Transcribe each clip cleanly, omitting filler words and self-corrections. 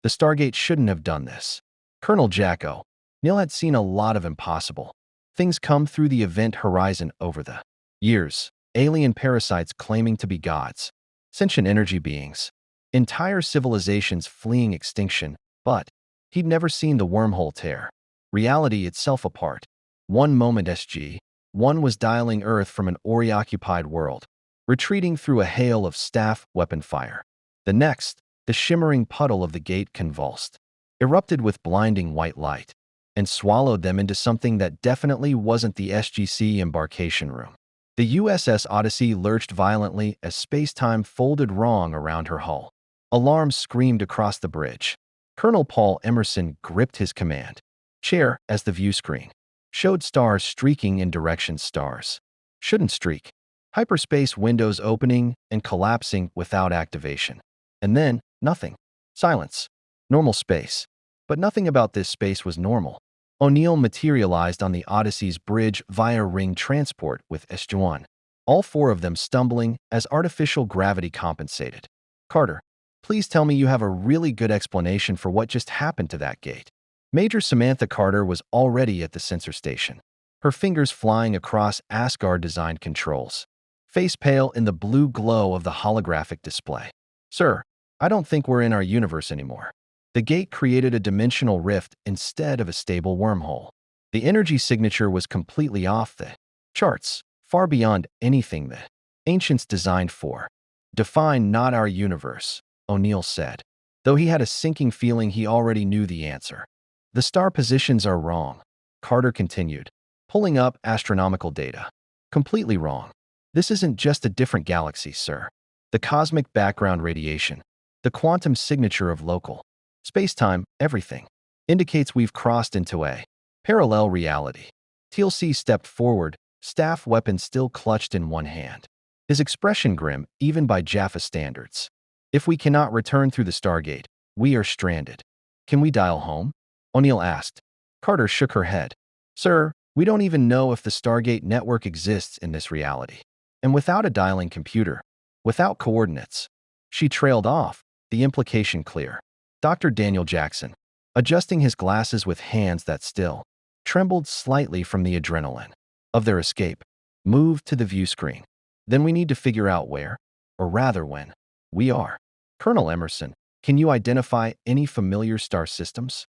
The Stargate shouldn't have done this. Colonel Jacko. Neil had seen a lot of impossible things come through the event horizon over the years. Alien parasites claiming to be gods, sentient energy beings, entire civilizations fleeing extinction, but he'd never seen the wormhole tear reality itself apart. One moment SG-1 was dialing Earth from an Ori-occupied world, retreating through a hail of staff weapon fire. The next, the shimmering puddle of the gate convulsed, erupted with blinding white light, and swallowed them into something that definitely wasn't the SGC embarkation room. The USS Odyssey lurched violently as space-time folded wrong around her hull. Alarms screamed across the bridge. Colonel Paul Emerson gripped his command chair as the view screen showed stars streaking in directions stars shouldn't streak. Hyperspace windows opening and collapsing without activation. And then, nothing. Silence. Normal space. But nothing about this space was normal. O'Neill materialized on the Odyssey's bridge via ring transport with SG-1, all four of them stumbling as artificial gravity compensated. Carter, please tell me you have a really good explanation for what just happened to that gate. Major Samantha Carter was already at the sensor station, her fingers flying across Asgard-designed controls, face pale in the blue glow of the holographic display. Sir, I don't think we're in our universe anymore. The gate created a dimensional rift instead of a stable wormhole. The energy signature was completely off the charts, far beyond anything the ancients designed for. Define not our universe, O'Neill said, though he had a sinking feeling he already knew the answer. The star positions are wrong, Carter continued, pulling up astronomical data. Completely wrong. This isn't just a different galaxy, sir. The cosmic background radiation, the quantum signature of local space-time, everything, indicates we've crossed into a parallel reality. TLC stepped forward, staff weapon still clutched in one hand. His expression grim, even by Jaffa standards. If we cannot return through the Stargate, we are stranded. Can we dial home? O'Neill asked. Carter shook her head. Sir, we don't even know if the Stargate network exists in this reality. And without a dialing computer, without coordinates. She trailed off, the implication clear. Dr. Daniel Jackson, adjusting his glasses with hands that still trembled slightly from the adrenaline of their escape, moved to the view screen. Then we need to figure out where, or rather when, we are. Colonel Emerson, can you identify any familiar star systems?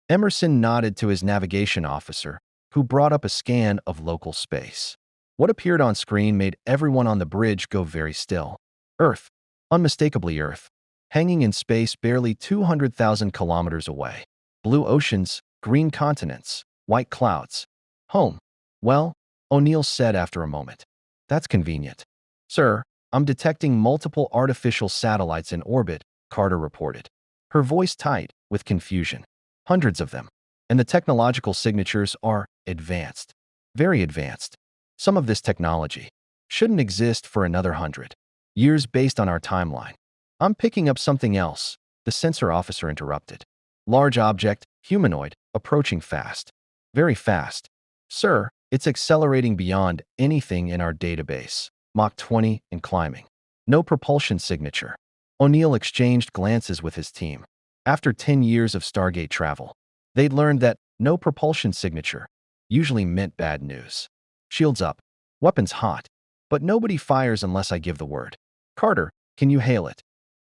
Emerson nodded to his navigation officer, who brought up a scan of local space. What appeared on screen made everyone on the bridge go very still. Earth, unmistakably Earth, hanging in space barely 200,000 kilometers away. Blue oceans, green continents, white clouds. Home. Well, O'Neill said after a moment. That's convenient. Sir, I'm detecting multiple artificial satellites in orbit, Carter reported, her voice tight with confusion. Hundreds of them. And the technological signatures are advanced. Very advanced. Some of this technology shouldn't exist for another 100 years based on our timeline. I'm picking up something else, the sensor officer interrupted. Large object, humanoid, approaching fast. Very fast. Sir, it's accelerating beyond anything in our database. Mach 20 and climbing. No propulsion signature. O'Neill exchanged glances with his team. After 10 years of Stargate travel, they'd learned that no propulsion signature usually meant bad news. Shields up. Weapons hot. But nobody fires unless I give the word. Carter, can you hail it?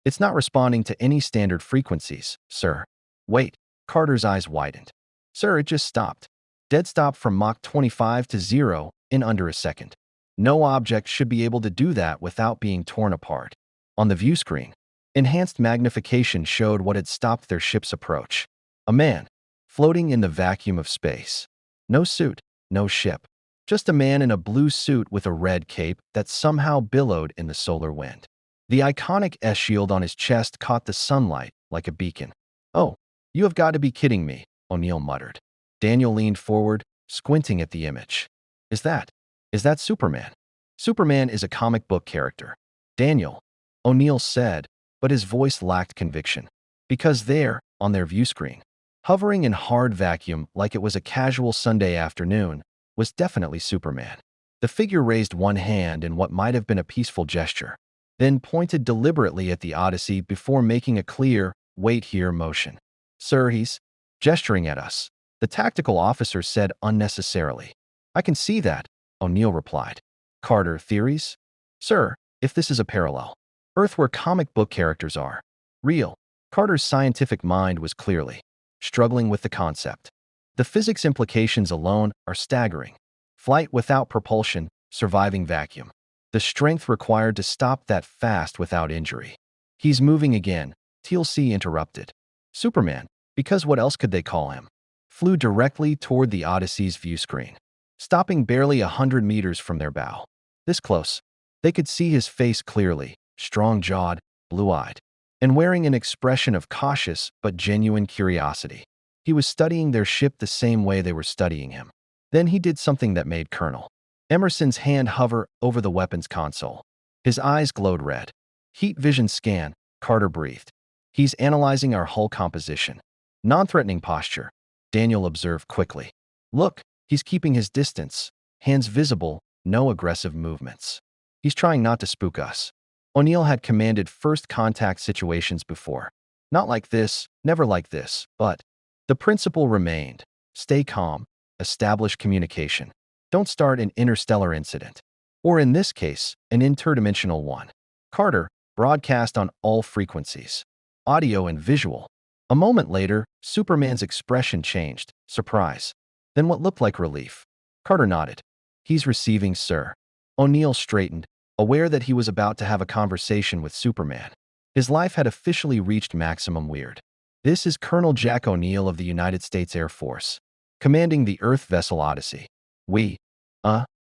It's not responding to any standard frequencies, sir. Wait. Carter's eyes widened. Sir, it just stopped. Dead stop from Mach 25 to 0 in under a second. No object should be able to do that without being torn apart. On the view screen, enhanced magnification showed what had stopped their ship's approach. A man, floating in the vacuum of space. No suit, no ship. Just a man in a blue suit with a red cape that somehow billowed in the solar wind. The iconic S-shield on his chest caught the sunlight like a beacon. Oh, you have got to be kidding me, O'Neill muttered. Daniel leaned forward, squinting at the image. Is that Superman? Superman is a comic book character. Daniel, O'Neill said, but his voice lacked conviction. Because there, on their view screen, hovering in hard vacuum like it was a casual Sunday afternoon, was definitely Superman. The figure raised one hand in what might have been a peaceful gesture, then pointed deliberately at the Odyssey before making a clear, wait here motion. Sir, he's gesturing at us. The tactical officer said unnecessarily. I can see that, O'Neill replied. Carter, theories? Sir, if this is a parallel. Earth where comic book characters are. Real. Carter's scientific mind was clearly struggling with the concept. The physics implications alone are staggering. Flight without propulsion, surviving vacuum. The strength required to stop that fast without injury. He's moving again, TLC interrupted. Superman, because what else could they call him? Flew directly toward the Odyssey's view screen, stopping barely 100 meters from their bow. This close, they could see his face clearly, strong-jawed, blue-eyed, and wearing an expression of cautious but genuine curiosity. He was studying their ship the same way they were studying him. Then he did something that made Colonel Emerson's hand hover over the weapons console. His eyes glowed red. Heat vision scan, Carter breathed. He's analyzing our hull composition. Non-threatening posture, Daniel observed quickly. Look, he's keeping his distance. Hands visible, no aggressive movements. He's trying not to spook us. O'Neill had commanded first contact situations before. Not like this, never like this, but the principle remained. Stay calm, establish communication. Don't start an interstellar incident. Or in this case, an interdimensional one. Carter, broadcast on all frequencies. Audio and visual. A moment later, Superman's expression changed, surprise. Then what looked like relief. Carter nodded. He's receiving, sir. O'Neill straightened, aware that he was about to have a conversation with Superman. His life had officially reached maximum weird. This is Colonel Jack O'Neill of the United States Air Force, commanding the Earth vessel Odyssey. We,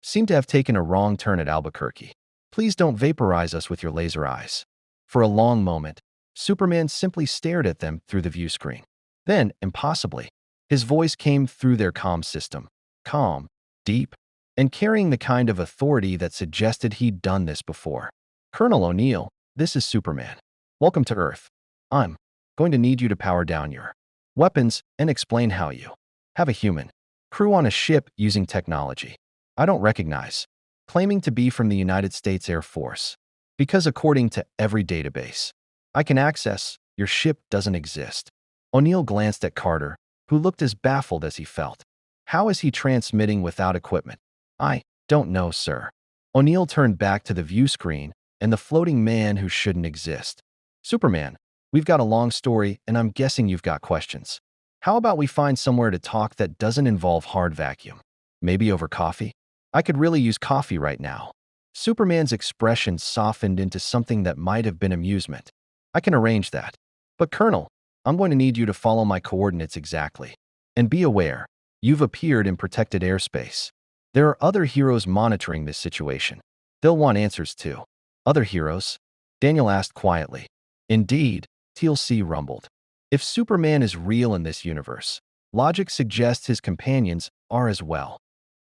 seem to have taken a wrong turn at Albuquerque. Please don't vaporize us with your laser eyes. For a long moment, Superman simply stared at them through the view screen. Then, impossibly, his voice came through their comm system, calm, deep, and carrying the kind of authority that suggested he'd done this before. Colonel O'Neill, this is Superman. Welcome to Earth. I'm going to need you to power down your weapons and explain how you have a human crew on a ship using technology I don't recognize, claiming to be from the United States Air Force. Because according to every database I can access, your ship doesn't exist. O'Neill glanced at Carter, who looked as baffled as he felt. How is he transmitting without equipment? I don't know, sir. O'Neill turned back to the view screen and the floating man who shouldn't exist. Superman, we've got a long story and I'm guessing you've got questions. How about we find somewhere to talk that doesn't involve hard vacuum? Maybe over coffee? I could really use coffee right now. Superman's expression softened into something that might have been amusement. I can arrange that. But Colonel, I'm going to need you to follow my coordinates exactly. And be aware, you've appeared in protected airspace. There are other heroes monitoring this situation. They'll want answers too. Other heroes? Daniel asked quietly. Indeed, TLC rumbled. If Superman is real in this universe, logic suggests his companions are as well.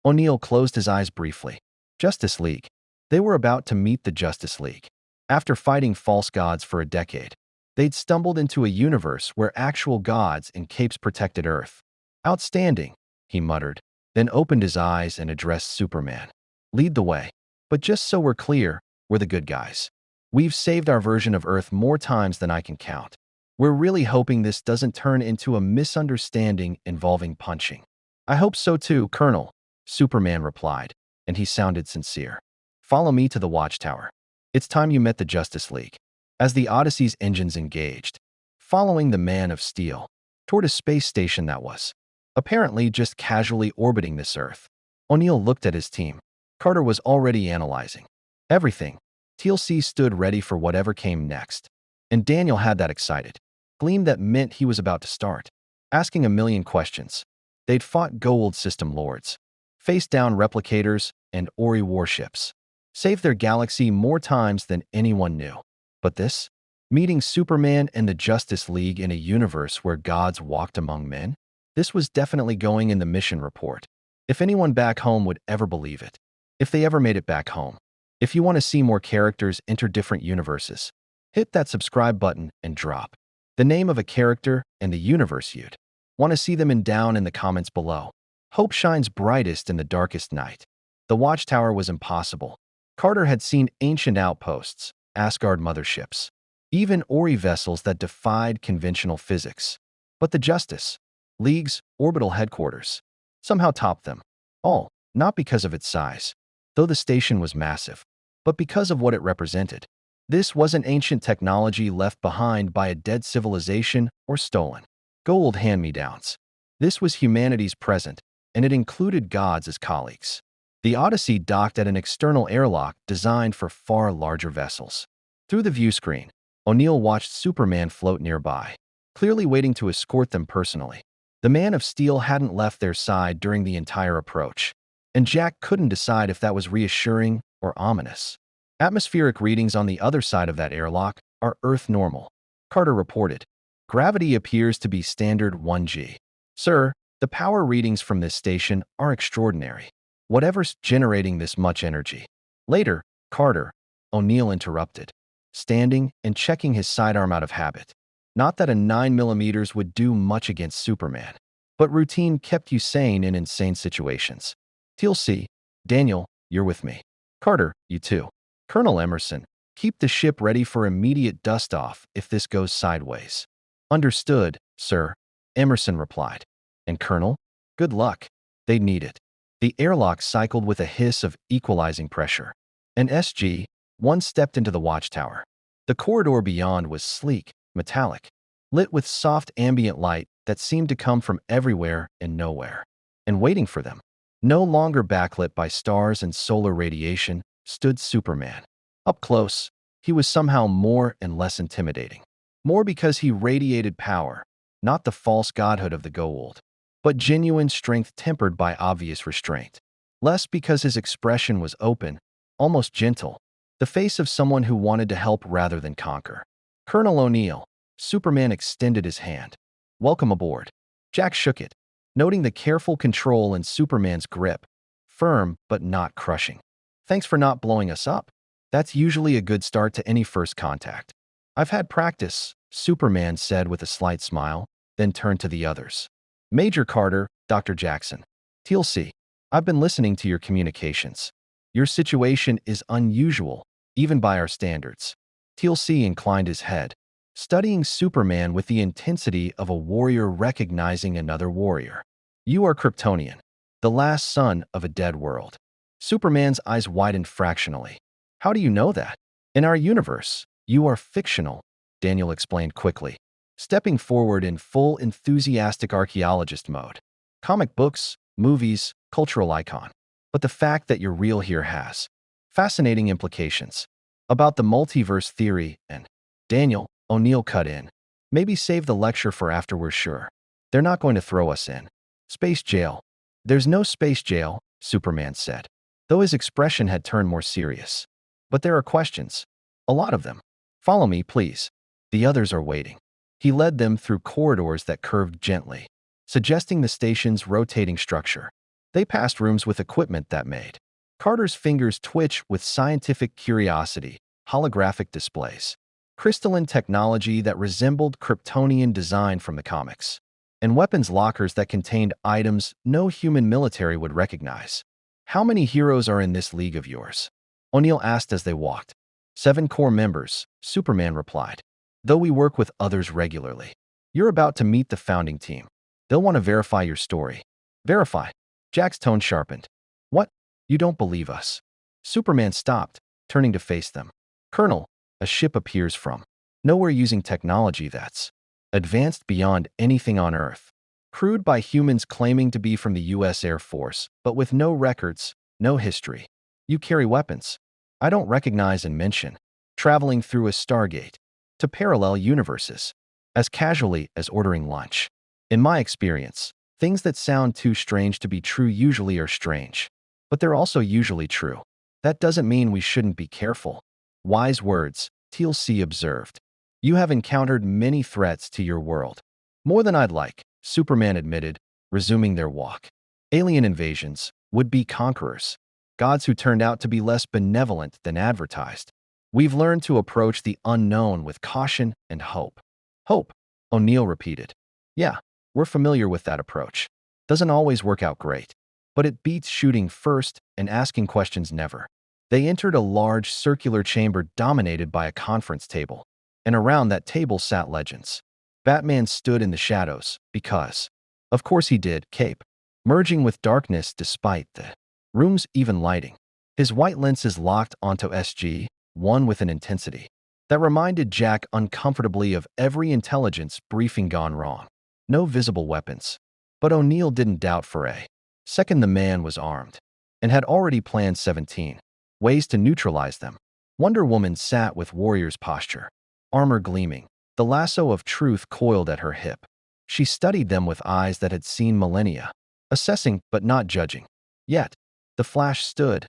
O'Neill closed his eyes briefly. Justice League. They were about to meet the Justice League. After fighting false gods for a decade, they'd stumbled into a universe where actual gods and capes protected Earth. Outstanding, he muttered, then opened his eyes and addressed Superman. Lead the way. But just so we're clear, we're the good guys. We've saved our version of Earth more times than I can count. We're really hoping this doesn't turn into a misunderstanding involving punching. I hope so too, Colonel, Superman replied, and he sounded sincere. Follow me to the watchtower. It's time you met the Justice League. As the Odyssey's engines engaged, following the Man of Steel, toward a space station that was apparently just casually orbiting this Earth. O'Neill looked at his team. Carter was already analyzing everything. TLC stood ready for whatever came next. And Daniel had that excited gleam that meant he was about to start asking a million questions. They'd fought Goa'uld system lords, faced down replicators and Ori warships, saved their galaxy more times than anyone knew. But this? Meeting Superman and the Justice League in a universe where gods walked among men? This was definitely going in the mission report. If anyone back home would ever believe it. If they ever made it back home. If you want to see more characters enter different universes, hit that subscribe button and drop the name of a character and the universe you'd want to see them in down in the comments below. Hope shines brightest in the darkest night. The watchtower was impossible. Carter had seen ancient outposts, Asgard motherships, even Ori vessels that defied conventional physics. But the Justice League's orbital headquarters somehow topped them all, not because of its size, though the station was massive, but because of what it represented. This wasn't ancient technology left behind by a dead civilization or stolen gold hand-me-downs. This was humanity's present, and it included gods as colleagues. The Odyssey docked at an external airlock designed for far larger vessels. Through the view screen, O'Neill watched Superman float nearby, clearly waiting to escort them personally. The Man of Steel hadn't left their side during the entire approach, and Jack couldn't decide if that was reassuring or ominous. Atmospheric readings on the other side of that airlock are Earth normal, Carter reported. Gravity appears to be standard 1G. Sir, the power readings from this station are extraordinary. Whatever's generating this much energy. Later, Carter, O'Neill interrupted, standing and checking his sidearm out of habit. Not that a 9mm would do much against Superman, but routine kept you sane in insane situations. Teal C. Daniel, you're with me. Carter, you too. Colonel Emerson, keep the ship ready for immediate dust-off if this goes sideways. Understood, sir, Emerson replied. And Colonel? Good luck. They'd need it. The airlock cycled with a hiss of equalizing pressure, and SG-1 stepped into the watchtower. The corridor beyond was sleek, metallic, lit with soft ambient light that seemed to come from everywhere and nowhere. And waiting for them, no longer backlit by stars and solar radiation, stood Superman. Up close, he was somehow more and less intimidating. More because he radiated power, not the false godhood of the Goa'uld, but genuine strength tempered by obvious restraint. Less because his expression was open, almost gentle, the face of someone who wanted to help rather than conquer. Colonel O'Neill, Superman extended his hand. Welcome aboard. Jack shook it, noting the careful control in Superman's grip, firm but not crushing. Thanks for not blowing us up. That's usually a good start to any first contact. I've had practice, Superman said with a slight smile, then turned to the others. Major Carter, Dr. Jackson. Teal C. I've been listening to your communications. Your situation is unusual, even by our standards. Teal C inclined his head, studying Superman with the intensity of a warrior recognizing another warrior. You are Kryptonian, the last son of a dead world. Superman's eyes widened fractionally. How do you know that? In our universe, you are fictional, Daniel explained quickly, stepping forward in full enthusiastic archaeologist mode. Comic books, movies, cultural icon. But the fact that you're real here has fascinating implications about the multiverse theory and Daniel, O'Neill cut in. Maybe save the lecture for after we're sure. They're not going to throw us in space jail. There's no space jail, Superman said, though his expression had turned more serious. But there are questions. A lot of them. Follow me, please. The others are waiting. He led them through corridors that curved gently, suggesting the station's rotating structure. They passed rooms with equipment that made Carter's fingers twitch with scientific curiosity, holographic displays, crystalline technology that resembled Kryptonian design from the comics, and weapons lockers that contained items no human military would recognize. How many heroes are in this league of yours? O'Neill asked as they walked. 7 core members, Superman replied, though we work with others regularly. You're about to meet the founding team. They'll want to verify your story. Verify. Jack's tone sharpened. What? You don't believe us? Superman stopped, turning to face them. Colonel, a ship appears from nowhere using technology that's advanced beyond anything on Earth. Crewed by humans claiming to be from the U.S. Air Force, but with no records, no history. You carry weapons. I don't recognize and mention. Traveling through a Stargate to parallel universes, as casually as ordering lunch. In my experience, things that sound too strange to be true usually are strange, but they're also usually true. That doesn't mean we shouldn't be careful. Wise words, Teal C observed. You have encountered many threats to your world. More than I'd like, Superman admitted, resuming their walk. Alien invasions, would-be conquerors, gods who turned out to be less benevolent than advertised. We've learned to approach the unknown with caution and hope. Hope, O'Neill repeated. Yeah, we're familiar with that approach. Doesn't always work out great, but it beats shooting first and asking questions never. They entered a large circular chamber dominated by a conference table. and around that table sat legends. Batman stood in the shadows, because, of course he did, cape, merging with darkness despite the room's even lighting. His white lenses locked onto SG-1 with an intensity that reminded Jack uncomfortably of every intelligence briefing gone wrong. No visible weapons. But O'Neill didn't doubt for a second the man was armed and had already planned 17 ways to neutralize them. Wonder Woman sat with warrior's posture, armor gleaming, the lasso of truth coiled at her hip. She studied them with eyes that had seen millennia, assessing but not judging. Yet, the Flash stood,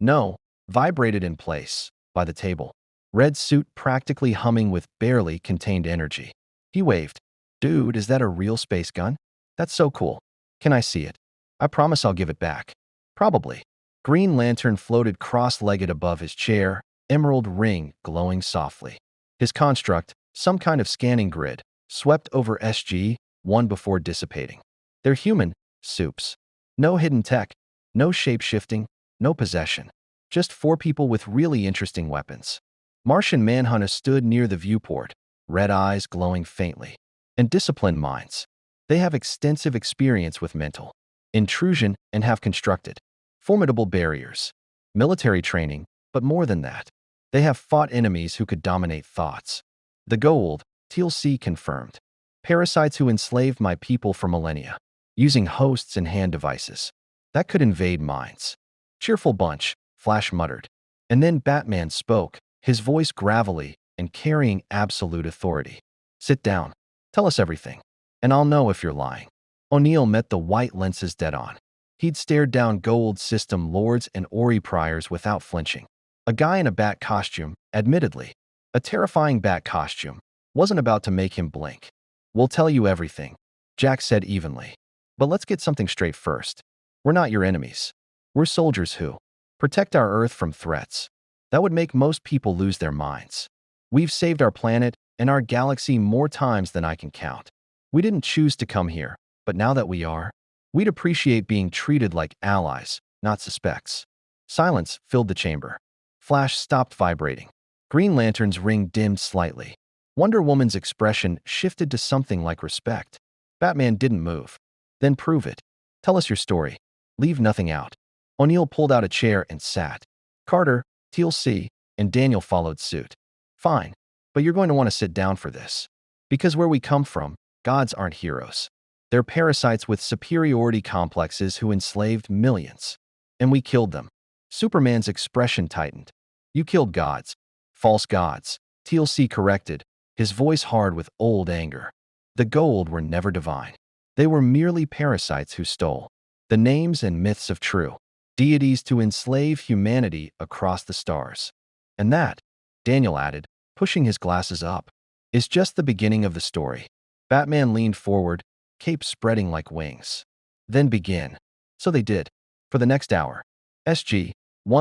no, vibrated in place, by the table, red suit practically humming with barely contained energy. He waved. Dude, is that a real space gun? That's so cool. Can I see it? I promise I'll give it back. Probably. Green Lantern floated cross-legged above his chair, emerald ring glowing softly. His construct, some kind of scanning grid, swept over SG-1 before dissipating. They're human soups. No hidden tech, no shape-shifting, no possession. Just 4 people with really interesting weapons. Martian Manhunter stood near the viewport, red eyes glowing faintly. And disciplined minds. They have extensive experience with mental intrusion and have constructed formidable barriers. Military training, but more than that. They have fought enemies who could dominate thoughts. The Gold, TLC confirmed. Parasites who enslaved my people for millennia, using hosts and hand devices. That could invade minds. Cheerful bunch, Flash muttered. And then Batman spoke, his voice gravelly and carrying absolute authority. Sit down. Tell us everything, and I'll know if you're lying. O'Neill met the white lenses dead on. He'd stared down Gold System lords and Ori priors without flinching. A guy in a bat costume, admittedly, a terrifying bat costume, wasn't about to make him blink. We'll tell you everything, Jack said evenly. But let's get something straight first. We're not your enemies. We're soldiers who protect our Earth from threats. That would make most people lose their minds. We've saved our planet and our galaxy more times than I can count. We didn't choose to come here, but now that we are, we'd appreciate being treated like allies, not suspects. Silence filled the chamber. Flash stopped vibrating. Green Lantern's ring dimmed slightly. Wonder Woman's expression shifted to something like respect. Batman didn't move. Then prove it. Tell us your story. Leave nothing out. O'Neill pulled out a chair and sat. Carter, TLC, and Daniel followed suit. Fine. But you're going to want to sit down for this. Because where we come from, gods aren't heroes. They're parasites with superiority complexes who enslaved millions. And we killed them. Superman's expression tightened. You killed gods. False gods. TLC corrected, his voice hard with old anger. The Gold were never divine. They were merely parasites who stole the names and myths of true deities to enslave humanity across the stars. And that, Daniel added, pushing his glasses up, is just the beginning of the story. Batman leaned forward, cape spreading like wings. Then begin. So they did. For the next hour, SG-1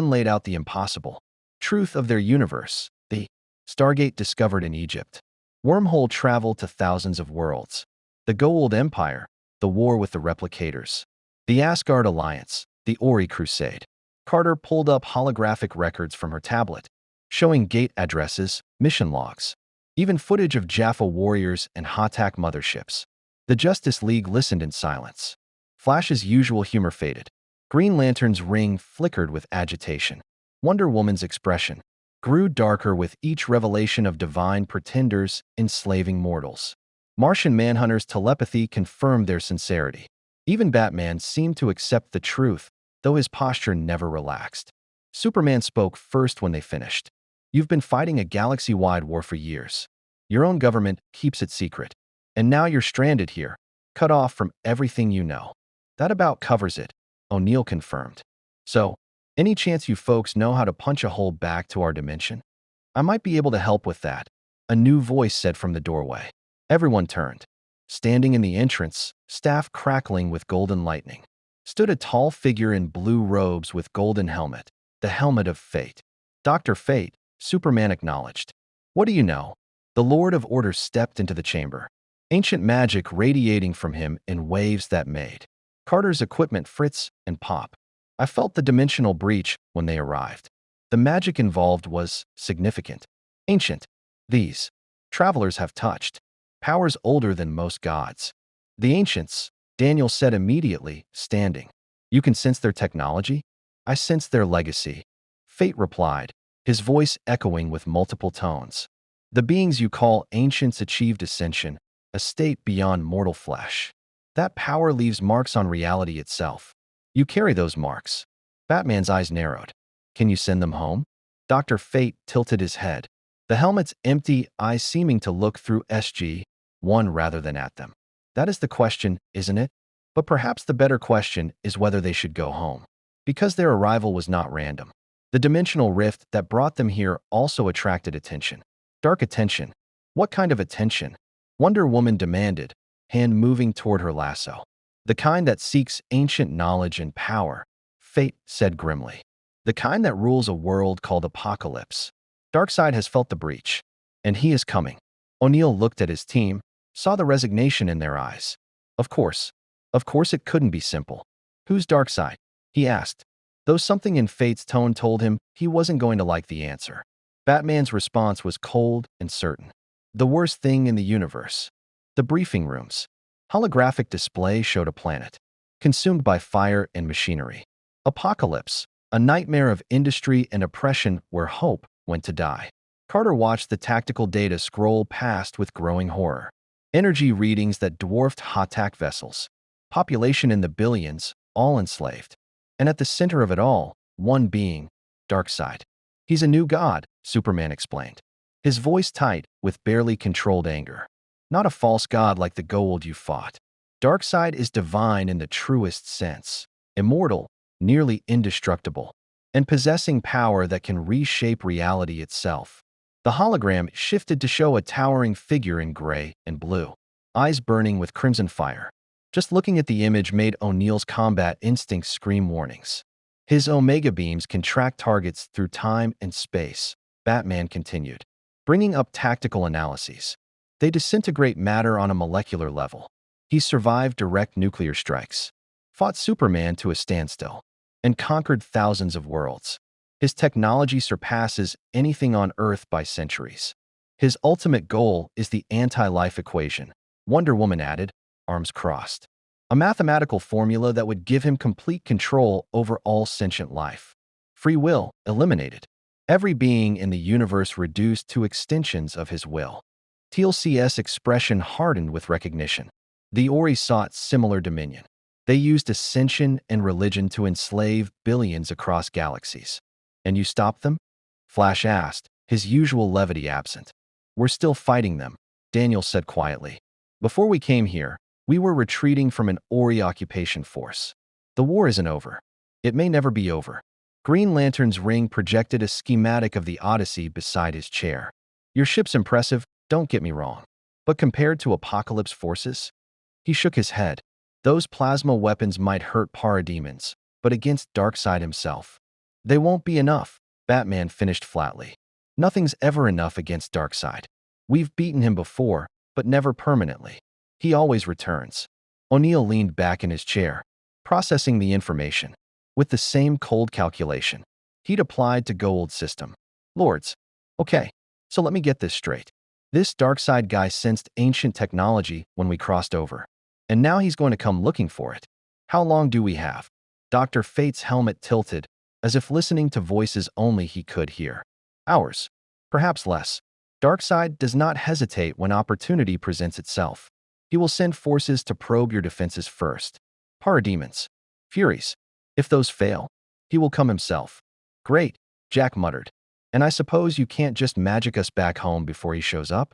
laid out the impossible truth of their universe, the Stargate discovered in Egypt. Wormhole travel to thousands of worlds. The Gold Empire, the war with the replicators. The Asgard Alliance, the Ori Crusade. Carter pulled up holographic records from her tablet, showing gate addresses, mission logs, even footage of Jaffa warriors and Hatak motherships. The Justice League listened in silence. Flash's usual humor faded. Green Lantern's ring flickered with agitation. Wonder Woman's expression grew darker with each revelation of divine pretenders enslaving mortals. Martian Manhunter's telepathy confirmed their sincerity. Even Batman seemed to accept the truth, though his posture never relaxed. Superman spoke first when they finished. You've been fighting a galaxy-wide war for years. Your own government keeps it secret. And now you're stranded here, cut off from everything you know. That about covers it, O'Neill confirmed. So, any chance you folks know how to punch a hole back to our dimension? I might be able to help with that, a new voice said from the doorway. Everyone turned. Standing in the entrance, staff crackling with golden lightning, stood a tall figure in blue robes with golden helmet, the helmet of fate. Dr. Fate, Superman acknowledged. What do you know? The Lord of Order stepped into the chamber, ancient magic radiating from him in waves that made Carter's equipment fritz and pop. I felt the dimensional breach when they arrived. The magic involved was significant. Ancient. These travelers have touched. Powers older than most gods. The ancients, Daniel said immediately, standing. You can sense their technology? I sense their legacy. Fate replied, his voice echoing with multiple tones. The beings you call ancients achieved ascension, a state beyond mortal flesh. That power leaves marks on reality itself. You carry those marks. Batman's eyes narrowed. Can you send them home? Dr. Fate tilted his head, the helmet's empty eyes seeming to look through SG-1 rather than at them. That is the question, isn't it? But perhaps the better question is whether they should go home. Because their arrival was not random. The dimensional rift that brought them here also attracted attention. Dark attention. What kind of attention? Wonder Woman demanded, hand moving toward her lasso. The kind that seeks ancient knowledge and power, Fate said grimly. The kind that rules a world called Apocalypse. Darkseid has felt the breach, and he is coming. O'Neill looked at his team, saw the resignation in their eyes. Of course it couldn't be simple. Who's Darkseid? He asked, though something in Fate's tone told him he wasn't going to like the answer. Batman's response was cold and certain. The worst thing in the universe. The briefing rooms. Holographic display showed a planet, consumed by fire and machinery. Apocalypse, a nightmare of industry and oppression where hope went to die. Carter watched the tactical data scroll past with growing horror. Energy readings that dwarfed hot-tack vessels. Population in the billions, all enslaved. And at the center of it all, one being, Darkseid. He's a new god, Superman explained. His voice tight with barely controlled anger. Not a false god like the Goa'uld you fought. Darkseid is divine in the truest sense. Immortal, nearly indestructible, and possessing power that can reshape reality itself. The hologram shifted to show a towering figure in gray and blue, eyes burning with crimson fire. Just looking at the image made O'Neill's combat instincts scream warnings. His Omega beams can track targets through time and space, Batman continued, bringing up tactical analyses. They disintegrate matter on a molecular level. He survived direct nuclear strikes, fought Superman to a standstill, and conquered thousands of worlds. His technology surpasses anything on Earth by centuries. His ultimate goal is the anti-life equation, Wonder Woman added, arms crossed. A mathematical formula that would give him complete control over all sentient life. Free will eliminated. Every being in the universe reduced to extensions of his will. TLC's expression hardened with recognition. The Ori sought similar dominion. They used ascension and religion to enslave billions across galaxies. And you stopped them? Flash asked, his usual levity absent. We're still fighting them, Daniel said quietly. Before we came here, we were retreating from an Ori occupation force. The war isn't over. It may never be over. Green Lantern's ring projected a schematic of the Odyssey beside his chair. Your ship's impressive, don't get me wrong. But compared to Apocalypse forces? He shook his head. Those plasma weapons might hurt parademons, but against Darkseid himself, they won't be enough, Batman finished flatly. Nothing's ever enough against Darkseid. We've beaten him before, but never permanently. He always returns. O'Neill leaned back in his chair, processing the information. With the same cold calculation he'd applied to Goa'uld's system. Lords. Okay, so let me get this straight. This Darkseid guy sensed ancient technology when we crossed over. And now he's going to come looking for it. How long do we have? Dr. Fate's helmet tilted, as if listening to voices only he could hear. Hours. Perhaps less. Darkseid does not hesitate when opportunity presents itself. He will send forces to probe your defenses first. Parademons. Furies. If those fail, he will come himself. Great, Jack muttered. And I suppose you can't just magic us back home before he shows up?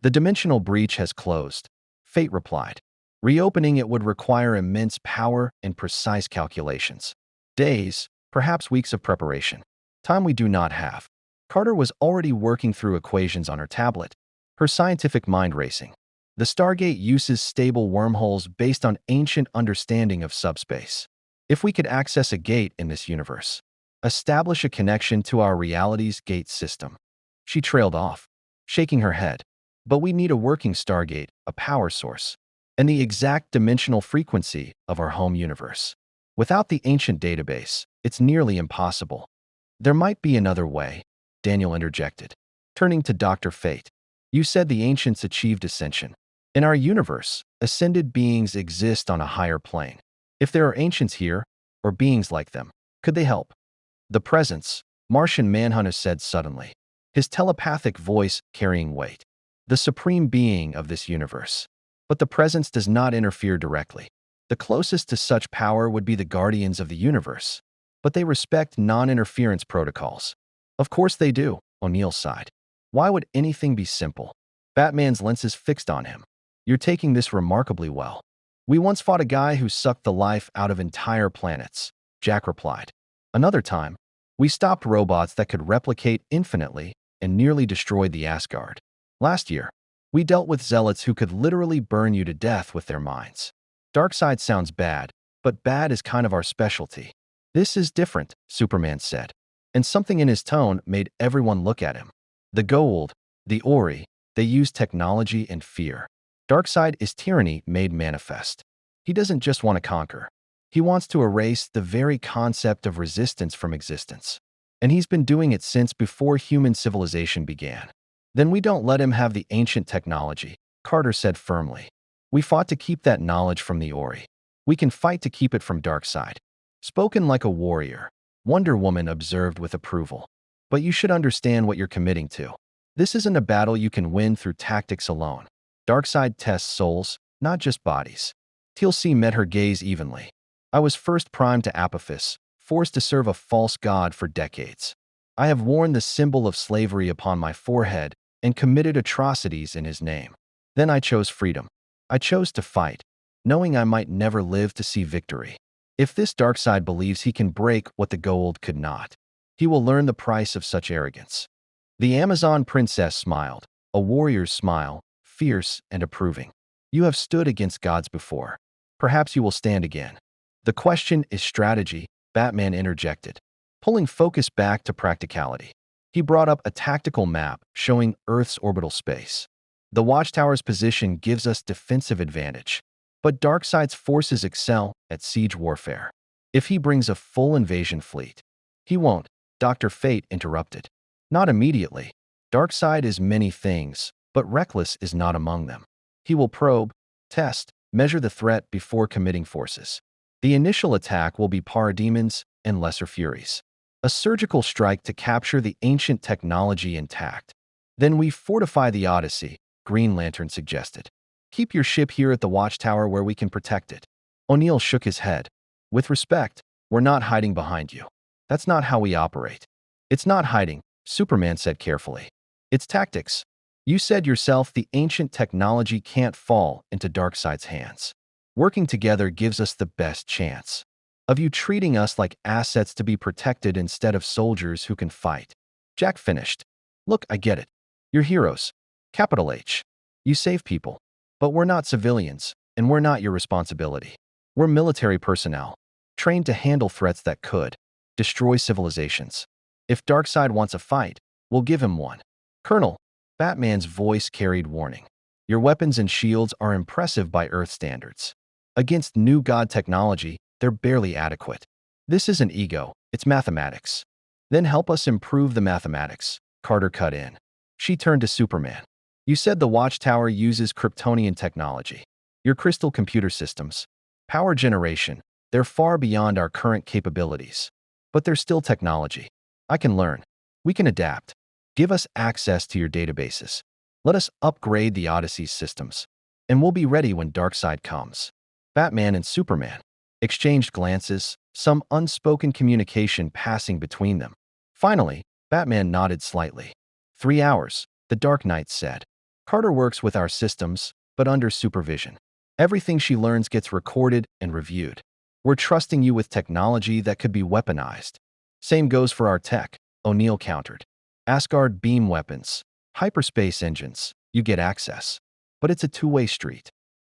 The dimensional breach has closed, Fate replied. Reopening it would require immense power and precise calculations. Days, perhaps weeks of preparation. Time we do not have. Carter was already working through equations on her tablet, her scientific mind racing. The Stargate uses stable wormholes based on ancient understanding of subspace. If we could access a gate in this universe, establish a connection to our reality's gate system. She trailed off, shaking her head. But we need a working Stargate, a power source, and the exact dimensional frequency of our home universe. Without the ancient database, it's nearly impossible. There might be another way, Daniel interjected, turning to Dr. Fate. You said the ancients achieved ascension. In our universe, ascended beings exist on a higher plane. If there are ancients here, or beings like them, could they help? The presence, Martian Manhunter said suddenly, his telepathic voice carrying weight. The supreme being of this universe. But the presence does not interfere directly. The closest to such power would be the guardians of the universe. But they respect non-interference protocols. Of course they do, O'Neill sighed. Why would anything be simple? Batman's lenses fixed on him. You're taking this remarkably well. We once fought a guy who sucked the life out of entire planets, Jack replied. Another time, we stopped robots that could replicate infinitely and nearly destroyed the Asgard. Last year, we dealt with zealots who could literally burn you to death with their minds. Darkseid sounds bad, but bad is kind of our specialty. This is different, Superman said, and something in his tone made everyone look at him. The Goa'uld, the Ori, they use technology and fear. Darkseid is tyranny made manifest. He doesn't just want to conquer. He wants to erase the very concept of resistance from existence. And he's been doing it since before human civilization began. Then we don't let him have the ancient technology, Carter said firmly. We fought to keep that knowledge from the Ori. We can fight to keep it from Darkseid. Spoken like a warrior, Wonder Woman observed with approval. But you should understand what you're committing to. This isn't a battle you can win through tactics alone. Darkseid tests souls, not just bodies. TLC met her gaze evenly. I was first primed to Apophis, forced to serve a false god for decades. I have worn the symbol of slavery upon my forehead and committed atrocities in his name. Then I chose freedom. I chose to fight, knowing I might never live to see victory. If this Darkseid believes he can break what the Goa'uld could not, he will learn the price of such arrogance. The Amazon princess smiled, a warrior's smile, fierce and approving. You have stood against gods before. Perhaps you will stand again. The question is strategy, Batman interjected, pulling focus back to practicality. He brought up a tactical map showing Earth's orbital space. The Watchtower's position gives us defensive advantage, but Darkseid's forces excel at siege warfare. If he brings a full invasion fleet, he won't, Dr. Fate interrupted. Not immediately. Darkseid is many things, but reckless is not among them. He will probe, test, measure the threat before committing forces. The initial attack will be parademons and lesser furies. A surgical strike to capture the ancient technology intact. Then we fortify the Odyssey, Green Lantern suggested. Keep your ship here at the Watchtower where we can protect it. O'Neill shook his head. With respect, we're not hiding behind you. That's not how we operate. It's not hiding, Superman said carefully. It's tactics. You said yourself the ancient technology can't fall into Darkseid's hands. Working together gives us the best chance of you treating us like assets to be protected instead of soldiers who can fight. Jack finished. Look, I get it. You're heroes. Capital H. You save people. But we're not civilians, and we're not your responsibility. We're military personnel, trained to handle threats that could destroy civilizations. If Darkseid wants a fight, we'll give him one. Colonel, Batman's voice carried warning. Your weapons and shields are impressive by Earth standards. Against new god technology, they're barely adequate. This isn't ego, it's mathematics. Then help us improve the mathematics, Carter cut in. She turned to Superman. You said the Watchtower uses Kryptonian technology. Your crystal computer systems, power generation, they're far beyond our current capabilities. But they're still technology. I can learn. We can adapt. Give us access to your databases. Let us upgrade the Odyssey's systems. And we'll be ready when Darkseid comes. Batman and Superman exchanged glances, some unspoken communication passing between them. Finally, Batman nodded slightly. 3 hours, the Dark Knight said. Carter works with our systems, but under supervision. Everything she learns gets recorded and reviewed. We're trusting you with technology that could be weaponized. Same goes for our tech, O'Neill countered. Asgard beam weapons, hyperspace engines, you get access. But it's a two-way street.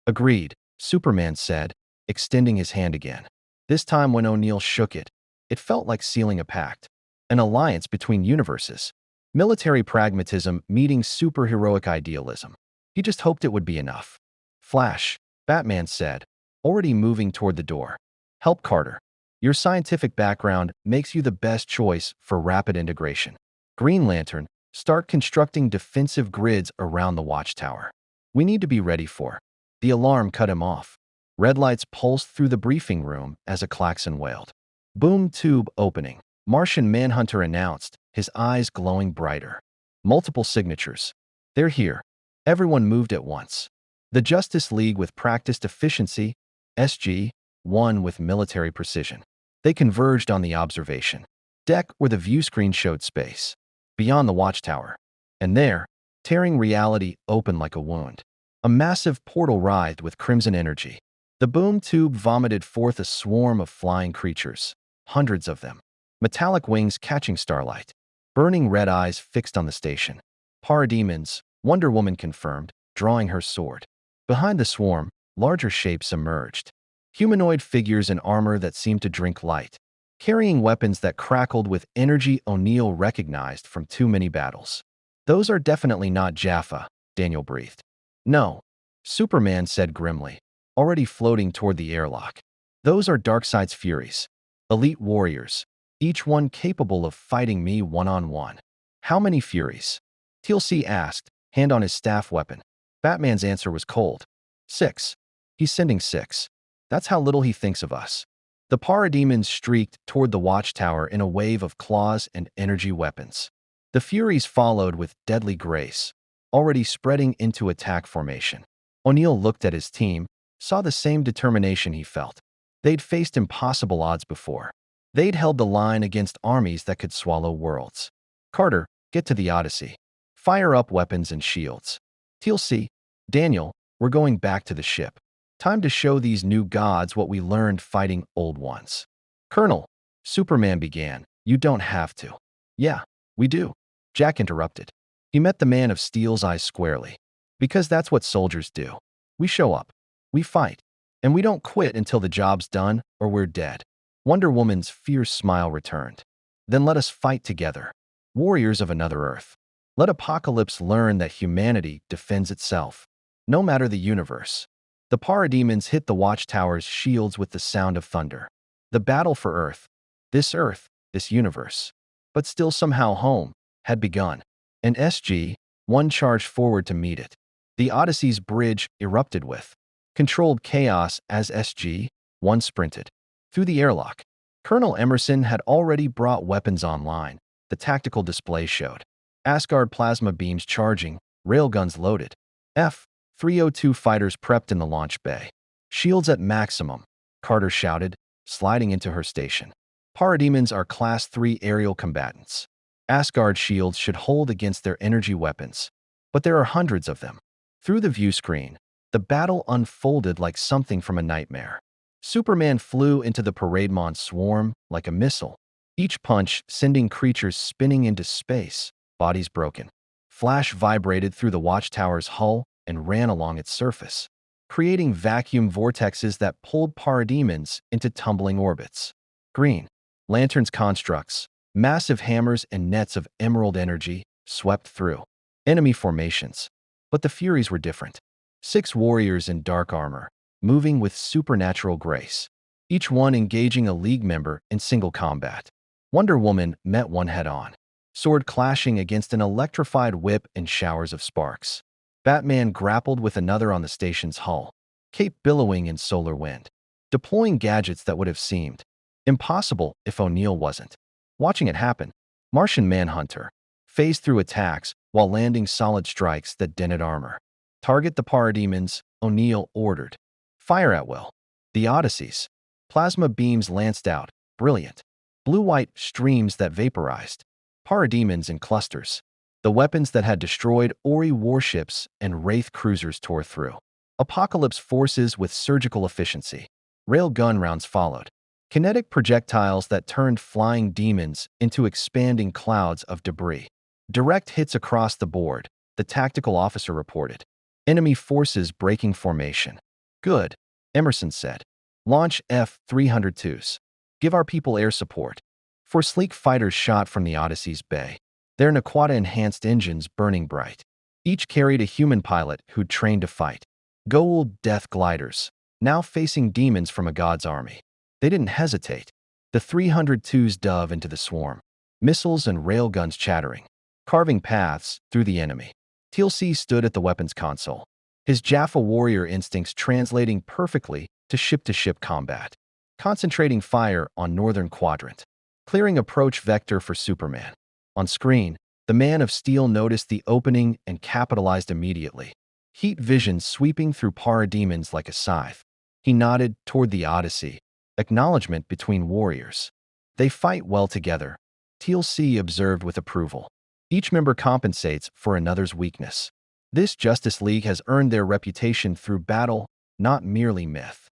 Agreed, Superman said, extending his hand again. This time when O'Neill shook it, it felt like sealing a pact. An alliance between universes. Military pragmatism meeting superheroic idealism. He just hoped it would be enough. Flash, Batman said, already moving toward the door. Help Carter. Your scientific background makes you the best choice for rapid integration. Green Lantern, Start constructing defensive grids around the watchtower. We need to be ready for. The alarm cut him off. Red lights pulsed through the briefing room as a klaxon wailed. Boom tube opening. Martian Manhunter announced, his eyes glowing brighter. Multiple signatures. They're here. Everyone moved at once. The Justice League with practiced efficiency, SG-1 with military precision. They converged on the observation deck where the view screen showed space. Beyond the watchtower. And there, tearing reality open like a wound. A massive portal writhed with crimson energy. The boom tube vomited forth a swarm of flying creatures. Hundreds of them. Metallic wings catching starlight. Burning red eyes fixed on the station. Parademons, Wonder Woman confirmed, drawing her sword. Behind the swarm, larger shapes emerged. Humanoid figures in armor that seemed to drink light. Carrying weapons that crackled with energy O'Neill recognized from too many battles. Those are definitely not Jaffa, Daniel breathed. No, Superman said grimly, already floating toward the airlock. Those are Darkseid's Furies. Elite warriors, each one capable of fighting me one-on-one. How many Furies? TLC asked, hand on his staff weapon. Batman's answer was cold. 6. He's sending 6. That's how little he thinks of us. The parademons streaked toward the watchtower in a wave of claws and energy weapons. The Furies followed with deadly grace, already spreading into attack formation. O'Neill looked at his team, saw the same determination he felt. They'd faced impossible odds before. They'd held the line against armies that could swallow worlds. Carter, get to the Odyssey. Fire up weapons and shields. TLC, Daniel, we're going back to the ship. Time to show these new gods what we learned fighting old ones. Colonel, Superman began, you don't have to. Yeah, we do. Jack interrupted. He met the Man of Steel's eyes squarely. Because that's what soldiers do. We show up. We fight. And we don't quit until the job's done or we're dead. Wonder Woman's fierce smile returned. Then let us fight together. Warriors of another Earth. Let Apocalypse learn that humanity defends itself. No matter the universe. The parademons hit the watchtower's shields with the sound of thunder. The battle for Earth, this universe, but still somehow home, had begun. And SG-1 charged forward to meet it. The Odyssey's bridge erupted with controlled chaos as SG-1 sprinted. Through the airlock, Colonel Emerson had already brought weapons online. The tactical display showed Asgard plasma beams charging, railguns loaded. F-302 fighters prepped in the launch bay. Shields at maximum, Carter shouted, sliding into her station. Parademons are Class 3 aerial combatants. Asgard shields should hold against their energy weapons. But there are hundreds of them. Through the view screen, the battle unfolded like something from a nightmare. Superman flew into the parademon swarm like a missile, each punch sending creatures spinning into space, bodies broken. Flash vibrated through the watchtower's hull and ran along its surface, creating vacuum vortexes that pulled parademons into tumbling orbits. Green Lantern's constructs, massive hammers and nets of emerald energy, swept through enemy formations. But the Furies were different. 6 warriors in dark armor, moving with supernatural grace, each one engaging a League member in single combat. Wonder Woman met one head-on, sword clashing against an electrified whip and showers of sparks. Batman grappled with another on the station's hull, cape billowing in solar wind, deploying gadgets that would have seemed impossible if O'Neill wasn't watching it happen. Martian Manhunter phased through attacks while landing solid strikes that dented armor. Target the parademons, O'Neill ordered. Fire at will. The Odysseys. Plasma beams lanced out, brilliant. Blue-white streams that vaporized. Parademons in clusters. The weapons that had destroyed Ori warships and Wraith cruisers tore through. Apocalypse forces with surgical efficiency. Railgun rounds followed. Kinetic projectiles that turned flying demons into expanding clouds of debris. Direct hits across the board, the tactical officer reported. Enemy forces breaking formation. Good, Emerson said. Launch F-302s. Give our people air support. 4 sleek fighters shot from the Odyssey's bay. Their Naquata-enhanced engines burning bright. Each carried a human pilot who'd trained to fight. Goa'uld death gliders, now facing demons from a god's army. They didn't hesitate. The 302s dove into the swarm. Missiles and railguns chattering. carving paths through the enemy. TLC stood at the weapons console, his Jaffa warrior instincts translating perfectly to ship-to-ship combat, concentrating fire on northern quadrant, clearing approach vector for Superman. On screen, the Man of Steel noticed the opening and capitalized immediately, heat vision sweeping through parademons like a scythe. He nodded toward the Odyssey, acknowledgement between warriors. They fight well together, TLC observed with approval. Each member compensates for another's weakness. This Justice League has earned their reputation through battle, not merely myth.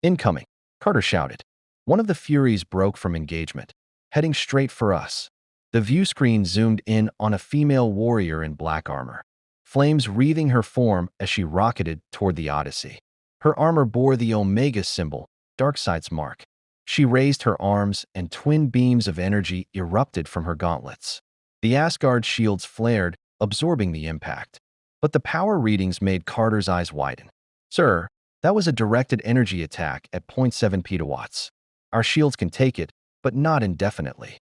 Incoming, Carter shouted. One of the Furies broke from engagement, heading straight for us. The view screen zoomed in on a female warrior in black armor, flames wreathing her form as she rocketed toward the Odyssey. Her armor bore the Omega symbol, Darkseid's mark. She raised her arms and twin beams of energy erupted from her gauntlets. The Asgard shields flared, absorbing the impact. But the power readings made Carter's eyes widen. Sir, that was a directed energy attack at 0.7 petawatts. Our shields can take it, but not indefinitely.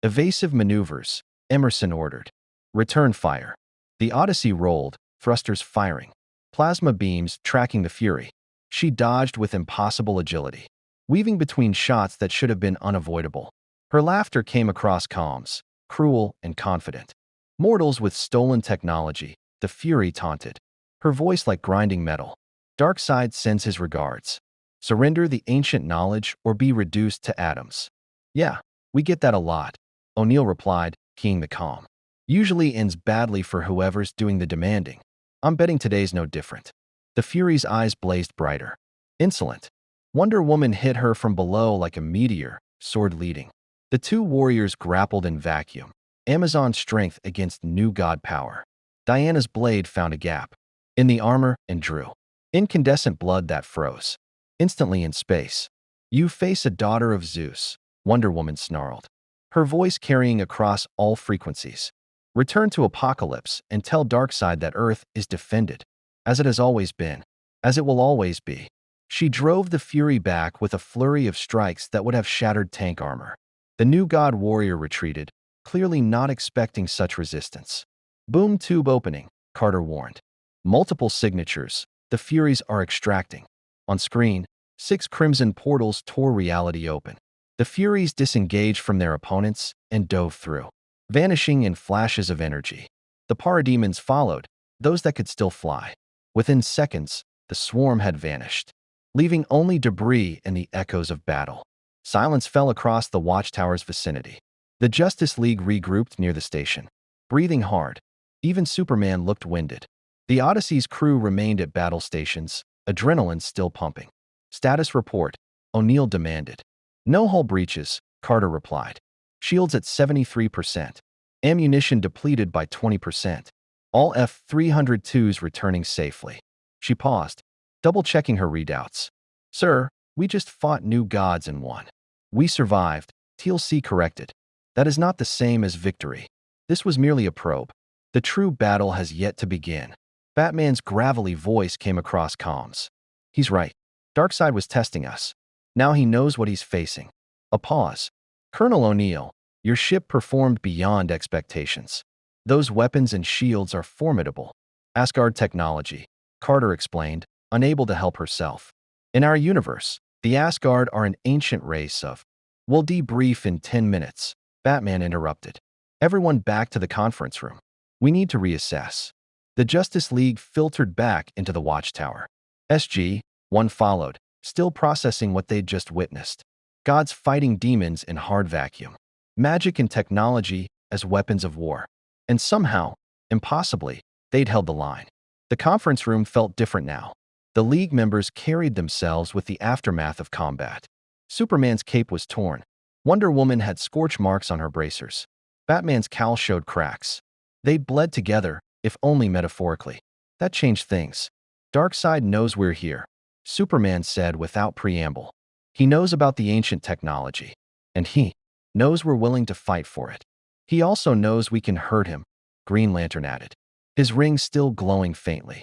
Evasive maneuvers, Emerson ordered. Return fire. The Odyssey rolled, thrusters firing. Plasma beams tracking the Fury. She dodged with impossible agility, weaving between shots that should have been unavoidable. Her laughter came across comms, cruel and confident. Mortals with stolen technology, the Fury taunted. Her voice like grinding metal. Darkseid sends his regards. Surrender the ancient knowledge or be reduced to atoms. Yeah, we get that a lot, O'Neill replied, keying the comm. Usually ends badly for whoever's doing the demanding. I'm betting today's no different. The Fury's eyes blazed brighter. Insolent. Wonder Woman hit her from below like a meteor, sword leading. The two warriors grappled in vacuum. Amazon's strength against new god power. Diana's blade found a gap in the armor and drew incandescent blood that froze. Instantly in space. You face a daughter of Zeus, Wonder Woman snarled, her voice carrying across all frequencies. Return to Apocalypse and tell Darkseid that Earth is defended, as it has always been, as it will always be. She drove the Fury back with a flurry of strikes that would have shattered tank armor. The new god warrior retreated, clearly not expecting such resistance. Boom tube opening, Carter warned. Multiple signatures, the Furies are extracting. On screen, 6 crimson portals tore reality open. The Furies disengaged from their opponents and dove through, vanishing in flashes of energy. The parademons followed, those that could still fly. Within seconds, the swarm had vanished, leaving only debris and the echoes of battle. Silence fell across the watchtower's vicinity. The Justice League regrouped near the station, breathing hard. Even Superman looked winded. The Odyssey's crew remained at battle stations, adrenaline still pumping. Status report, O'Neill demanded. No hull breaches, Carter replied. Shields at 73%. Ammunition depleted by 20%. All F-302s returning safely. She paused, double-checking her readouts. Sir, we just fought new gods and won. We survived, TLC corrected. That is not the same as victory. This was merely a probe. The true battle has yet to begin. Batman's gravelly voice came across comms. He's right. Darkseid was testing us. Now he knows what he's facing. A pause. Colonel O'Neill, your ship performed beyond expectations. Those weapons and shields are formidable. Asgard technology, Carter explained, unable to help herself. In our universe, the Asgard are an ancient race of... We'll debrief in 10 minutes, Batman interrupted. Everyone back to the conference room. We need to reassess. The Justice League filtered back into the watchtower. SG-1 followed, still processing what they'd just witnessed. Gods fighting demons in hard vacuum. Magic and technology as weapons of war. And somehow, impossibly, they'd held the line. The conference room felt different now. The League members carried themselves with the aftermath of combat. Superman's cape was torn. Wonder Woman had scorch marks on her bracers. Batman's cowl showed cracks. They'd bled together, if only metaphorically. That changed things. Darkseid knows we're here, Superman said without preamble. He knows about the ancient technology. And he knows we're willing to fight for it. He also knows we can hurt him, Green Lantern added, his ring still glowing faintly.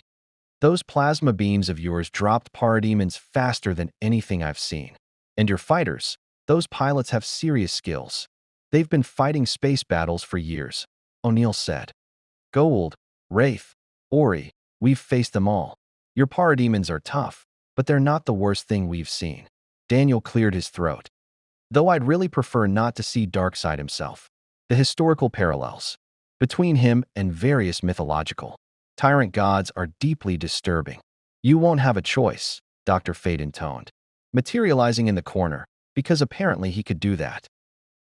Those plasma beams of yours dropped parademons faster than anything I've seen. And your fighters, those pilots have serious skills. They've been fighting space battles for years. O'Neill said. Gould, Wraith, Ori, we've faced them all. Your parademons are tough, but they're not the worst thing we've seen. Daniel cleared his throat. Though I'd really prefer not to see Darkseid himself. The historical parallels between him and various mythological tyrant gods are deeply disturbing. You won't have a choice, Dr. Fate intoned, materializing in the corner, because apparently he could do that.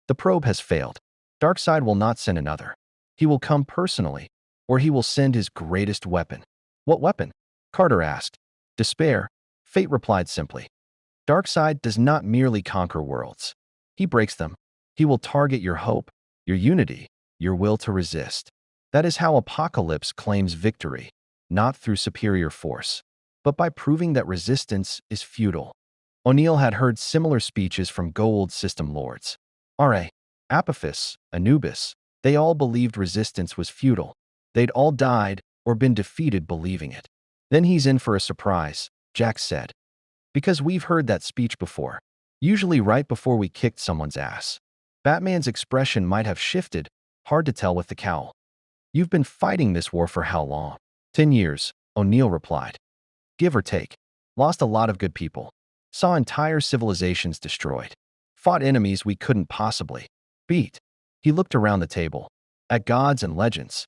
The probe has failed. Darkseid will not send another. He will come personally, or he will send his greatest weapon. What weapon? Carter asked. Despair. Fate replied simply. Darkseid does not merely conquer worlds. He breaks them. He will target your hope, your unity, your will to resist. That is how Apocalypse claims victory, not through superior force, but by proving that resistance is futile. O'Neill had heard similar speeches from Goa'uld system lords. R.A., Apophis, Anubis, they all believed resistance was futile. They'd all died or been defeated believing it. Then he's in for a surprise, Jack said. Because we've heard that speech before, usually right before we kicked someone's ass. Batman's expression might have shifted, hard to tell with the cowl. You've been fighting this war for how long? 10 years, O'Neill replied. Give or take. Lost a lot of good people. Saw entire civilizations destroyed. Fought enemies we couldn't possibly beat. He looked around the table, at gods and legends.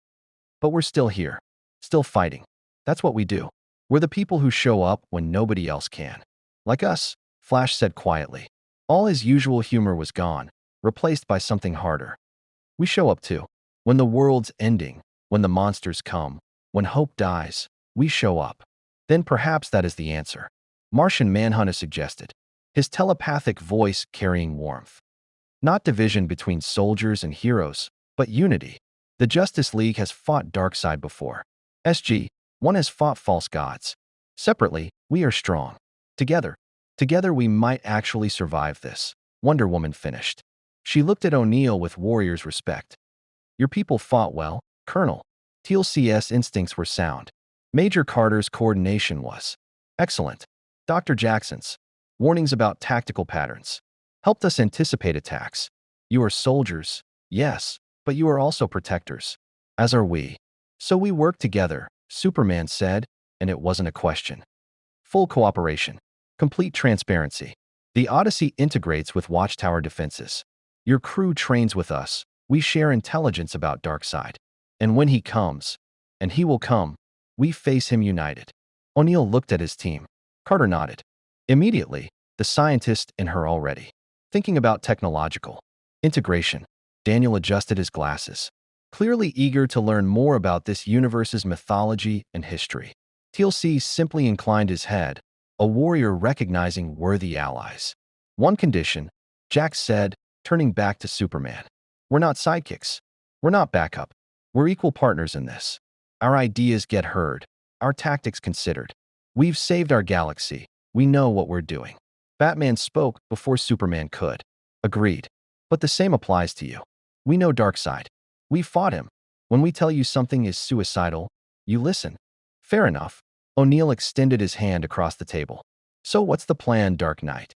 But we're still here, still fighting. That's what we do. We're the people who show up when nobody else can. Like us, Flash said quietly. All his usual humor was gone, replaced by something harder. We show up too. When the world's ending, when the monsters come, when hope dies, we show up. Then perhaps that is the answer. Martian Manhunter suggested, his telepathic voice carrying warmth. Not division between soldiers and heroes, but unity. The Justice League has fought Darkseid before. SG-1 has fought false gods. Separately, we are strong. Together we might actually survive this, Wonder Woman finished. She looked at O'Neill with warrior's respect. Your people fought well, Colonel. TLC's instincts were sound. Major Carter's coordination was excellent. Dr. Jackson's warnings about tactical patterns helped us anticipate attacks. You are soldiers, yes, but you are also protectors. As are we. So we work together, Superman said, and it wasn't a question. Full cooperation. Complete transparency. The Odyssey integrates with Watchtower defenses. Your crew trains with us. We share intelligence about Darkseid. And when he comes, and he will come, we face him united. O'Neill looked at his team. Carter nodded. Immediately, the scientist in her already thinking about technological integration. Daniel adjusted his glasses, clearly eager to learn more about this universe's mythology and history. TLC simply inclined his head, a warrior recognizing worthy allies. One condition, Jack said, turning back to Superman. We're not sidekicks. We're not backup. We're equal partners in this. Our ideas get heard, our tactics considered. We've saved our galaxy. We know what we're doing. Batman spoke before Superman could. Agreed. But the same applies to you. We know Darkseid. We fought him. When we tell you something is suicidal, you listen. Fair enough. O'Neill extended his hand across the table. So what's the plan, Dark Knight?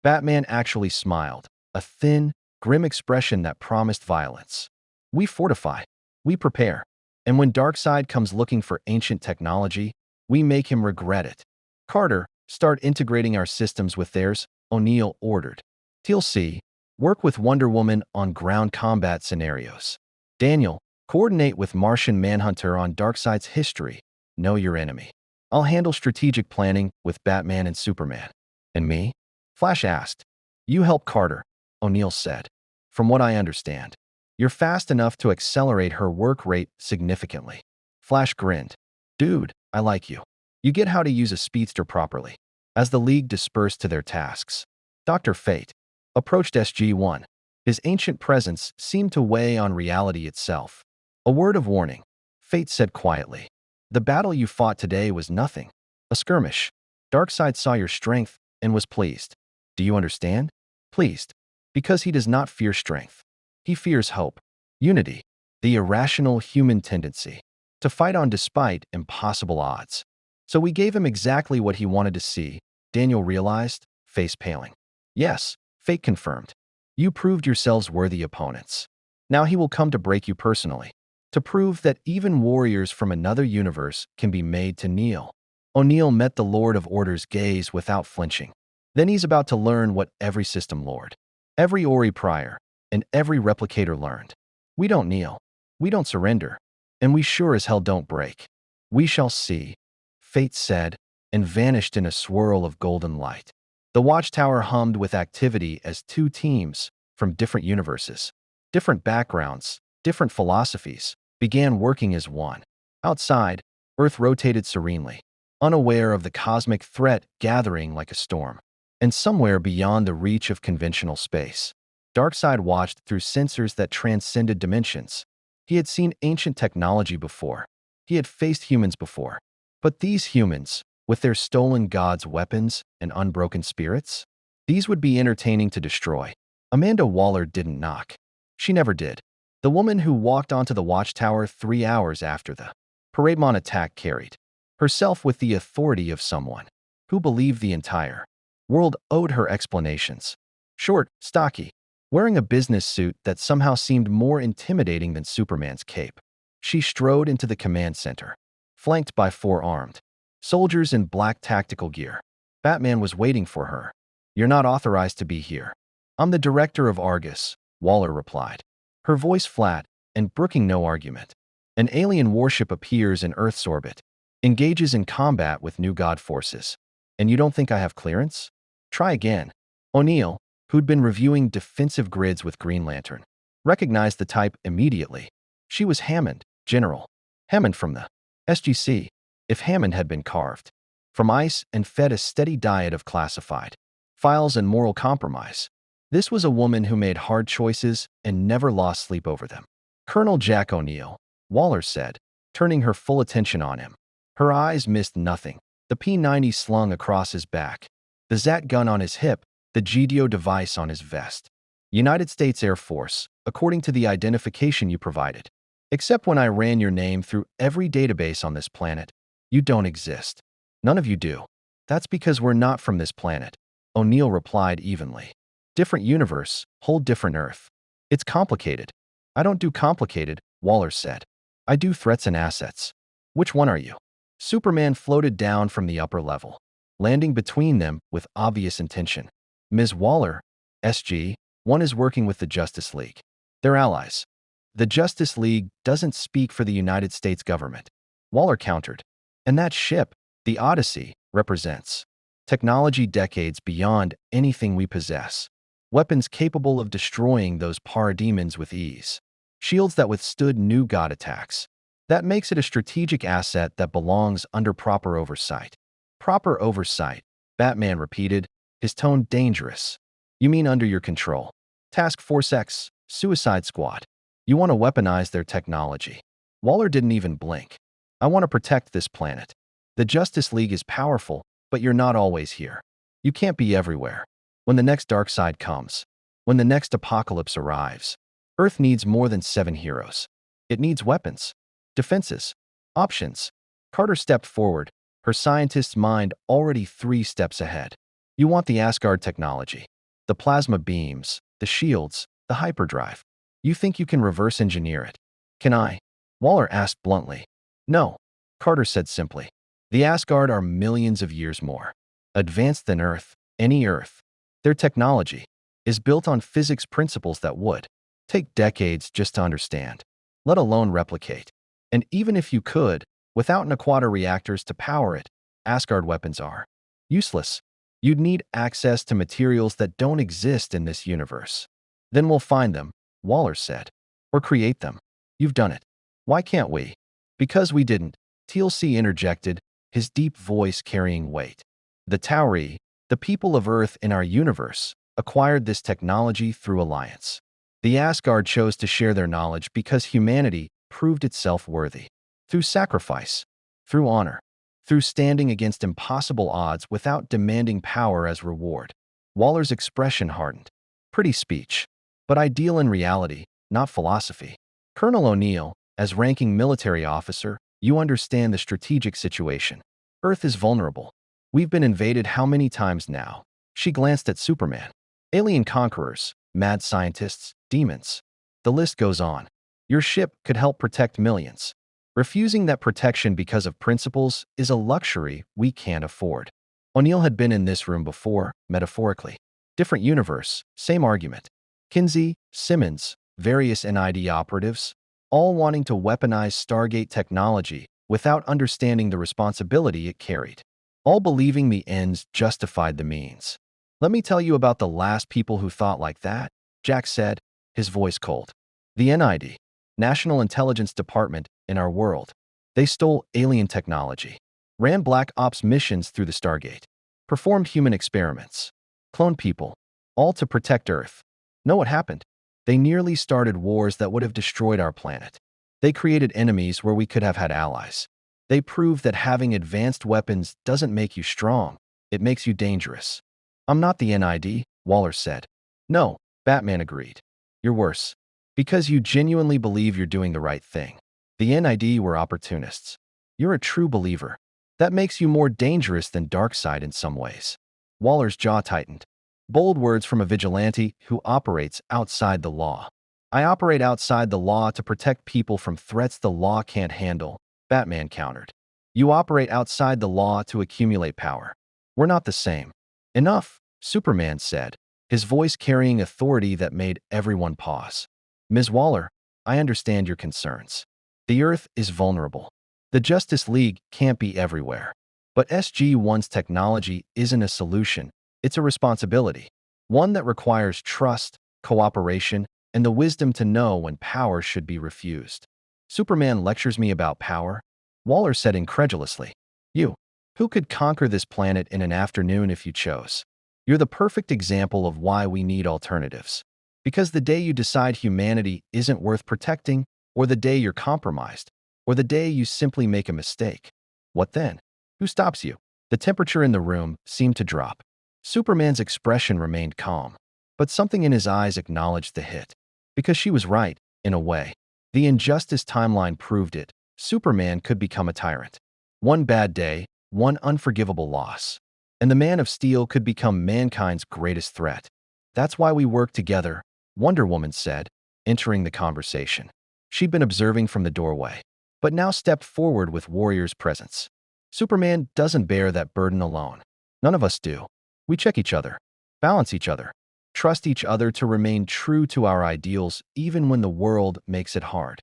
Batman actually smiled, a thin, grim expression that promised violence. We fortify. We prepare. And when Darkseid comes looking for ancient technology, we make him regret it. Carter, start integrating our systems with theirs, O'Neill ordered. TLC, work with Wonder Woman on ground combat scenarios. Daniel, coordinate with Martian Manhunter on Darkseid's history. Know your enemy. I'll handle strategic planning with Batman and Superman. And me? Flash asked. You help Carter, O'Neill said. From what I understand, you're fast enough to accelerate her work rate significantly. Flash grinned. Dude, I like you. You get how to use a speedster properly. As the League dispersed to their tasks, Dr. Fate approached SG-1. His ancient presence seemed to weigh on reality itself. A word of warning, Fate said quietly. The battle you fought today was nothing. A skirmish. Darkseid saw your strength and was pleased. Do you understand? Pleased. Because he does not fear strength. He fears hope, unity, the irrational human tendency to fight on despite impossible odds. So we gave him exactly what he wanted to see, Daniel realized, face paling. Yes, Fate confirmed. You proved yourselves worthy opponents. Now he will come to break you personally. to prove that even warriors from another universe can be made to kneel. O'Neill met the Lord of Order's gaze without flinching. Then he's about to learn what every system lord, every Ori prior, and every replicator learned. We don't kneel. We don't surrender. And we sure as hell don't break. We shall see, fate said, and vanished in a swirl of golden light. The watchtower hummed with activity as two teams from different universes, different backgrounds, different philosophies, began working as one. Outside, Earth rotated serenely, unaware of the cosmic threat gathering like a storm. And somewhere beyond the reach of conventional space, Darkseid watched through sensors that transcended dimensions. He had seen ancient technology before. He had faced humans before. But these humans, with their stolen gods' weapons and unbroken spirits, these would be entertaining to destroy. Amanda Waller didn't knock. She never did. The woman who walked onto the watchtower 3 hours after the Parademon attack carried herself with the authority of someone who believed the entire world owed her explanations. Short, stocky, wearing a business suit that somehow seemed more intimidating than Superman's cape, she strode into the command center, flanked by 4 armed soldiers in black tactical gear. Batman was waiting for her. "You're not authorized to be here." "I'm the director of Argus," Waller replied, her voice flat and brooking no argument. "An alien warship appears in Earth's orbit, engages in combat with new god forces. And you don't think I have clearance? Try again." O'Neill, who'd been reviewing defensive grids with Green Lantern, recognized the type immediately. She was Hammond, General. Hammond from the SGC, if Hammond had been carved from ice and fed a steady diet of classified files and moral compromise. This was a woman who made hard choices and never lost sleep over them. "Colonel Jack O'Neill," Waller said, turning her full attention on him. Her eyes missed nothing. The P-90 slung across his back, the Zat gun on his hip, the GDO device on his vest. "United States Air Force, according to the identification you provided. Except when I ran your name through every database on this planet, you don't exist. None of you do. That's because we're not from this planet," O'Neill replied evenly. "Different universe, whole different Earth. It's complicated." "I don't do complicated," Waller said. "I do threats and assets." "Which one are you?" Superman floated down from the upper level, landing between them with obvious intention. "Ms. Waller, SG-1 is working with the Justice League. They're allies." "The Justice League doesn't speak for the United States government," Waller countered. "And that ship, the Odyssey, represents technology decades beyond anything we possess. Weapons capable of destroying those parademons with ease. Shields that withstood new god attacks. That makes it a strategic asset that belongs under proper oversight." "Proper oversight," Batman repeated, his tone dangerous. "You mean under your control? Task Force X, Suicide Squad. You want to weaponize their technology." Waller didn't even blink. "I want to protect this planet. The Justice League is powerful, but you're not always here. You can't be everywhere. When the next Darkseid comes, when the next apocalypse arrives, Earth needs more than 7 heroes. It needs weapons, defenses, options." Carter stepped forward, her scientist's mind already 3 steps ahead. "You want the Asgard technology, the plasma beams, the shields, the hyperdrive. You think you can reverse engineer it. Can I?" Waller asked bluntly. "No," Carter said simply. "The Asgard are millions of years more advanced than Earth, any Earth. Their technology is built on physics principles that would take decades just to understand, let alone replicate. And even if you could, without Naquata reactors to power it, Asgard weapons are useless. You'd need access to materials that don't exist in this universe." "Then we'll find them," Waller said. "Or create them. You've done it. Why can't we?" "Because we didn't," TLC interjected, his deep voice carrying weight. "The Tauri, the people of Earth in our universe, acquired this technology through alliance. The Asgard chose to share their knowledge because humanity proved itself worthy. Through sacrifice, through honor, through standing against impossible odds without demanding power as reward." Waller's expression hardened. "Pretty speech, but ideal in reality, not philosophy. Colonel O'Neill, as ranking military officer, you understand the strategic situation. Earth is vulnerable. We've been invaded how many times now?" She glanced at Superman. "Alien conquerors, mad scientists, demons. The list goes on. Your ship could help protect millions. Refusing that protection because of principles is a luxury we can't afford. O'Neill had been in this room before, metaphorically. Different universe, same argument. Kinsey, Simmons, various NID operatives, all wanting to weaponize Stargate technology without understanding the responsibility it carried. All believing the ends justified the means. Let me tell you about the last people who thought like that, Jack said, his voice cold. The NID, National Intelligence Department in our world. They stole alien technology, ran black ops missions through the Stargate, performed human experiments, cloned people, all to protect Earth. Know what happened? They nearly started wars that would have destroyed our planet. They created enemies where we could have had allies. They proved that having advanced weapons doesn't make you strong, it makes you dangerous. I'm not the NID, Waller said. No, Batman agreed. You're worse. Because you genuinely believe you're doing the right thing. The NID were opportunists. You're a true believer. That makes you more dangerous than Darkseid in some ways. Waller's jaw tightened. Bold words from a vigilante who operates outside the law. I operate outside the law to protect people from threats the law can't handle, Batman countered. You operate outside the law to accumulate power. We're not the same. Enough, Superman said, his voice carrying authority that made everyone pause. Ms. Waller, I understand your concerns. The Earth is vulnerable. The Justice League can't be everywhere. But SG-1's technology isn't a solution, it's a responsibility. One that requires trust, cooperation, and the wisdom to know when power should be refused. Superman lectures me about power? Waller said incredulously. You. Who could conquer this planet in an afternoon if you chose? You're the perfect example of why we need alternatives. Because the day you decide humanity isn't worth protecting, or the day you're compromised, or the day you simply make a mistake, what then? Who stops you? The temperature in the room seemed to drop. Superman's expression remained calm, but something in his eyes acknowledged the hit. Because she was right, in a way. The injustice timeline proved it. Superman could become a tyrant. One bad day, one unforgivable loss. And the Man of Steel could become mankind's greatest threat. That's why we work together, Wonder Woman said, entering the conversation. She'd been observing from the doorway, but now stepped forward with Warrior's presence. Superman doesn't bear that burden alone. None of us do. We check each other, balance each other, trust each other to remain true to our ideals even when the world makes it hard.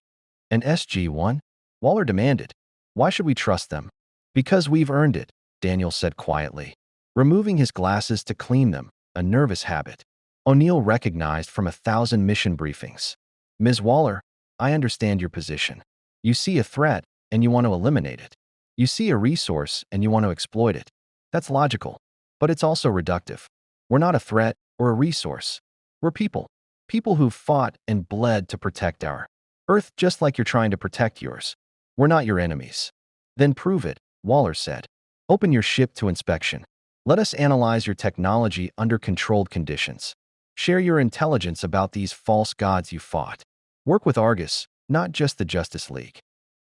And SG-1? Waller demanded. Why should we trust them? Because we've earned it, Daniel said quietly, removing his glasses to clean them, a nervous habit. O'Neill recognized from 1,000 mission briefings. Ms. Waller, I understand your position. You see a threat, and you want to eliminate it. You see a resource, and you want to exploit it. That's logical, but it's also reductive. We're not a threat or a resource. We're people. People who've fought and bled to protect our Earth just like you're trying to protect yours. We're not your enemies. Then prove it, Waller said. Open your ship to inspection. Let us analyze your technology under controlled conditions. Share your intelligence about these false gods you fought. Work with Argus, not just the Justice League.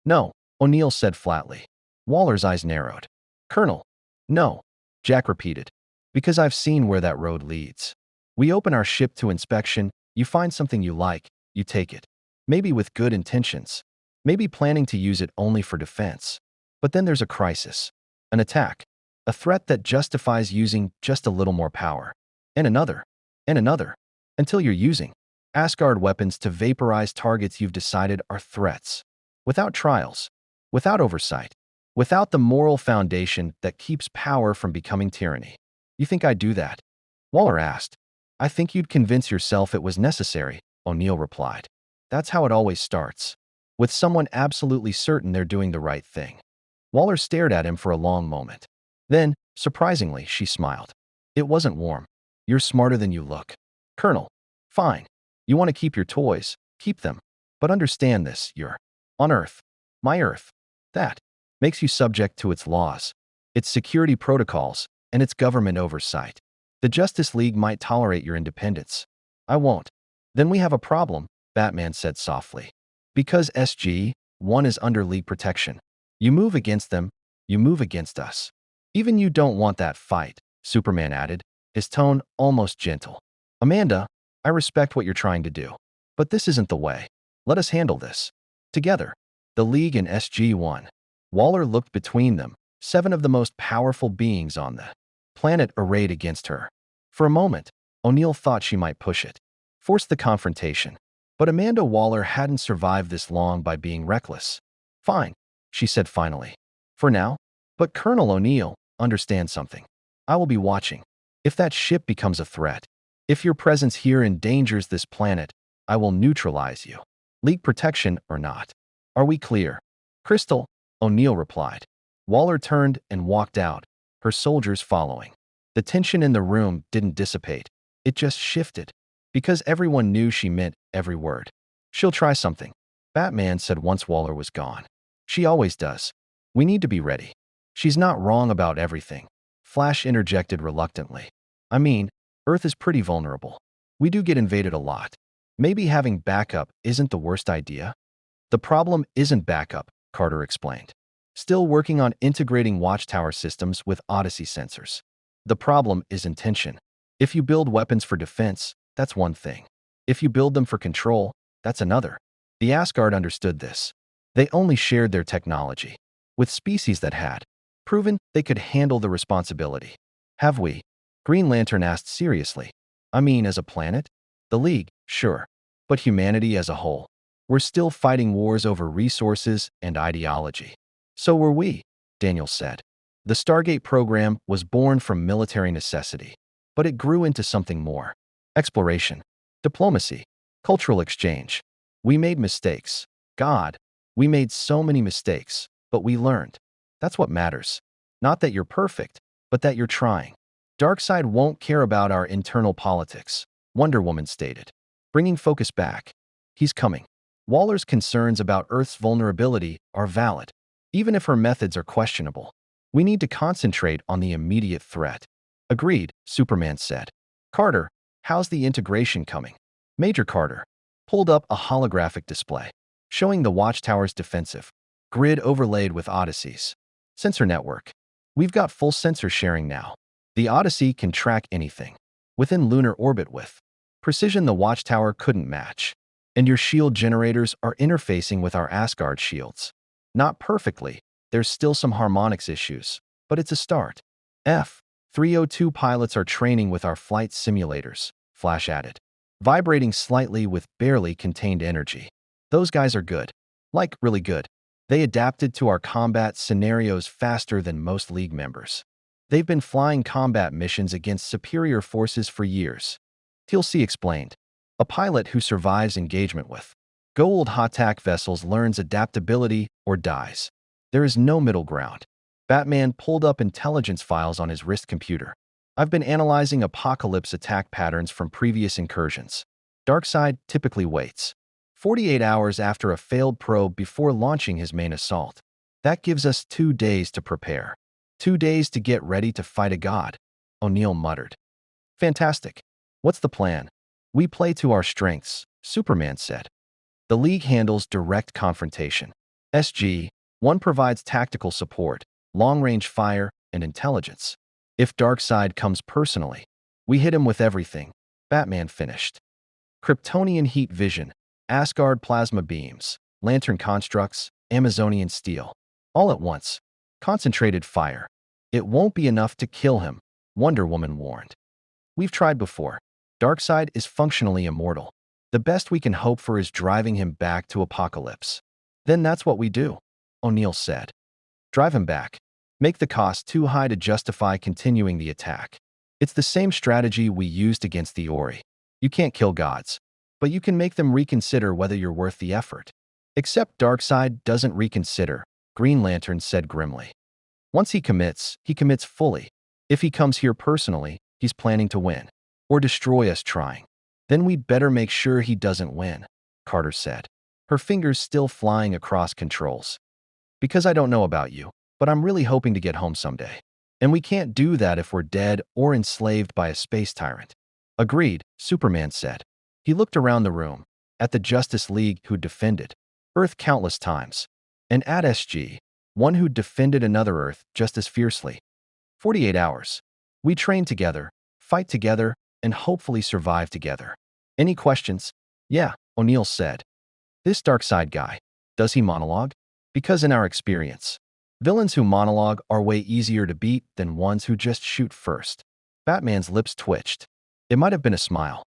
No, O'Neill said flatly. Waller's eyes narrowed. Colonel. No, Jack repeated. Because I've seen where that road leads. We open our ship to inspection, you find something you like, you take it. Maybe with good intentions. Maybe planning to use it only for defense. But then there's a crisis. An attack. A threat that justifies using just a little more power. And another. And another. Until you're using Asgard weapons to vaporize targets you've decided are threats. Without trials. Without oversight. Without the moral foundation that keeps power from becoming tyranny. You think I'd do that? Waller asked. I think you'd convince yourself it was necessary, O'Neill replied. That's how it always starts. With someone absolutely certain they're doing the right thing. Waller stared at him for a long moment. Then, surprisingly, she smiled. It wasn't warm. You're smarter than you look. Colonel. Fine. You want to keep your toys, keep them. But understand this, you're on Earth. My Earth. That makes you subject to its laws, its security protocols, and its government oversight. The Justice League might tolerate your independence. I won't. Then we have a problem, Batman said softly. Because SG-1 is under League protection. You move against them, you move against us. Even you don't want that fight, Superman added, his tone almost gentle. Amanda, I respect what you're trying to do. But this isn't the way. Let us handle this. Together, the League and SG-1. Waller looked between them, 7 of the most powerful beings on the planet arrayed against her. For a moment, O'Neill thought she might push it, force the confrontation. But Amanda Waller hadn't survived this long by being reckless. Fine, she said finally. For now. But Colonel O'Neill, understand something. I will be watching. If that ship becomes a threat, if your presence here endangers this planet, I will neutralize you. League protection or not. Are we clear? Crystal, O'Neill replied. Waller turned and walked out, her soldiers following. The tension in the room didn't dissipate. It just shifted. Because everyone knew she meant every word. She'll try something, Batman said once Waller was gone. She always does. We need to be ready. She's not wrong about everything. Flash interjected reluctantly. I mean, Earth is pretty vulnerable. We do get invaded a lot. Maybe having backup isn't the worst idea. The problem isn't backup, Carter explained. Still working on integrating watchtower systems with Odyssey sensors. The problem is intention. If you build weapons for defense, that's one thing. If you build them for control, that's another. The Asgard understood this. They only shared their technology with species that had proven they could handle the responsibility. Have we? Green Lantern asked seriously. I mean, as a planet? The League, sure. But humanity as a whole. We're still fighting wars over resources and ideology. So were we, Daniel said. The Stargate program was born from military necessity, but it grew into something more. Exploration, diplomacy, cultural exchange. We made mistakes. God, we made so many mistakes, but we learned. That's what matters. Not that you're perfect, but that you're trying. Darkseid won't care about our internal politics, Wonder Woman stated. Bringing focus back. He's coming. Waller's concerns about Earth's vulnerability are valid, even if her methods are questionable. We need to concentrate on the immediate threat. Agreed, Superman said. Carter, how's the integration coming? Major Carter pulled up a holographic display, showing the Watchtower's defensive grid overlaid with Odyssey's sensor network. We've got full sensor sharing now. The Odyssey can track anything within lunar orbit with precision the Watchtower couldn't match. And your shield generators are interfacing with our Asgard shields. Not perfectly, there's still some harmonics issues, but it's a start. F-302 pilots are training with our flight simulators, Flash added, vibrating slightly with barely contained energy. Those guys are good. Like, really good. They adapted to our combat scenarios faster than most League members. They've been flying combat missions against superior forces for years. TLC explained. A pilot who survives engagement with Goa'uld Hatak vessels learns adaptability or dies. There is no middle ground. Batman pulled up intelligence files on his wrist computer. I've been analyzing apocalypse attack patterns from previous incursions. Darkseid typically waits 48 hours after a failed probe before launching his main assault. That gives us 2 days to prepare. 2 days to get ready to fight a god, O'Neill muttered. Fantastic. What's the plan? We play to our strengths, Superman said. The League handles direct confrontation. SG-1 provides tactical support, long-range fire, and intelligence. If Darkseid comes personally, we hit him with everything, Batman finished. Kryptonian heat vision, Asgard plasma beams, lantern constructs, Amazonian steel. All at once. Concentrated fire. It won't be enough to kill him, Wonder Woman warned. We've tried before. Darkseid is functionally immortal. The best we can hope for is driving him back to Apocalypse. Then that's what we do, O'Neill said. Drive him back. Make the cost too high to justify continuing the attack. It's the same strategy we used against the Ori. You can't kill gods, but you can make them reconsider whether you're worth the effort. Except Darkseid doesn't reconsider, Green Lantern said grimly. Once he commits fully. If he comes here personally, he's planning to win. Or destroy us trying. Then we'd better make sure he doesn't win, Carter said, her fingers still flying across controls. Because I don't know about you, but I'm really hoping to get home someday. And we can't do that if we're dead or enslaved by a space tyrant. Agreed, Superman said. He looked around the room, at the Justice League who'd defended Earth countless times, and at SG, one who'd defended another Earth just as fiercely. 48 hours. We train together, fight together, and hopefully survive together. Any questions? Yeah, O'Neill said. This dark side guy, does he monologue? Because in our experience, villains who monologue are way easier to beat than ones who just shoot first. Batman's lips twitched. It might have been a smile.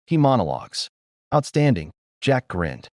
He monologues. Outstanding, Jack grinned.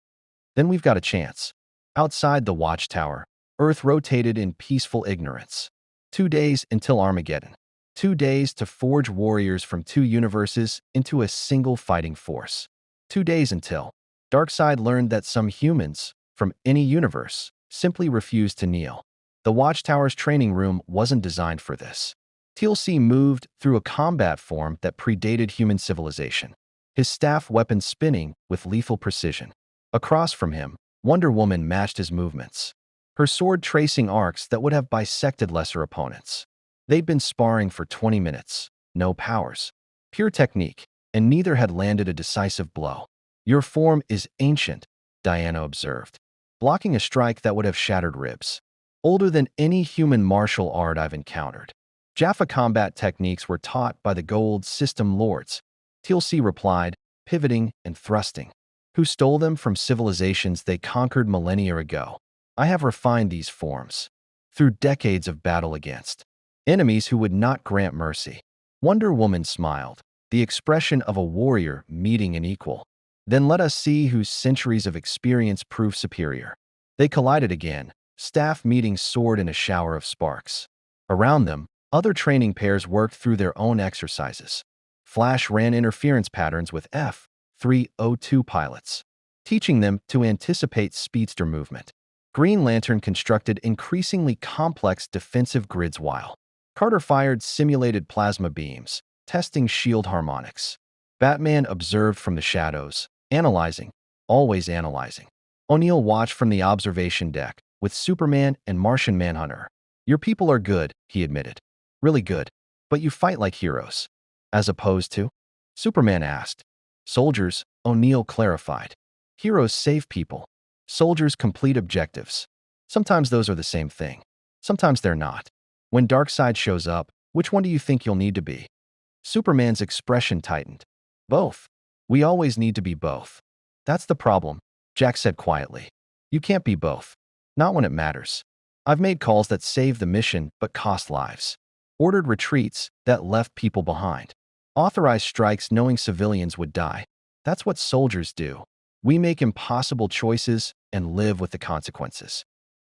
Then we've got a chance. Outside the watchtower, Earth rotated in peaceful ignorance. 2 days until Armageddon. 2 days to forge warriors from 2 universes into a single fighting force. 2 days until Darkseid learned that some humans, from any universe, simply refused to kneel. The watchtower's training room wasn't designed for this. TLC moved through a combat form that predated human civilization, his staff weapon spinning with lethal precision. Across from him, Wonder Woman matched his movements, her sword tracing arcs that would have bisected lesser opponents. They'd been sparring for 20 minutes, no powers, pure technique, and neither had landed a decisive blow. Your form is ancient, Diana observed, blocking a strike that would have shattered ribs. Older than any human martial art I've encountered. Jaffa combat techniques were taught by the Gold System Lords, TLC replied, pivoting and thrusting, who stole them from civilizations they conquered millennia ago. I have refined these forms through decades of battle against enemies who would not grant mercy. Wonder Woman smiled, the expression of a warrior meeting an equal. Then let us see whose centuries of experience prove superior. They collided again, staff meeting soared in a shower of sparks. Around them, other training pairs worked through their own exercises. Flash ran interference patterns with F-302 pilots, teaching them to anticipate speedster movement. Green Lantern constructed increasingly complex defensive grids while Carter fired simulated plasma beams, testing shield harmonics. Batman observed from the shadows, analyzing, always analyzing. O'Neill watched from the observation deck, with Superman and Martian Manhunter. Your people are good, he admitted. Really good. But you fight like heroes. As opposed to? Superman asked. Soldiers, O'Neill clarified. Heroes save people. Soldiers complete objectives. Sometimes those are the same thing. Sometimes they're not. When Darkseid shows up, which one do you think you'll need to be? Superman's expression tightened. Both. We always need to be both. That's the problem, Jack said quietly. You can't be both. Not when it matters. I've made calls that saved the mission but cost lives. Ordered retreats that left people behind. Authorized strikes knowing civilians would die. That's what soldiers do. We make impossible choices and live with the consequences.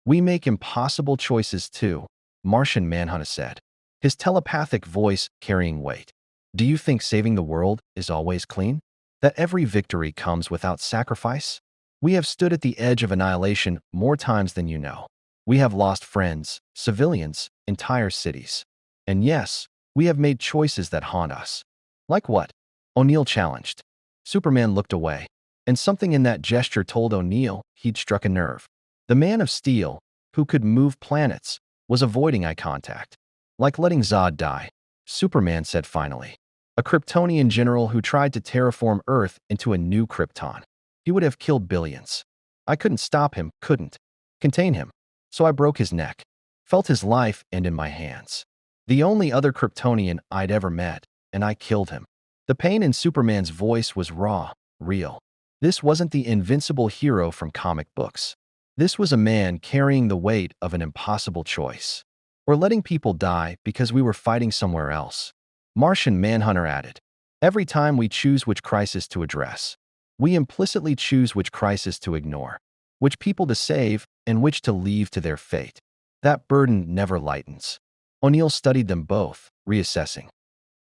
We make impossible choices too, Martian Manhunter said, his telepathic voice carrying weight. Do you think saving the world is always clean? That every victory comes without sacrifice? We have stood at the edge of annihilation more times than you know. We have lost friends, civilians, entire cities. And yes, we have made choices that haunt us. Like what? O'Neill challenged. Superman looked away, and something in that gesture told O'Neill he'd struck a nerve. The Man of Steel, who could move planets, was avoiding eye contact. Like letting Zod die, Superman said finally. A Kryptonian general who tried to terraform Earth into a new Krypton. He would have killed billions. I couldn't stop him, couldn't contain him. So I broke his neck, felt his life end in my hands. The only other Kryptonian I'd ever met, and I killed him. The pain in Superman's voice was raw, real. This wasn't the invincible hero from comic books. This was a man carrying the weight of an impossible choice. Or letting people die because we were fighting somewhere else. Martian Manhunter added, every time we choose which crisis to address, we implicitly choose which crisis to ignore, which people to save, and which to leave to their fate. That burden never lightens. O'Neill studied them both, reassessing.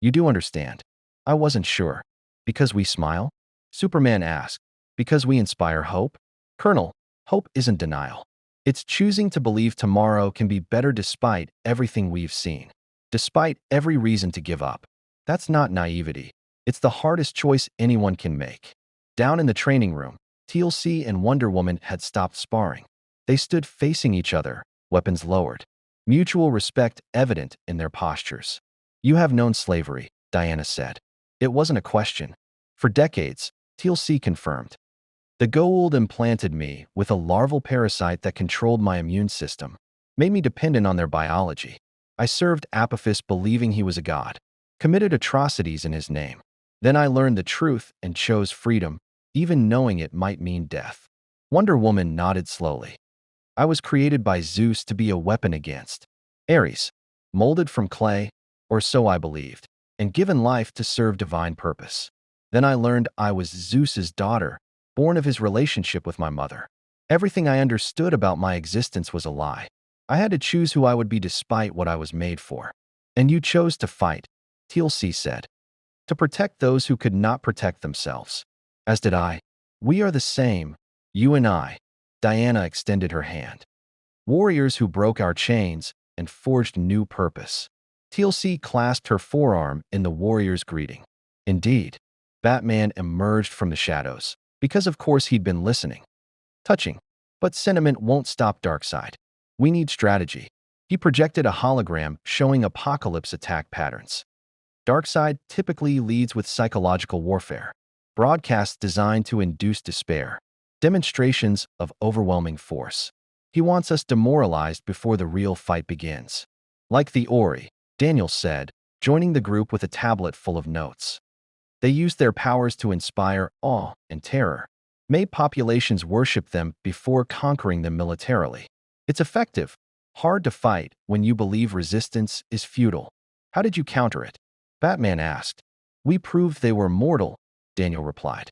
You do understand. I wasn't sure. Because we smile? Superman asked. Because we inspire hope? Colonel, hope isn't denial. It's choosing to believe tomorrow can be better despite everything we've seen. Despite every reason to give up. That's not naivety. It's the hardest choice anyone can make. Down in the training room, TLC and Wonder Woman had stopped sparring. They stood facing each other, weapons lowered. Mutual respect evident in their postures. You have known slavery, Diana said. It wasn't a question. For decades, TLC confirmed. The Goa'uld implanted me with a larval parasite that controlled my immune system, made me dependent on their biology. I served Apophis believing he was a god, committed atrocities in his name. Then I learned the truth and chose freedom, even knowing it might mean death. Wonder Woman nodded slowly. I was created by Zeus to be a weapon against Ares, molded from clay, or so I believed, and given life to serve divine purpose. Then I learned I was Zeus's daughter, born of his relationship with my mother. Everything I understood about my existence was a lie. I had to choose who I would be despite what I was made for. And you chose to fight, TLC said. To protect those who could not protect themselves. As did I. We are the same, you and I. Diana extended her hand. Warriors who broke our chains and forged new purpose. TLC clasped her forearm in the warrior's greeting. Indeed, Batman emerged from the shadows, because of course he'd been listening. Touching, but sentiment won't stop Darkseid. We need strategy. He projected a hologram showing apocalypse attack patterns. Darkseid typically leads with psychological warfare, broadcasts designed to induce despair, demonstrations of overwhelming force. He wants us demoralized before the real fight begins. Like the Ori, Daniel said, joining the group with a tablet full of notes. They used their powers to inspire awe and terror, made populations worship them before conquering them militarily. It's effective, hard to fight when you believe resistance is futile. How did you counter it? Batman asked. We proved they were mortal, Daniel replied.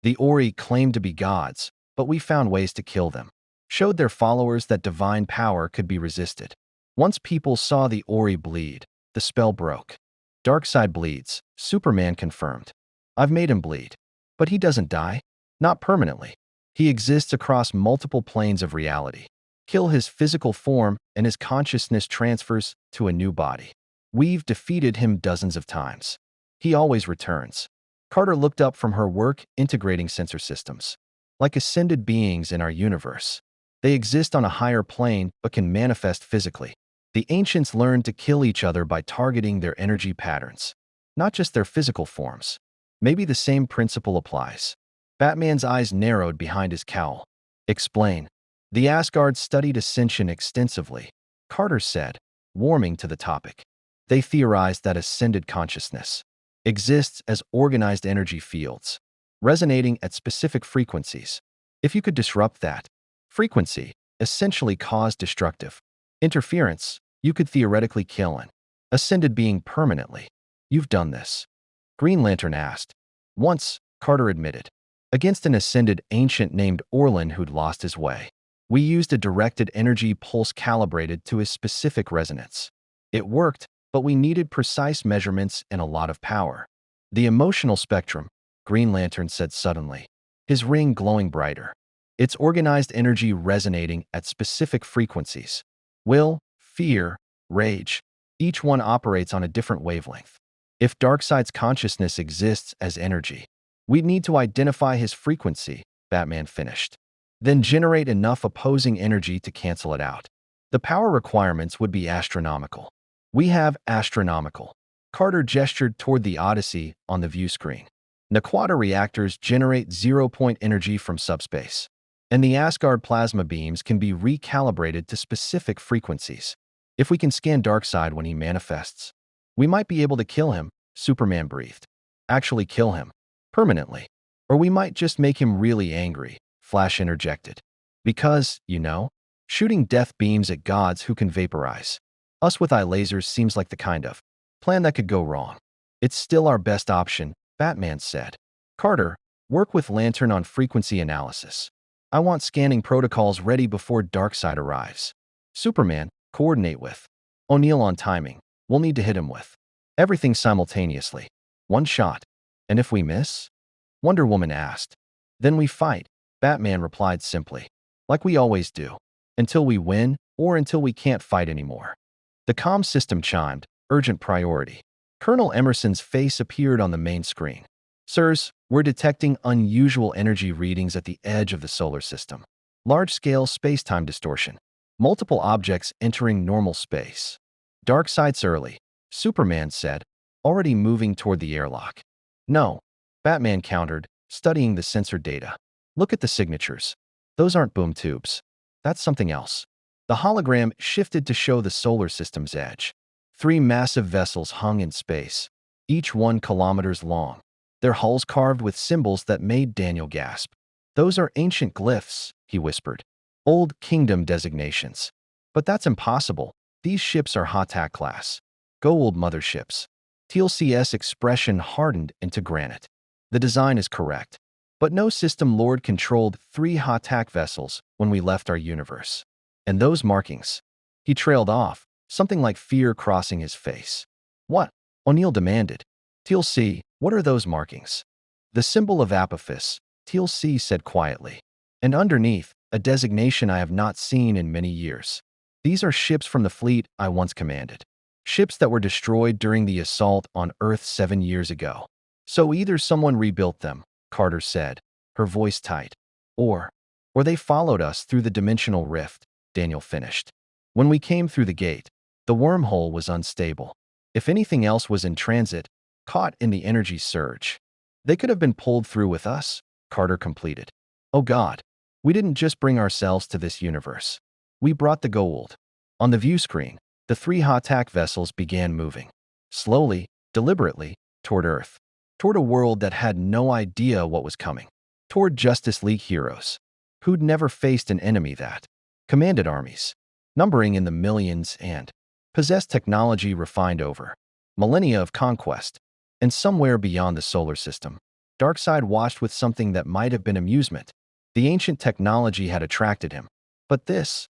The Ori claimed to be gods, but we found ways to kill them. Showed their followers that divine power could be resisted. Once people saw the Ori bleed, the spell broke. Darkseid bleeds, Superman confirmed. I've made him bleed. But he doesn't die. Not permanently. He exists across multiple planes of reality. Kill his physical form and his consciousness transfers to a new body. We've defeated him dozens of times. He always returns. Carter looked up from her work integrating sensor systems. Like ascended beings in our universe. They exist on a higher plane but can manifest physically. The ancients learned to kill each other by targeting their energy patterns, not just their physical forms. Maybe the same principle applies. Batman's eyes narrowed behind his cowl. Explain. The Asgard studied ascension extensively, Carter said, warming to the topic. They theorized that ascended consciousness exists as organized energy fields, resonating at specific frequencies. If you could disrupt that frequency, essentially cause destructive interference, you could theoretically kill an ascended being permanently. You've done this. Green Lantern asked. Once, Carter admitted. Against an ascended ancient named Orlin who'd lost his way. We used a directed energy pulse calibrated to his specific resonance. It worked, but we needed precise measurements and a lot of power. The emotional spectrum, Green Lantern said suddenly, his ring glowing brighter. It's organized energy resonating at specific frequencies. Will, fear, rage. Each one operates on a different wavelength. If Darkseid's consciousness exists as energy, we'd need to identify his frequency, Batman finished. Then generate enough opposing energy to cancel it out. The power requirements would be astronomical. We have astronomical. Carter gestured toward the Odyssey on the view screen. Naquata reactors generate zero-point energy from subspace, and the Asgard plasma beams can be recalibrated to specific frequencies. If we can scan Darkseid when he manifests, we might be able to kill him, Superman breathed. Actually kill him. Permanently. Or we might just make him really angry, Flash interjected. Because, shooting death beams at gods who can vaporize us with eye lasers seems like the kind of plan that could go wrong. It's still our best option, Batman said. Carter, work with Lantern on frequency analysis. I want scanning protocols ready before Darkseid arrives. Superman, coordinate with O'Neill on timing. We'll need to hit him with everything simultaneously. One shot. And if we miss? Wonder Woman asked. Then we fight, Batman replied simply. Like we always do. Until we win, or until we can't fight anymore. The comm system chimed, urgent priority. Colonel Emerson's face appeared on the main screen. Sirs, we're detecting unusual energy readings at the edge of the solar system. Large-scale space-time distortion. Multiple objects entering normal space. Darkseid's early, Superman said, already moving toward the airlock. No, Batman countered, studying the sensor data. Look at the signatures. Those aren't boom tubes. That's something else. The hologram shifted to show the solar system's edge. 3 massive vessels hung in space, each 1 kilometers long. Their hulls carved with symbols that made Daniel gasp. Those are ancient glyphs, he whispered. Old Kingdom designations. But that's impossible. These ships are Hatak class. Goa'uld motherships. TLC's expression hardened into granite. The design is correct. But no system lord controlled 3 Hatak vessels when we left our universe. And those markings. He trailed off, something like fear crossing his face. What? O'Neill demanded. TLC, what are those markings? The symbol of Apophis, TLC said quietly. And underneath, a designation I have not seen in many years. These are ships from the fleet I once commanded. Ships that were destroyed during the assault on Earth 7 years ago. So either someone rebuilt them, Carter said, her voice tight, or they followed us through the dimensional rift, Daniel finished. When we came through the gate, the wormhole was unstable. If anything else was in transit, caught in the energy surge. They could have been pulled through with us, Carter completed. Oh God, we didn't just bring ourselves to this universe. We brought the Goa'uld. On the view screen, the 3 Hatak vessels began moving. Slowly, deliberately, toward Earth. Toward a world that had no idea what was coming. Toward Justice League heroes, who'd never faced an enemy that commanded armies, numbering in the millions and possessed technology refined over millennia of conquest, and somewhere beyond the solar system, Darkseid watched with something that might have been amusement. The ancient technology had attracted him. But this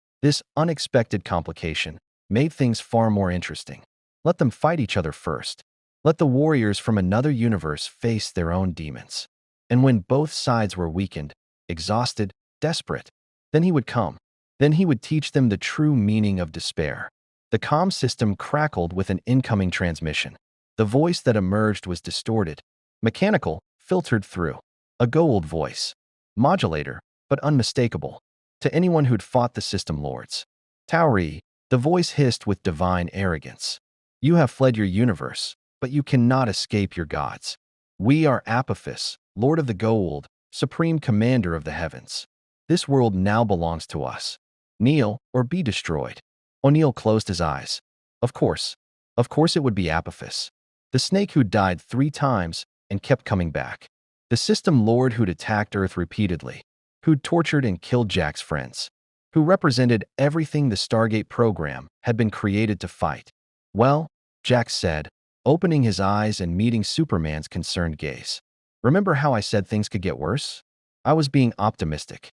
unexpected complication made things far more interesting. Let them fight each other first. Let the warriors from another universe face their own demons. And when both sides were weakened, exhausted, desperate, then he would come. Then he would teach them the true meaning of despair. The comm system crackled with an incoming transmission. The voice that emerged was distorted, mechanical, filtered through. A Goa'uld voice. Modulator, but unmistakable. To anyone who'd fought the system lords. Tauri, the voice hissed with divine arrogance. You have fled your universe, but you cannot escape your gods. We are Apophis, Lord of the Goa'uld, Supreme Commander of the Heavens. This world now belongs to us. Kneel or be destroyed. O'Neill closed his eyes. Of course it would be Apophis. The snake who died 3 times and kept coming back. The system lord who'd attacked Earth repeatedly, who'd tortured and killed Jack's friends, who represented everything the Stargate program had been created to fight. Well, Jack said, opening his eyes and meeting Superman's concerned gaze. Remember how I said things could get worse? I was being optimistic.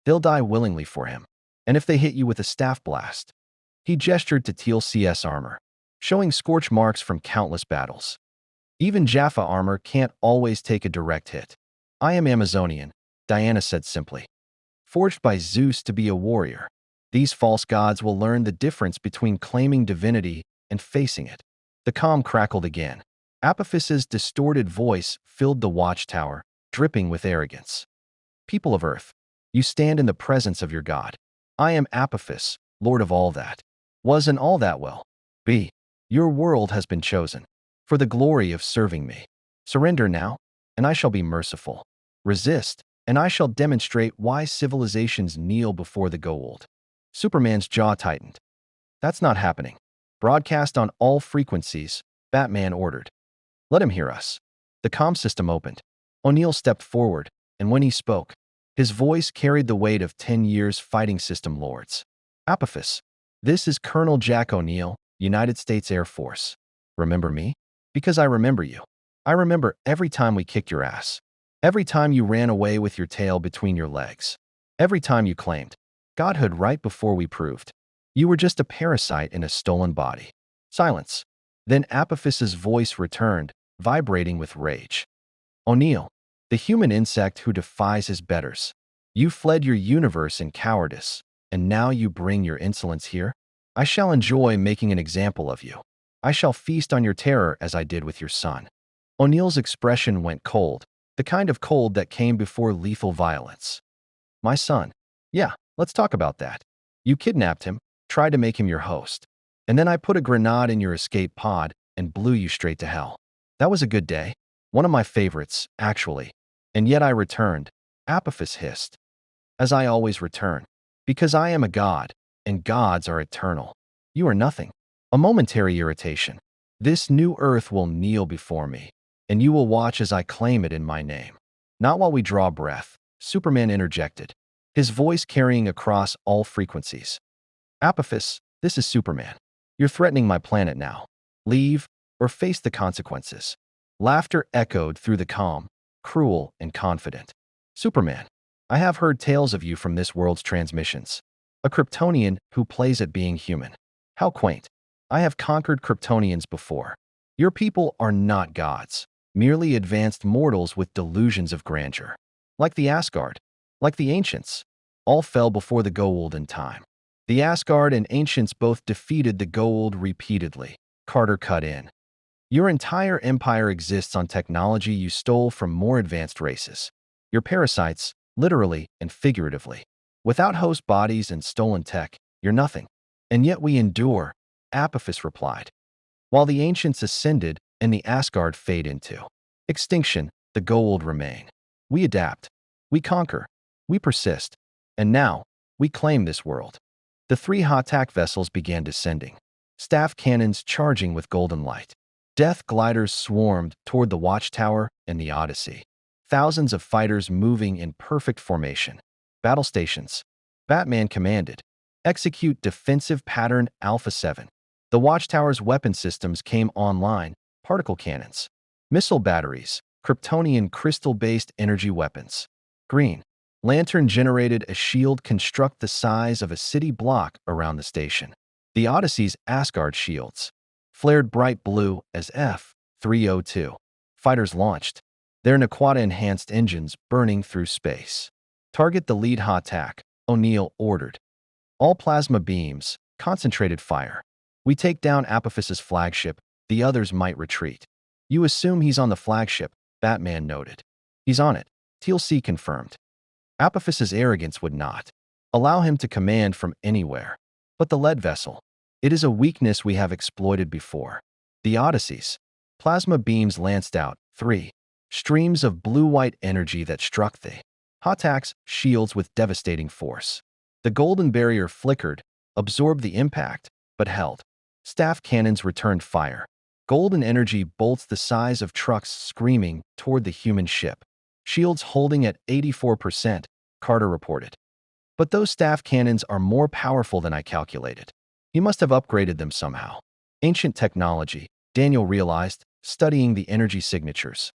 They'll die willingly for him. And if they hit you with a staff blast. He gestured to Teal CS armor, showing scorch marks from countless battles. Even Jaffa armor can't always take a direct hit. I am Amazonian, Diana said simply. Forged by Zeus to be a warrior. These false gods will learn the difference between claiming divinity and facing it. The comm crackled again. Apophis's distorted voice filled the watchtower, dripping with arrogance. People of Earth, you stand in the presence of your God. I am Apophis, Lord of all that was and all that will be. Your world has been chosen for the glory of serving me. Surrender now, and I shall be merciful. Resist, and I shall demonstrate why civilizations kneel before the Goa'uld. Superman's jaw tightened. That's not happening. Broadcast on all frequencies, Batman ordered. Let him hear us. The comm system opened. O'Neill stepped forward, and when he spoke, his voice carried the weight of 10 years fighting system lords. Apophis, this is Colonel Jack O'Neill, United States Air Force. Remember me? Because I remember you. I remember every time we kicked your ass. Every time you ran away with your tail between your legs. Every time you claimed godhood right before we proved you were just a parasite in a stolen body. Silence. Then Apophis's voice returned, vibrating with rage. O'Neill, the human insect who defies his betters. You fled your universe in cowardice, and now you bring your insolence here? I shall enjoy making an example of you. I shall feast on your terror as I did with your son. O'Neill's expression went cold, the kind of cold that came before lethal violence. My son. Yeah, let's talk about that. You kidnapped him, tried to make him your host, and then I put a grenade in your escape pod and blew you straight to hell. That was a good day. One of my favorites, actually. And yet I returned, Apophis hissed. As I always return. Because I am a god, and gods are eternal. You are nothing. A momentary irritation. This new earth will kneel before me, and you will watch as I claim it in my name. Not while we draw breath, Superman interjected, his voice carrying across all frequencies. Apophis, this is Superman. You're threatening my planet now. Leave, or face the consequences. Laughter echoed through the calm, cruel and confident. Superman, I have heard tales of you from this world's transmissions. A Kryptonian who plays at being human. How quaint. I have conquered Kryptonians before. Your people are not gods, merely advanced mortals with delusions of grandeur. Like the Asgard, like the Ancients, all fell before the Goa'uld in time. The Asgard and Ancients both defeated the Goa'uld repeatedly. Carter cut in. Your entire empire exists on technology you stole from more advanced races. Your parasites, literally and figuratively. Without host bodies and stolen tech, you're nothing. And yet we endure, Apophis replied. While the Ancients ascended and the Asgard fade into extinction, the Goa'uld remain. We adapt. We conquer. We persist. And now, we claim this world. The 3 Hatak vessels began descending, staff cannons charging with golden light. Death gliders swarmed toward the Watchtower and the Odyssey. Thousands of fighters moving in perfect formation. Battle stations. Batman commanded. Execute defensive pattern Alpha 7. The Watchtower's weapon systems came online, particle cannons, missile batteries, Kryptonian crystal-based energy weapons. Green. Lantern generated a shield construct the size of a city block around the station. The Odyssey's Asgard shields flared bright blue as F-302. Fighters launched, their Naquata-enhanced engines burning through space. Target the lead Hatak, O'Neill ordered. All plasma beams, concentrated fire. We take down Apophis's flagship, the others might retreat. You assume he's on the flagship, Batman noted. He's on it, TLC confirmed. Apophis's arrogance would not allow him to command from anywhere. But the lead vessel, it is a weakness we have exploited before. The Odysseys, plasma beams lanced out, 3 streams of blue-white energy that struck the Hatak's shields with devastating force. The golden barrier flickered, absorbed the impact, but held. Staff cannons returned fire. Golden energy bolts the size of trucks screaming toward the human ship. Shields holding at 84%, Carter reported. But those staff cannons are more powerful than I calculated. He must have upgraded them somehow. Ancient technology, Daniel realized, studying the energy signatures.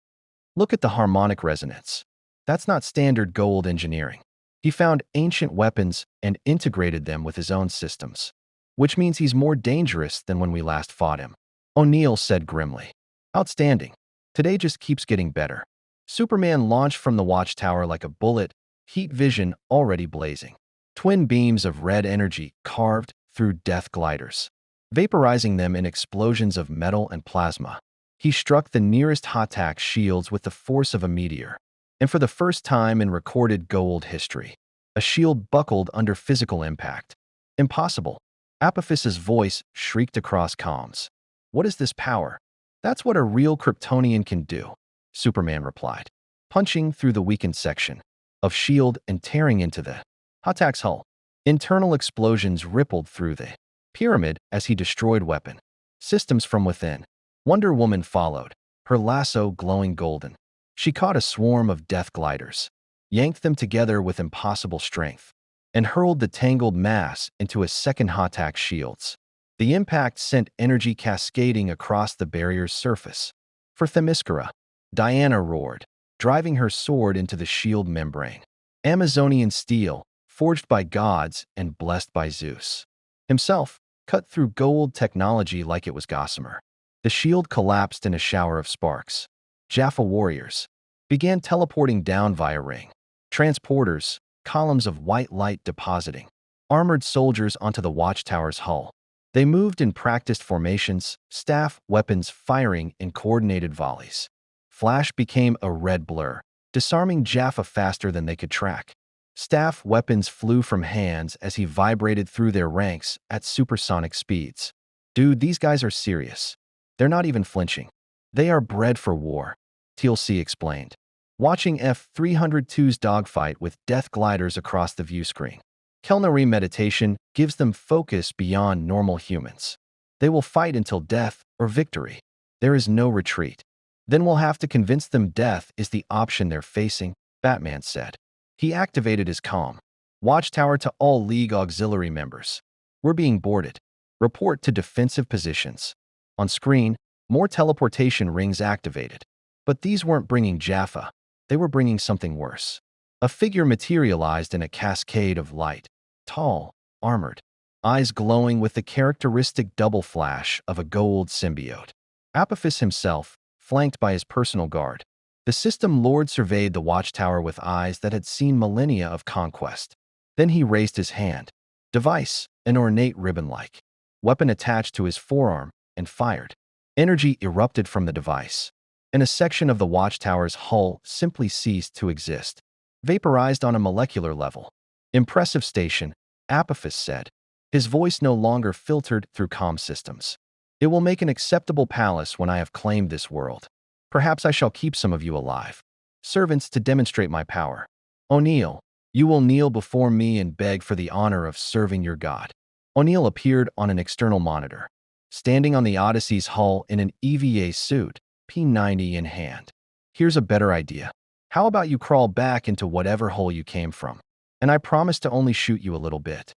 Look at the harmonic resonance. That's not standard Goa'uld engineering. He found ancient weapons and integrated them with his own systems. Which means he's more dangerous than when we last fought him. O'Neill said grimly. Outstanding. Today just keeps getting better. Superman launched from the Watchtower like a bullet, heat vision already blazing. Twin beams of red energy carved through death gliders, vaporizing them in explosions of metal and plasma. He struck the nearest Hatak shields with the force of a meteor. And for the first time in recorded Goa'uld history, a shield buckled under physical impact. Impossible. Apophis's voice shrieked across comms. What is this power? That's what a real Kryptonian can do, Superman replied, punching through the weakened section of shield and tearing into the Hatak's hull. Internal explosions rippled through the pyramid as he destroyed weapon systems from within. Wonder Woman followed, her lasso glowing golden. She caught a swarm of death gliders, yanked them together with impossible strength, and hurled the tangled mass into a second Hatak's shields. The impact sent energy cascading across the barrier's surface. For Themyscira, Diana roared, driving her sword into the shield membrane. Amazonian steel, forged by gods and blessed by Zeus himself, cut through gold technology like it was gossamer. The shield collapsed in a shower of sparks. Jaffa warriors began teleporting down via ring transporters, columns of white light depositing armored soldiers onto the watchtower's hull. They moved in practiced formations, staff weapons firing in coordinated volleys. Flash became a red blur, disarming Jaffa faster than they could track. Staff weapons flew from hands as he vibrated through their ranks at supersonic speeds. Dude, these guys are serious. They're not even flinching. They are bred for war, TLC explained, watching F-302's dogfight with death gliders across the view screen. Kelnari meditation gives them focus beyond normal humans. They will fight until death or victory. There is no retreat. Then we'll have to convince them death is the option they're facing, Batman said. He activated his comm. Watchtower to all League auxiliary members. We're being boarded. Report to defensive positions. On screen, more teleportation rings activated. But these weren't bringing Jaffa. They were bringing something worse. A figure materialized in a cascade of light. Tall, armored, eyes glowing with the characteristic double flash of a gold symbiote. Apophis himself, flanked by his personal guard. The system lord surveyed the watchtower with eyes that had seen millennia of conquest. Then he raised his hand. Device, an ornate ribbon-like weapon attached to his forearm, and fired. Energy erupted from the device, and a section of the watchtower's hull simply ceased to exist, vaporized on a molecular level. Impressive station, Apophis said. His voice no longer filtered through comm systems. It will make an acceptable palace when I have claimed this world. Perhaps I shall keep some of you alive. Servants to demonstrate my power. O'Neill, you will kneel before me and beg for the honor of serving your god. O'Neill appeared on an external monitor, standing on the Odyssey's hull in an EVA suit, P90 in hand. Here's a better idea. How about you crawl back into whatever hole you came from? And I promise to only shoot you a little bit.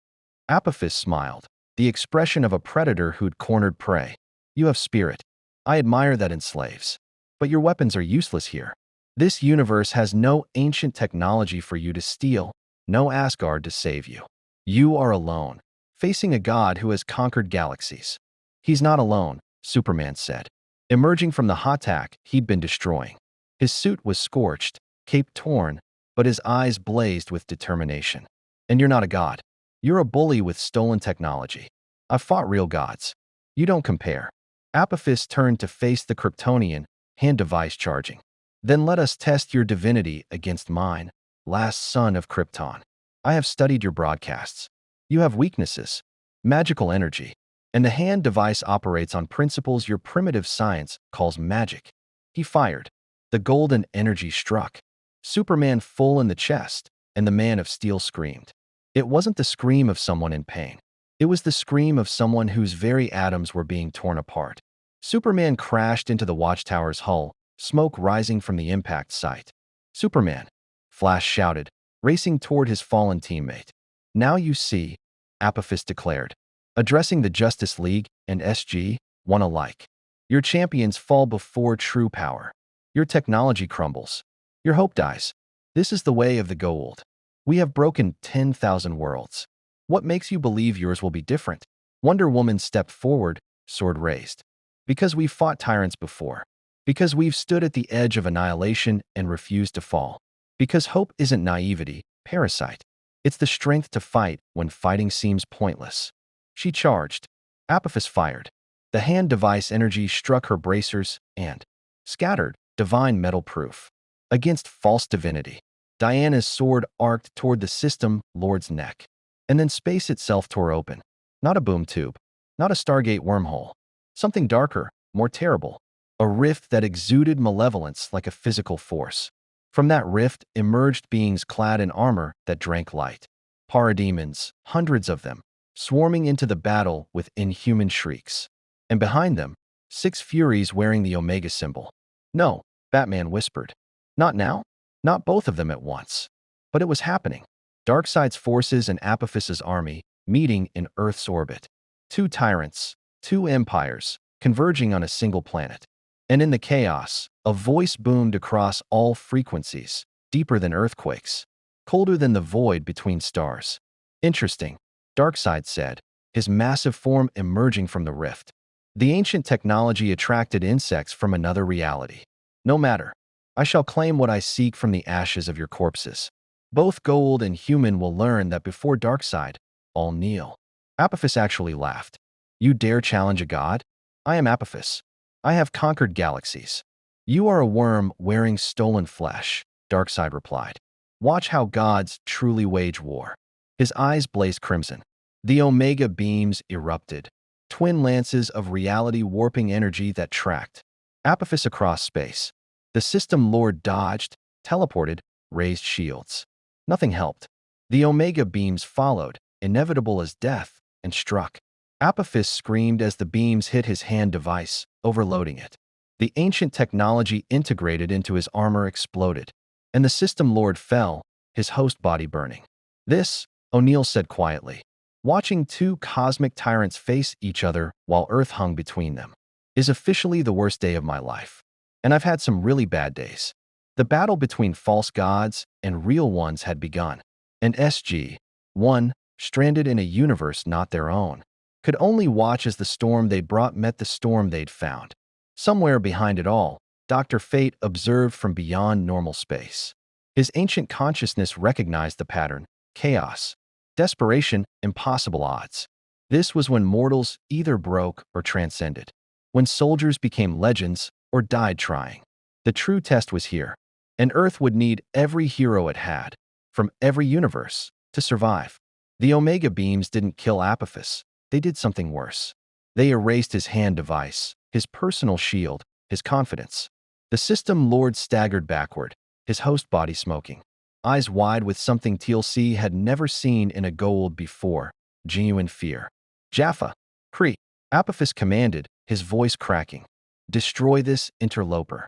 Apophis smiled, the expression of a predator who'd cornered prey. You have spirit. I admire that in slaves. But your weapons are useless here. This universe has no ancient technology for you to steal, no Asgard to save you. You are alone, facing a god who has conquered galaxies. He's not alone, Superman said, emerging from the Hatak he'd been destroying. His suit was scorched, cape torn, but his eyes blazed with determination. And you're not a god. You're a bully with stolen technology. I've fought real gods. You don't compare. Apophis turned to face the Kryptonian, hand device charging. Then let us test your divinity against mine, last son of Krypton. I have studied your broadcasts. You have weaknesses, magical energy, and the hand device operates on principles your primitive science calls magic. He fired. The golden energy struck Superman full in the chest, and the Man of Steel screamed. It wasn't the scream of someone in pain. It was the scream of someone whose very atoms were being torn apart. Superman crashed into the watchtower's hull, smoke rising from the impact site. Superman, Flash shouted, racing toward his fallen teammate. Now you see, Apophis declared, addressing the Justice League and SG-1 alike. Your champions fall before true power. Your technology crumbles. Your hope dies. This is the way of the Goa'uld. We have broken 10,000 worlds. What makes you believe yours will be different? Wonder Woman stepped forward, sword raised. Because we've fought tyrants before. Because we've stood at the edge of annihilation and refused to fall. Because hope isn't naivety, parasite. It's the strength to fight when fighting seems pointless. She charged. Apophis fired. The hand device energy struck her bracers and scattered divine metal proof against false divinity. Diana's sword arced toward the system lord's neck. And then space itself tore open. Not a boom tube. Not a Stargate wormhole. Something darker, more terrible. A rift that exuded malevolence like a physical force. From that rift emerged beings clad in armor that drank light. parademons, hundreds of them, swarming into the battle with inhuman shrieks. And behind them, 6 Furies wearing the Omega symbol. No, Batman whispered. Not now? Not both of them at once. But it was happening. Darkseid's forces and Apophis's army meeting in Earth's orbit. 2 tyrants, 2 empires, converging on a single planet. And in the chaos, a voice boomed across all frequencies, deeper than earthquakes, colder than the void between stars. Interesting, Darkseid said, his massive form emerging from the rift. The ancient technology attracted insects from another reality. No matter. I shall claim what I seek from the ashes of your corpses. Both gold and human will learn that before Darkseid, all kneel. Apophis actually laughed. You dare challenge a god? I am Apophis. I have conquered galaxies. You are a worm wearing stolen flesh, Darkseid replied. Watch how gods truly wage war. His eyes blazed crimson. The Omega beams erupted, twin lances of reality warping energy that tracked Apophis across space. The system lord dodged, teleported, raised shields. Nothing helped. The Omega beams followed, inevitable as death, and struck. Apophis screamed as the beams hit his hand device, overloading it. The ancient technology integrated into his armor exploded, and the system lord fell, his host body burning. This, O'Neill said quietly, watching 2 cosmic tyrants face each other while Earth hung between them, is officially the worst day of my life. And I've had some really bad days. The battle between false gods and real ones had begun, and SG-1, stranded in a universe not their own, could only watch as the storm they brought met the storm they'd found. Somewhere behind it all, Dr. Fate observed from beyond normal space. His ancient consciousness recognized the pattern: chaos, desperation, impossible odds. This was when mortals either broke or transcended, when soldiers became legends or died trying. The true test was here, and Earth would need every hero it had, from every universe, to survive. The Omega beams didn't kill Apophis. They did something worse. They erased his hand device, his personal shield, his confidence. The system lord staggered backward, his host body smoking, eyes wide with something TLC had never seen in a gold before: genuine fear. Jaffa, Kree, Apophis commanded, his voice cracking. Destroy this interloper.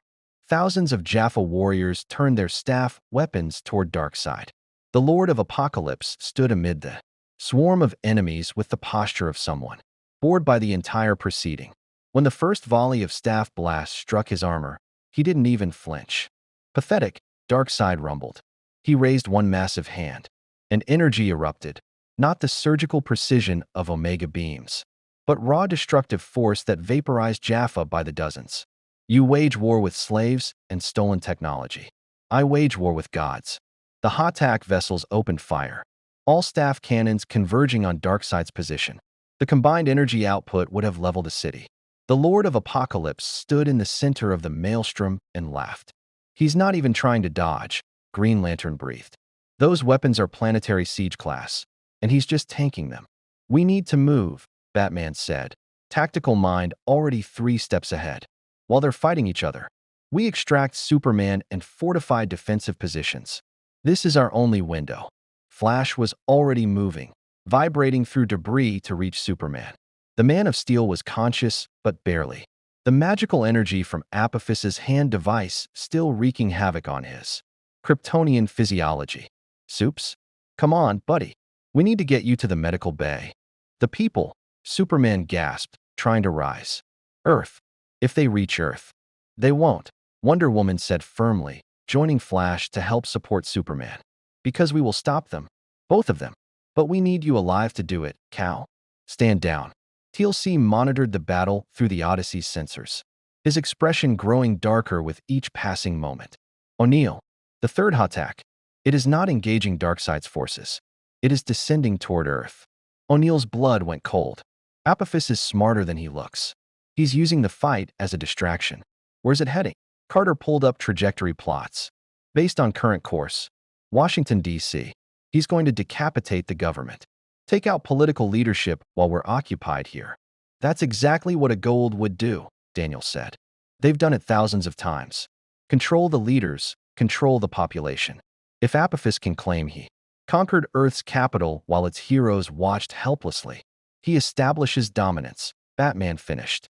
Thousands of Jaffa warriors turned their staff weapons toward Darkseid. The Lord of Apocalypse stood amid the swarm of enemies with the posture of someone bored by the entire proceeding. When the first volley of staff blasts struck his armor, he didn't even flinch. Pathetic, Darkseid rumbled. He raised one massive hand, and energy erupted, not the surgical precision of Omega beams, but raw destructive force that vaporized Jaffa by the dozens. You wage war with slaves and stolen technology. I wage war with gods. The Hatak vessels opened fire, all staff cannons converging on Darkseid's position. The combined energy output would have leveled a city. The Lord of Apocalypse stood in the center of the maelstrom and laughed. He's not even trying to dodge, Green Lantern breathed. Those weapons are planetary siege class, and he's just tanking them. We need to move, Batman said, tactical mind already 3 steps ahead. While they're fighting each other, we extract Superman and fortify defensive positions. This is our only window. Flash was already moving, vibrating through debris to reach Superman. The Man of Steel was conscious, but barely. The magical energy from Apophis's hand device still wreaking havoc on his Kryptonian physiology. Supes? Come on, buddy. We need to get you to the medical bay. The people, Superman gasped, trying to rise. Earth. If they reach Earth. They won't, Wonder Woman said firmly, joining Flash to help support Superman. Because we will stop them. Both of them. But we need you alive to do it, Cal. Stand down. TLC monitored the battle through the Odyssey's sensors, his expression growing darker with each passing moment. O'Neill, the third Hatak. It is not engaging Darkseid's forces. It is descending toward Earth. O'Neill's blood went cold. Apophis is smarter than he looks. He's using the fight as a distraction. Where's it heading? Carter pulled up trajectory plots. Based on current course, Washington, D.C. He's going to decapitate the government. Take out political leadership while we're occupied here. That's exactly what a gold would do, Daniel said. They've done it thousands of times. Control the leaders, control the population. If Apophis can claim he conquered Earth's capital while its heroes watched helplessly. He establishes dominance. Batman finished.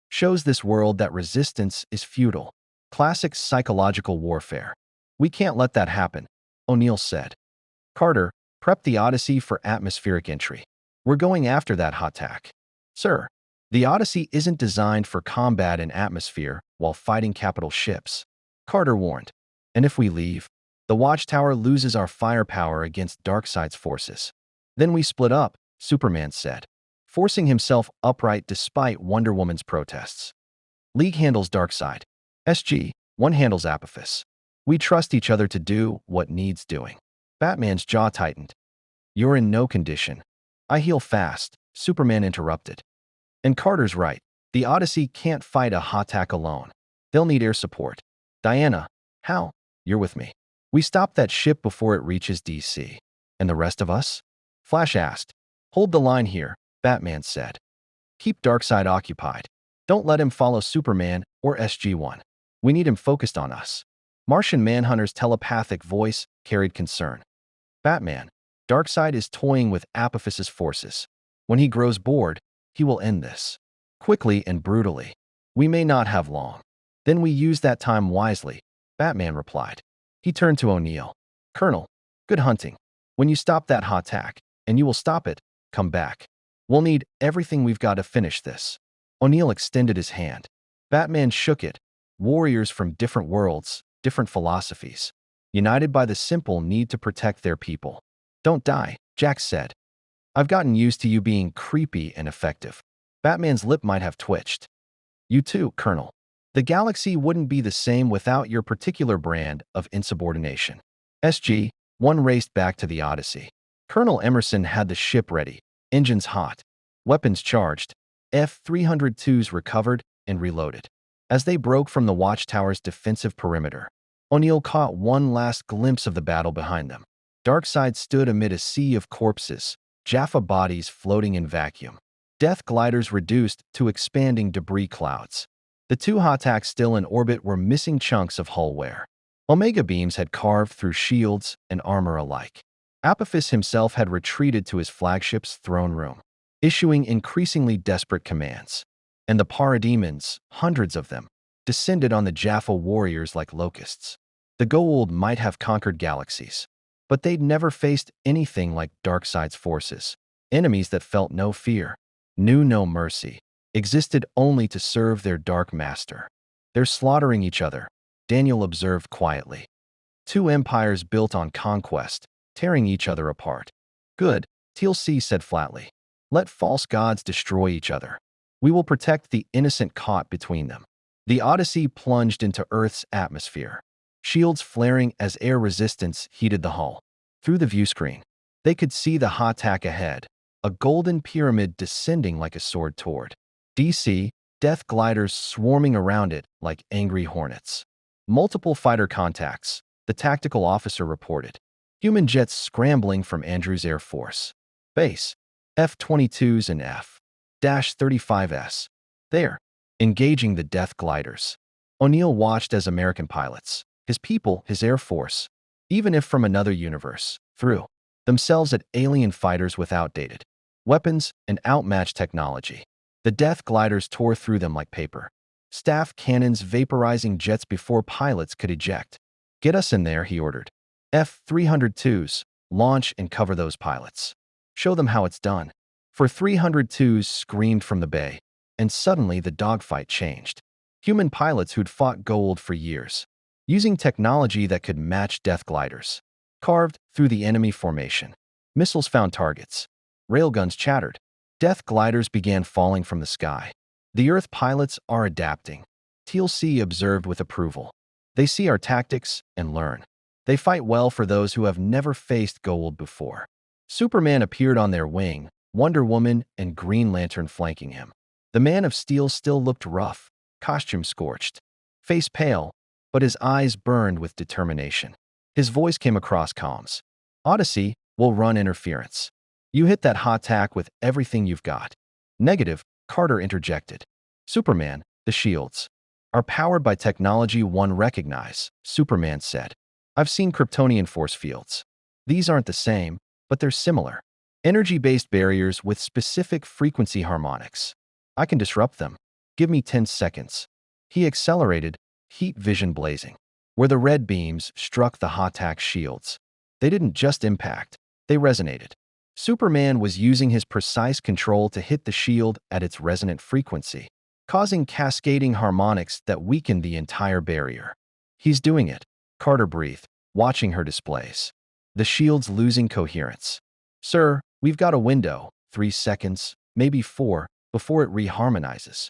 Shows this world that resistance is futile. Classic psychological warfare. We can't let that happen, O'Neill said. Carter, prep the Odyssey for atmospheric entry. We're going after that hot-tack. Sir, the Odyssey isn't designed for combat in atmosphere while fighting capital ships, Carter warned. And if we leave, the Watchtower loses our firepower against Darkseid's forces. Then we split up, Superman said, forcing himself upright despite Wonder Woman's protests. League handles Darkseid. SG-1 handles Apophis. We trust each other to do what needs doing. Batman's jaw tightened. You're in no condition. I heal fast, Superman interrupted. And Carter's right. The Odyssey can't fight a hot-tack alone. They'll need air support. Diana, how? You're with me. We stop that ship before it reaches DC. And the rest of us? Flash asked. Hold the line here, Batman said. Keep Darkseid occupied. Don't let him follow Superman or SG-1. We need him focused on us. Martian Manhunter's telepathic voice carried concern. Batman, Darkseid is toying with Apophis's forces. When he grows bored, he will end this. Quickly and brutally. We may not have long. Then we use that time wisely, Batman replied. He turned to O'Neill. Colonel, good hunting. When you stop that hot-tack, and you will stop it, come back. We'll need everything we've got to finish this. O'Neill extended his hand. Batman shook it. Warriors from different worlds, different philosophies, united by the simple need to protect their people. Don't die, Jack said. I've gotten used to you being creepy and effective. Batman's lip might have twitched. You too, Colonel. The galaxy wouldn't be the same without your particular brand of insubordination. SG-1 raced back to the Odyssey. Colonel Emerson had the ship ready, engines hot, weapons charged, F-302s recovered and reloaded. As they broke from the Watchtower's defensive perimeter, O'Neill caught one last glimpse of the battle behind them. Darkseid stood amid a sea of corpses, Jaffa bodies floating in vacuum. Death gliders reduced to expanding debris clouds. The two hot-tacks still in orbit were missing chunks of hull wear. Omega beams had carved through shields and armor alike. Apophis himself had retreated to his flagship's throne room, issuing increasingly desperate commands. And the parademons, hundreds of them, descended on the Jaffa warriors like locusts. The Goa'uld might have conquered galaxies, but they'd never faced anything like Darkseid's forces, enemies that felt no fear, knew no mercy, existed only to serve their dark master. They're slaughtering each other, Daniel observed quietly. Two empires built on conquest, tearing each other apart. Good, TLC said flatly. Let false gods destroy each other. We will protect the innocent caught between them. The Odyssey plunged into Earth's atmosphere, shields flaring as air resistance heated the hull. Through the viewscreen, they could see the hot-tack ahead, a golden pyramid descending like a sword toward DC, death gliders swarming around it like angry hornets. Multiple fighter contacts, the tactical officer reported. Human jets scrambling from Andrews Air Force Base, F-22s and F-35s. There, engaging the death gliders. O'Neill watched as American pilots, his people, his Air Force, even if from another universe, threw themselves at alien fighters with outdated weapons and outmatched technology. The death gliders tore through them like paper. Staff cannons vaporizing jets before pilots could eject. Get us in there, he ordered. F-302s, launch and cover those pilots. Show them how it's done. For 302s screamed from the bay, and suddenly the dogfight changed. Human pilots who'd fought Goa'uld for years, using technology that could match death gliders, carved through the enemy formation. Missiles found targets. Railguns chattered. Death gliders began falling from the sky. The Earth pilots are adapting, TLC observed with approval. They see our tactics and learn. They fight well for those who have never faced Goa'uld before. Superman appeared on their wing, Wonder Woman and Green Lantern flanking him. The Man of Steel still looked rough, costume scorched, face pale, but his eyes burned with determination. His voice came across comms. Odyssey will run interference. You hit that hot-tack with everything you've got. Negative, Carter interjected. Superman, the shields are powered by technology one recognize, Superman said. I've seen Kryptonian force fields. These aren't the same, but they're similar. Energy-based barriers with specific frequency harmonics. I can disrupt them. Give me 10 seconds. He accelerated, heat vision blazing. Where the red beams struck the Hatak shields, they didn't just impact, they resonated. Superman was using his precise control to hit the shield at its resonant frequency, causing cascading harmonics that weakened the entire barrier. He's doing it, Carter breathed, watching her displays. The shield's losing coherence. Sir, we've got a window, 3 seconds, maybe 4, before it reharmonizes.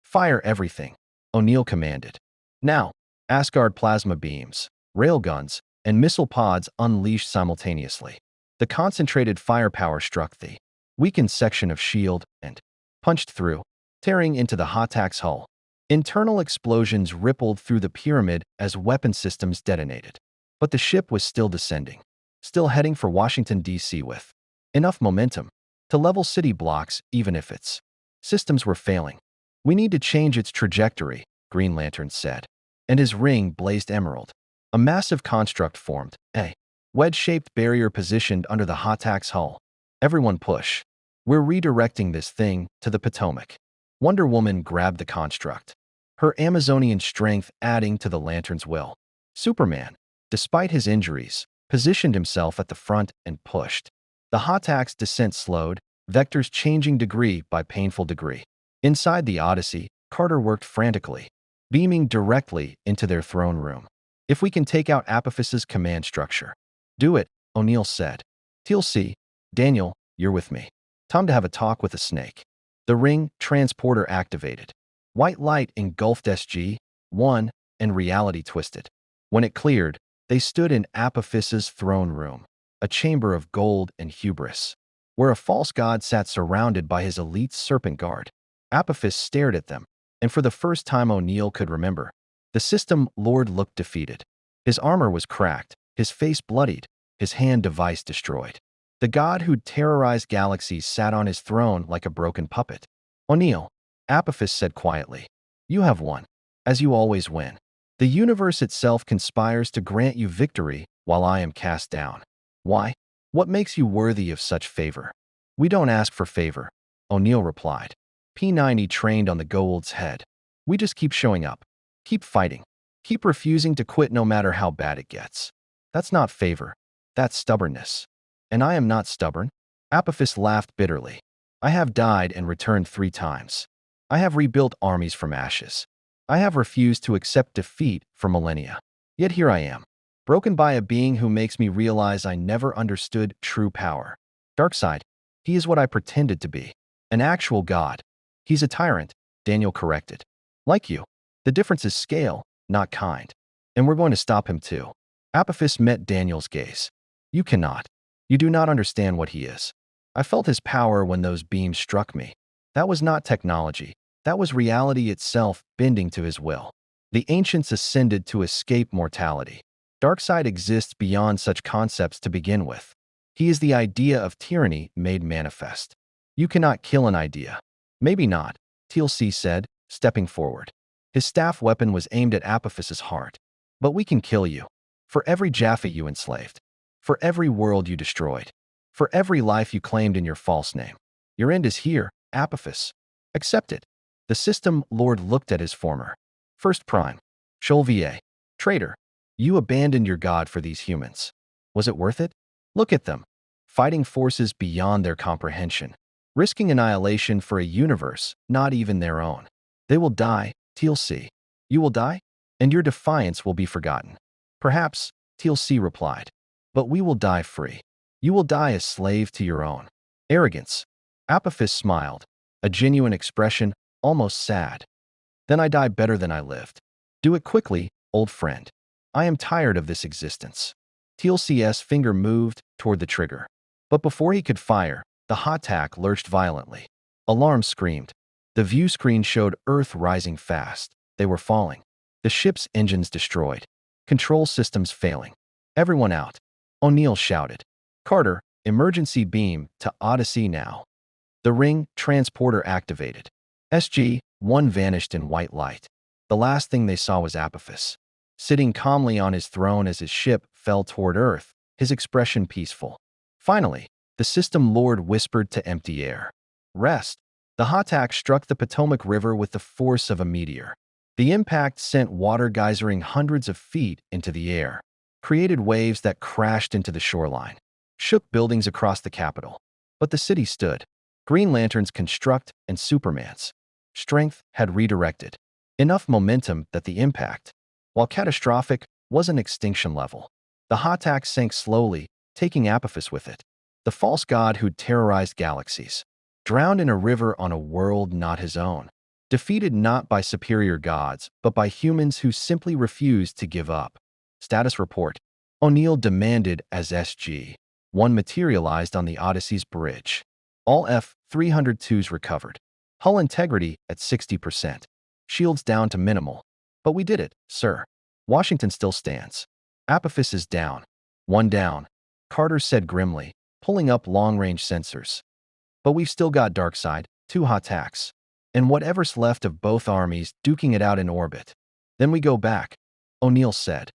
Fire everything, O'Neill commanded. Now, Asgard plasma beams, railguns, and missile pods unleashed simultaneously. The concentrated firepower struck the weakened section of shield and punched through, tearing into the Hatak's hull. Internal explosions rippled through the pyramid as weapon systems detonated. But the ship was still descending, still heading for Washington, D.C. with enough momentum to level city blocks even if its systems were failing. We need to change its trajectory, Green Lantern said. And his ring blazed emerald. A massive construct formed, a wedge-shaped barrier positioned under the Hatak's hull. Everyone push. We're redirecting this thing to the Potomac. Wonder Woman grabbed the construct, her Amazonian strength adding to the Lantern's will. Superman, despite his injuries, positioned himself at the front and pushed. The Hatak's descent slowed, vectors changing degree by painful degree. Inside the Odyssey, Carter worked frantically, beaming directly into their throne room. If we can take out Apophis's command structure. Do it, O'Neill said. TLC, Daniel, you're with me. Time to have a talk with a snake. The ring transporter activated. White light engulfed SG-1, and reality twisted. When it cleared, they stood in Apophis's throne room, a chamber of gold and hubris, where a false god sat surrounded by his elite serpent guard. Apophis stared at them, and for the first time O'Neill could remember, the system lord looked defeated. His armor was cracked, his face bloodied, his hand device destroyed. The god who'd terrorized galaxies sat on his throne like a broken puppet. O'Neill, Apophis said quietly, you have won, as you always win. The universe itself conspires to grant you victory while I am cast down. Why? What makes you worthy of such favor? We don't ask for favor, O'Neill replied. P90 trained on the Goa'uld's head. We just keep showing up, keep fighting, keep refusing to quit no matter how bad it gets. That's not favor, that's stubbornness. And I am not stubborn. Apophis laughed bitterly. I have died and returned 3 times. I have rebuilt armies from ashes. I have refused to accept defeat for millennia. Yet here I am, broken by a being who makes me realize I never understood true power. Darkseid, he is what I pretended to be, an actual god. He's a tyrant, Daniel corrected. Like you. The difference is scale, not kind. And we're going to stop him too. Apophis met Daniel's gaze. You cannot. You do not understand what he is. I felt his power when those beams struck me. That was not technology. That was reality itself bending to his will. The ancients ascended to escape mortality. Darkseid exists beyond such concepts to begin with. He is the idea of tyranny made manifest. You cannot kill an idea. Maybe not, TLC said, stepping forward. His staff weapon was aimed at Apophis's heart. But we can kill you. For every Jaffa you enslaved. For every world you destroyed. For every life you claimed in your false name. Your end is here, Apophis. Accept it. The system lord looked at his former first prime. Cholvier. Traitor. You abandoned your god for these humans. Was it worth it? Look at them. Fighting forces beyond their comprehension. Risking annihilation for a universe not even their own. They will die, TLC. You will die? And your defiance will be forgotten. Perhaps, TLC replied. But we will die free. You will die a slave to your own arrogance. Apophis smiled, a genuine expression, almost sad. Then I die better than I lived. Do it quickly, old friend. I am tired of this existence. TLC's finger moved toward the trigger. But before he could fire, the Hatak lurched violently. Alarm screamed. The view screen showed Earth rising fast. They were falling. The ship's engines destroyed. Control systems failing. Everyone out. O'Neill shouted. Carter, emergency beam to Odyssey now. The ring transporter activated. SG-1 vanished in white light. The last thing they saw was Apophis, sitting calmly on his throne as his ship fell toward Earth, his expression peaceful. Finally, the system lord whispered to empty air. Rest. The Hatak struck the Potomac River with the force of a meteor. The impact sent water geysering hundreds of feet into the air, created waves that crashed into the shoreline, shook buildings across the capital. But the city stood. Green Lanterns construct and Superman's strength had redirected enough momentum that the impact, while catastrophic, was an extinction level. The Hatak sank slowly, taking Apophis with it, the false god who'd terrorized galaxies, drowned in a river on a world not his own, defeated not by superior gods, but by humans who simply refused to give up. Status report. O'Neill demanded as SG-1 materialized on the Odyssey's bridge. All F-302s recovered. Hull integrity at 60%. Shields down to minimal. But we did it, sir. Washington still stands. Apophis is down. One down, Carter said grimly, pulling up long-range sensors. But we've still got Darkseid, 2 Hataks, and whatever's left of both armies duking it out in orbit. Then we go back, O'Neill said.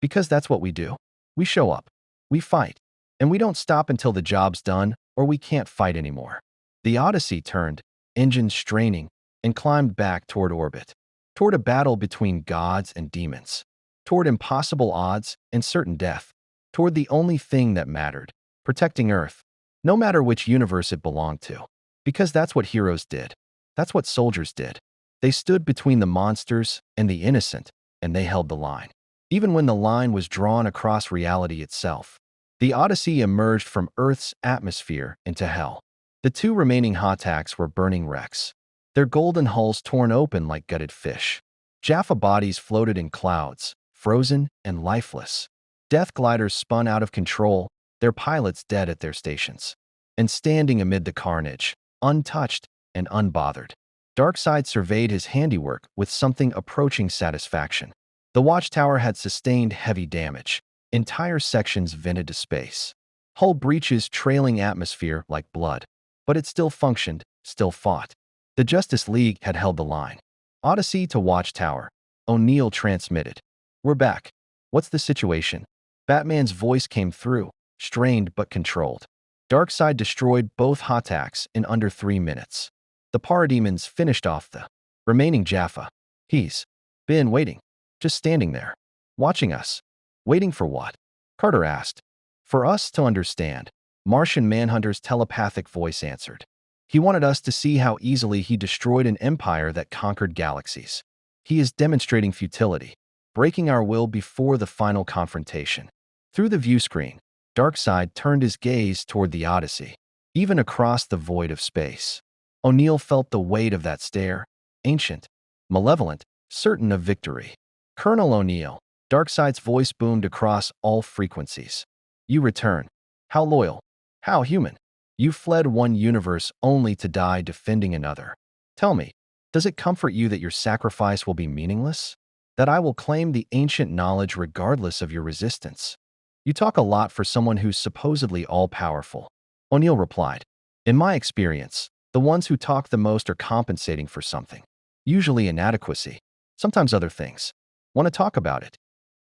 Because that's what we do. We show up. We fight. And we don't stop until the job's done or we can't fight anymore. The Odyssey turned, engines straining, and climbed back toward orbit, toward a battle between gods and demons, toward impossible odds and certain death, toward the only thing that mattered, protecting Earth, no matter which universe it belonged to. Because that's what heroes did. That's what soldiers did. They stood between the monsters and the innocent, and they held the line. Even when the line was drawn across reality itself. The Odyssey emerged from Earth's atmosphere into hell. The 2 remaining Hataks were burning wrecks, their golden hulls torn open like gutted fish. Jaffa bodies floated in clouds, frozen and lifeless. Death gliders spun out of control, their pilots dead at their stations. And standing amid the carnage, untouched and unbothered, Darkseid surveyed his handiwork with something approaching satisfaction. The watchtower had sustained heavy damage. Entire sections vented to space. Hull breaches trailing atmosphere like blood. But it still functioned, still fought. The Justice League had held the line. Odyssey to watchtower. O'Neill transmitted. We're back. What's the situation? Batman's voice came through, strained but controlled. Darkseid destroyed both Hataks in under 3 minutes. The Parademons finished off the remaining Jaffa. He's been waiting, just standing there, watching us. Waiting for what? Carter asked. For us to understand, Martian Manhunter's telepathic voice answered. He wanted us to see how easily he destroyed an empire that conquered galaxies. He is demonstrating futility, breaking our will before the final confrontation. Through the view screen, Darkseid turned his gaze toward the Odyssey, even across the void of space. O'Neill felt the weight of that stare, ancient, malevolent, certain of victory. Colonel O'Neill, Darkseid's voice boomed across all frequencies. You return. How loyal. How human. You fled one universe only to die defending another. Tell me, does it comfort you that your sacrifice will be meaningless? That I will claim the ancient knowledge regardless of your resistance? You talk a lot for someone who's supposedly all-powerful. O'Neill replied. In my experience, the ones who talk the most are compensating for something. Usually inadequacy. Sometimes other things. Want to talk about it?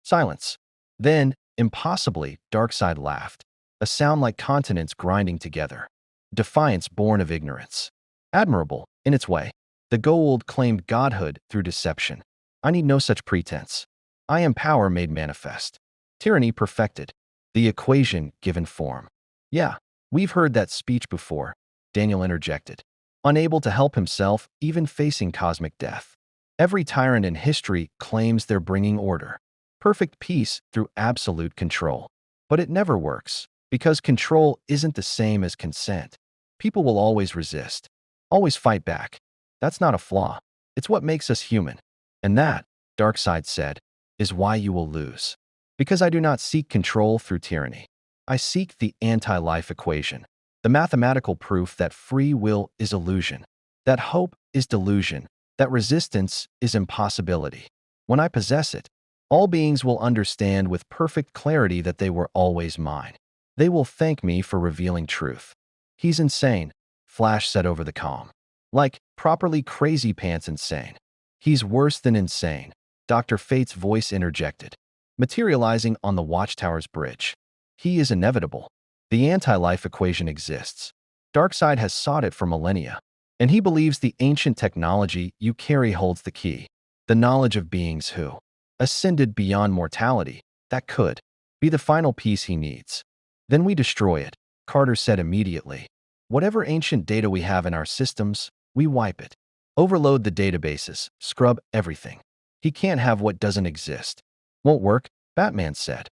Silence. Then, impossibly, Darkseid laughed, a sound like continents grinding together. Defiance born of ignorance. Admirable, in its way. The Goa'uld claimed godhood through deception. I need no such pretense. I am power made manifest. Tyranny perfected. The equation given form. Yeah, we've heard that speech before, Daniel interjected. Unable to help himself, even facing cosmic death. Every tyrant in history claims they're bringing order. Perfect peace through absolute control. But it never works, because control isn't the same as consent. People will always resist, always fight back. That's not a flaw. It's what makes us human. And that, Darkseid said, is why you will lose. Because I do not seek control through tyranny. I seek the anti-life equation, the mathematical proof that free will is illusion, that hope is delusion, that resistance is impossibility. When I possess it, all beings will understand with perfect clarity that they were always mine. They will thank me for revealing truth. He's insane, Flash said over the comm. Like, properly crazy pants insane. He's worse than insane, Dr. Fate's voice interjected, materializing on the watchtower's bridge. He is inevitable. The anti-life equation exists. Darkseid has sought it for millennia, and he believes the ancient technology you carry holds the key. The knowledge of beings who ascended beyond mortality, that could be the final piece he needs. Then we destroy it, Carter said immediately. Whatever ancient data we have in our systems, we wipe it. Overload the databases, scrub everything. He can't have what doesn't exist. Won't work, Batman said.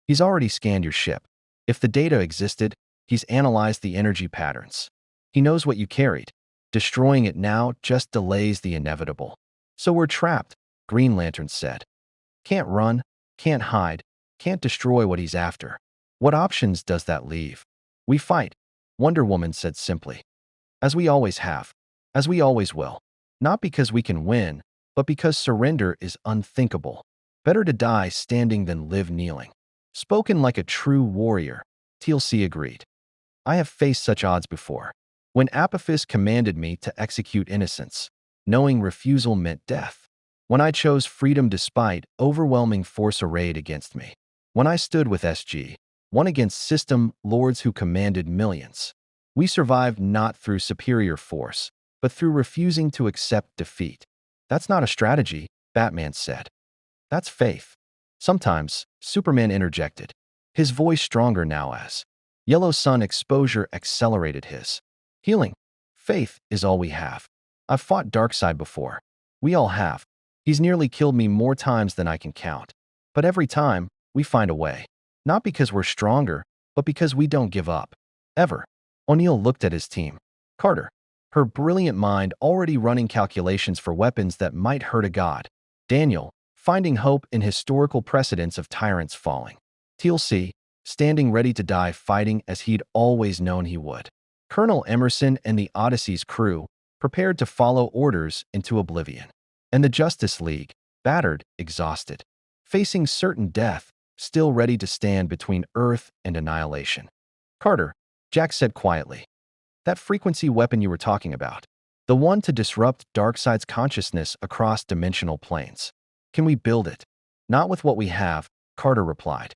He's already scanned your ship. If the data existed, he's analyzed the energy patterns. He knows what you carried. Destroying it now just delays the inevitable. So we're trapped, Green Lantern said. Can't run, can't hide, can't destroy what he's after. What options does that leave? We fight, Wonder Woman said simply. As we always have, as we always will. Not because we can win, but because surrender is unthinkable. Better to die standing than live kneeling. Spoken like a true warrior, TLC agreed. I have faced such odds before. When Apophis commanded me to execute innocence, knowing refusal meant death. When I chose freedom despite overwhelming force arrayed against me. When I stood with SG-1 against system lords who commanded millions. We survived not through superior force, but through refusing to accept defeat. That's not a strategy, Batman said. That's faith. Sometimes, Superman interjected, his voice stronger now as Yellow Sun exposure accelerated his healing. Faith is all we have. I've fought Darkseid before. We all have. He's nearly killed me more times than I can count. But every time, we find a way. Not because we're stronger, but because we don't give up. Ever. O'Neill looked at his team. Carter, her brilliant mind already running calculations for weapons that might hurt a god. Daniel, finding hope in historical precedents of tyrants falling. TLC, standing ready to die fighting as he'd always known he would. Colonel Emerson and the Odyssey's crew, prepared to follow orders into oblivion. And the Justice League, battered, exhausted, facing certain death, still ready to stand between Earth and annihilation. Carter, Jack said quietly. That frequency weapon you were talking about. The one to disrupt Darkseid's consciousness across dimensional planes. Can we build it? Not with what we have, Carter replied.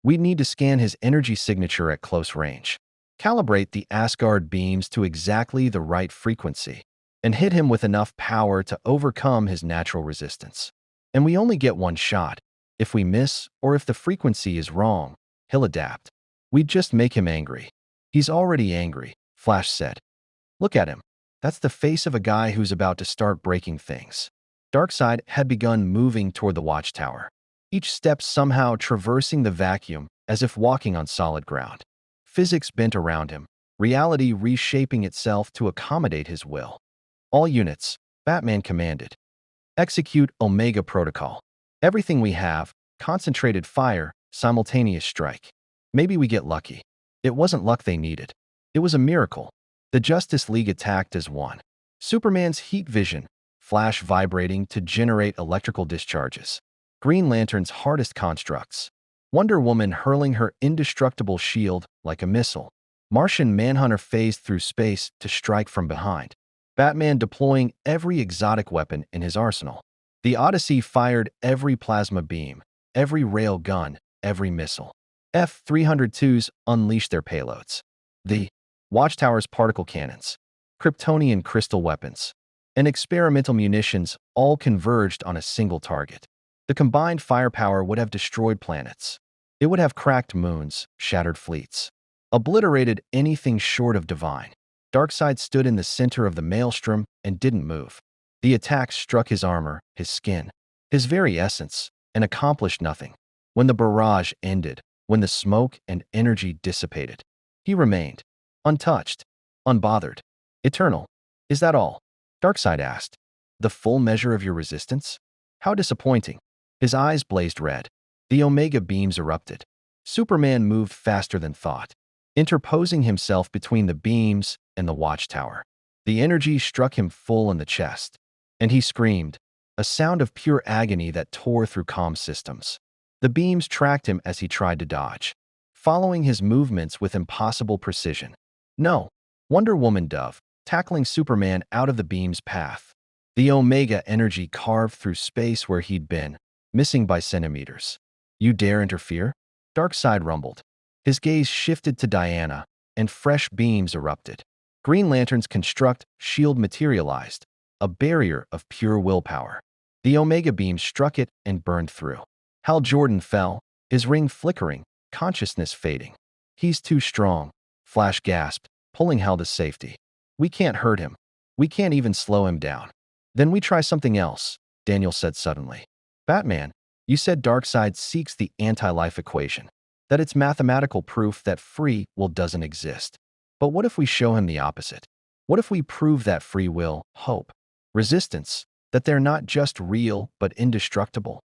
We'd need to scan his energy signature at close range. Calibrate the Asgard beams to exactly the right frequency. And hit him with enough power to overcome his natural resistance. And we only get one shot. If we miss, or if the frequency is wrong, he'll adapt. We'd just make him angry. He's already angry, Flash said. Look at him. That's the face of a guy who's about to start breaking things. Darkseid had begun moving toward the watchtower, each step somehow traversing the vacuum as if walking on solid ground. Physics bent around him, reality reshaping itself to accommodate his will. All units, Batman commanded. Execute Omega Protocol. Everything we have, concentrated fire, simultaneous strike. Maybe we get lucky. It wasn't luck they needed. It was a miracle. The Justice League attacked as one. Superman's heat vision, Flash vibrating to generate electrical discharges. Green Lantern's hardest constructs. Wonder Woman hurling her indestructible shield like a missile. Martian Manhunter phased through space to strike from behind. Batman deploying every exotic weapon in his arsenal. The Odyssey fired every plasma beam, every rail gun, every missile. F-302s unleashed their payloads. The Watchtower's particle cannons, Kryptonian crystal weapons, and experimental munitions all converged on a single target. The combined firepower would have destroyed planets. It would have cracked moons, shattered fleets, obliterated anything short of divine. Darkseid stood in the center of the maelstrom and didn't move. The attack struck his armor, his skin, his very essence, and accomplished nothing. When the barrage ended, when the smoke and energy dissipated, he remained, untouched, unbothered, eternal. Is that all? Darkseid asked. The full measure of your resistance? How disappointing. His eyes blazed red. The Omega beams erupted. Superman moved faster than thought, interposing himself between the beams and the watchtower. The energy struck him full in the chest, and he screamed, a sound of pure agony that tore through comm systems. The beams tracked him as he tried to dodge, following his movements with impossible precision. No, Wonder Woman dove, tackling Superman out of the beam's path. The Omega energy carved through space where he'd been, missing by centimeters. You dare interfere? Darkseid rumbled. His gaze shifted to Diana, and fresh beams erupted. Green Lantern's construct shield materialized, a barrier of pure willpower. The Omega beam struck it and burned through. Hal Jordan fell, his ring flickering, consciousness fading. "He's too strong," Flash gasped, pulling Hal to safety. "We can't hurt him. We can't even slow him down." "Then we try something else," Daniel said suddenly. "Batman, you said Darkseid seeks the anti-life equation, that it's mathematical proof that free will doesn't exist. But what if we show him the opposite? What if we prove that free will, hope, resistance, that they're not just real but indestructible?"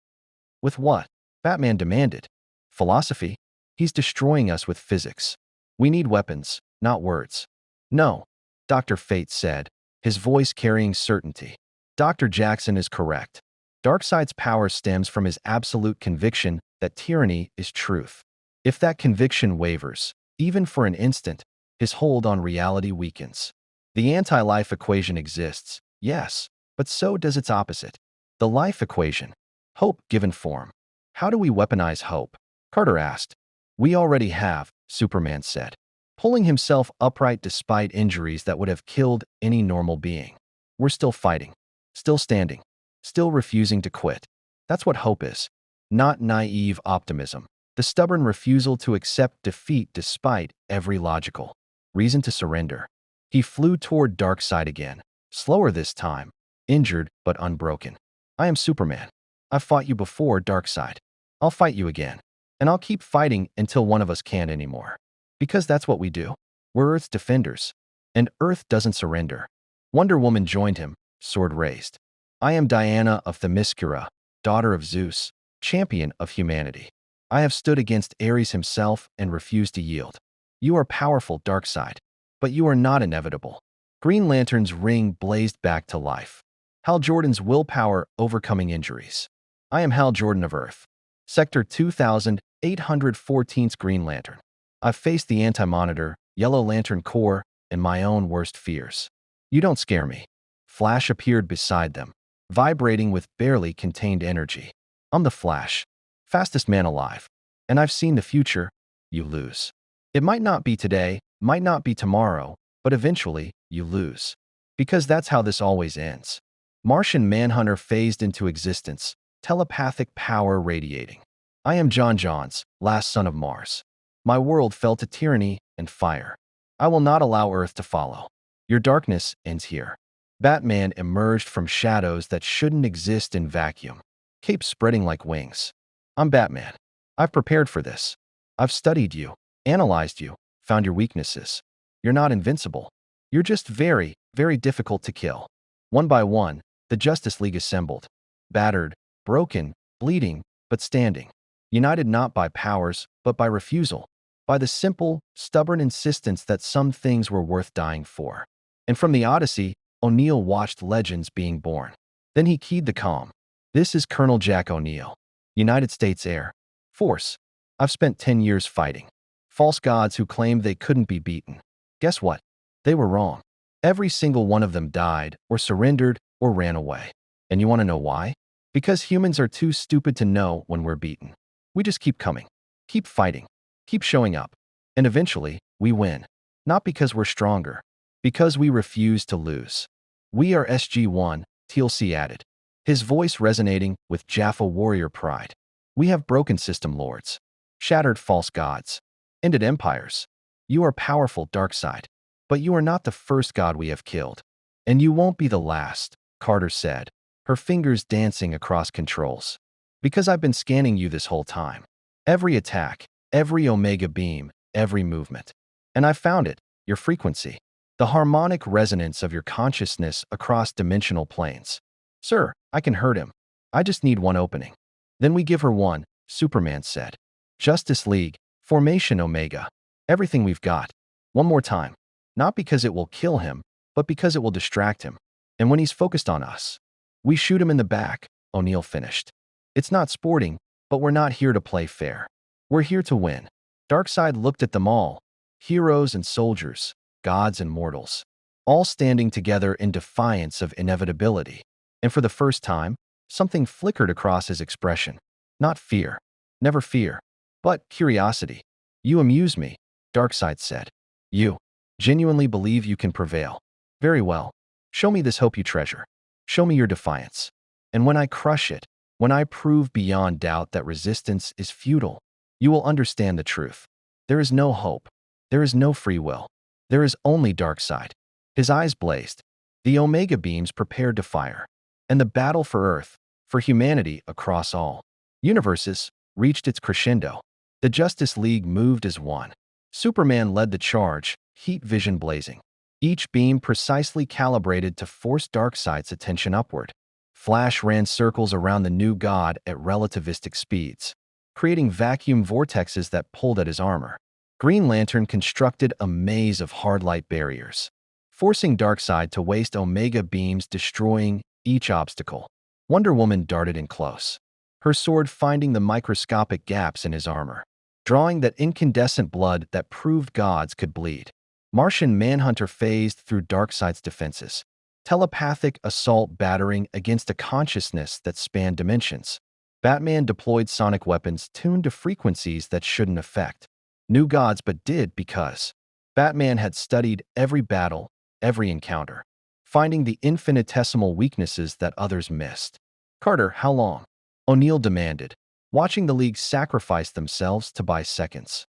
"With what?" Batman demanded. "Philosophy. He's destroying us with physics. We need weapons, not words." "No," Dr. Fate said, his voice carrying certainty. "Dr. Jackson is correct. Darkseid's power stems from his absolute conviction that tyranny is truth. If that conviction wavers, even for an instant, his hold on reality weakens. The anti-life equation exists, yes, but so does its opposite. The life equation. Hope given form. How do we weaponize hope?" Carter asked. "We already have," Superman said, pulling himself upright despite injuries that would have killed any normal being. "We're still fighting, still standing, still refusing to quit. That's what hope is. Not naive optimism. The stubborn refusal to accept defeat despite every logical reason to surrender." He flew toward Darkseid again, slower this time, injured but unbroken. "I am Superman. I've fought you before, Darkseid. I'll fight you again. And I'll keep fighting until one of us can't anymore. Because that's what we do. We're Earth's defenders. And Earth doesn't surrender." Wonder Woman joined him, sword raised. "I am Diana of Themyscira, daughter of Zeus, champion of humanity. I have stood against Ares himself and refused to yield. You are powerful, Darkseid, but you are not inevitable." Green Lantern's ring blazed back to life. Hal Jordan's willpower overcoming injuries. "I am Hal Jordan of Earth. Sector 2814's Green Lantern. I've faced the Anti-Monitor, Yellow Lantern Corps, and my own worst fears. You don't scare me." Flash appeared beside them, vibrating with barely contained energy. "I'm the Flash, fastest man alive. And I've seen the future. You lose. It might not be today, might not be tomorrow, but eventually, you lose. Because that's how this always ends." Martian Manhunter phased into existence, telepathic power radiating. "I am John Johns, last son of Mars. My world fell to tyranny and fire. I will not allow Earth to follow. Your darkness ends here." Batman emerged from shadows that shouldn't exist in vacuum, cape spreading like wings. "I'm Batman. I've prepared for this. I've studied you, analyzed you, found your weaknesses. You're not invincible. You're just very, very difficult to kill." One by one, the Justice League assembled. Battered, broken, bleeding, but standing. United not by powers, but by refusal. By the simple, stubborn insistence that some things were worth dying for. And from the Odyssey, O'Neill watched legends being born. Then he keyed the comm. "This is Colonel Jack O'Neill, United States Air Force. I've spent 10 years fighting false gods who claimed they couldn't be beaten. Guess what? They were wrong. Every single one of them died, or surrendered, or ran away. And you want to know why? Because humans are too stupid to know when we're beaten. We just keep coming, keep fighting, keep showing up. And eventually, we win. Not because we're stronger, because we refuse to lose. We are SG-1, TLC added, his voice resonating with Jaffa warrior pride. We have broken system lords, shattered false gods, ended empires. You are powerful, Darkseid, but you are not the first god we have killed. And you won't be the last, Carter said, her fingers dancing across controls. Because I've been scanning you this whole time. Every attack, every Omega beam, every movement. And I found it, your frequency. The harmonic resonance of your consciousness across dimensional planes. Sir, I can hurt him. I just need one opening. Then we give her one, Superman said. Justice League, Formation Omega. Everything we've got. One more time. Not because it will kill him, but because it will distract him. And when he's focused on us, we shoot him in the back, O'Neill finished. It's not sporting, but we're not here to play fair. We're here to win. Darkseid looked at them all, heroes and soldiers, gods and mortals, all standing together in defiance of inevitability. And for the first time, something flickered across his expression. Not fear, never fear, but curiosity. You amuse me, Darkseid said. You genuinely believe you can prevail. Very well. Show me this hope you treasure. Show me your defiance. And when I crush it, when I prove beyond doubt that resistance is futile, you will understand the truth. There is no hope. There is no free will. There is only Darkseid. His eyes blazed. The Omega beams prepared to fire. And the battle for Earth, for humanity across all universes, reached its crescendo. The Justice League moved as one. Superman led the charge, heat vision blazing. Each beam precisely calibrated to force Darkseid's attention upward. Flash ran circles around the new god at relativistic speeds, creating vacuum vortexes that pulled at his armor. Green Lantern constructed a maze of hard light barriers, forcing Darkseid to waste Omega beams, destroying each obstacle. Wonder Woman darted in close, her sword finding the microscopic gaps in his armor, drawing that incandescent blood that proved gods could bleed. Martian Manhunter phased through Darkseid's defenses, telepathic assault battering against a consciousness that spanned dimensions. Batman deployed sonic weapons tuned to frequencies that shouldn't affect new gods but did because Batman had studied every battle, every encounter, finding the infinitesimal weaknesses that others missed. Carter, how long? O'Neill demanded, watching the League sacrifice themselves to buy seconds.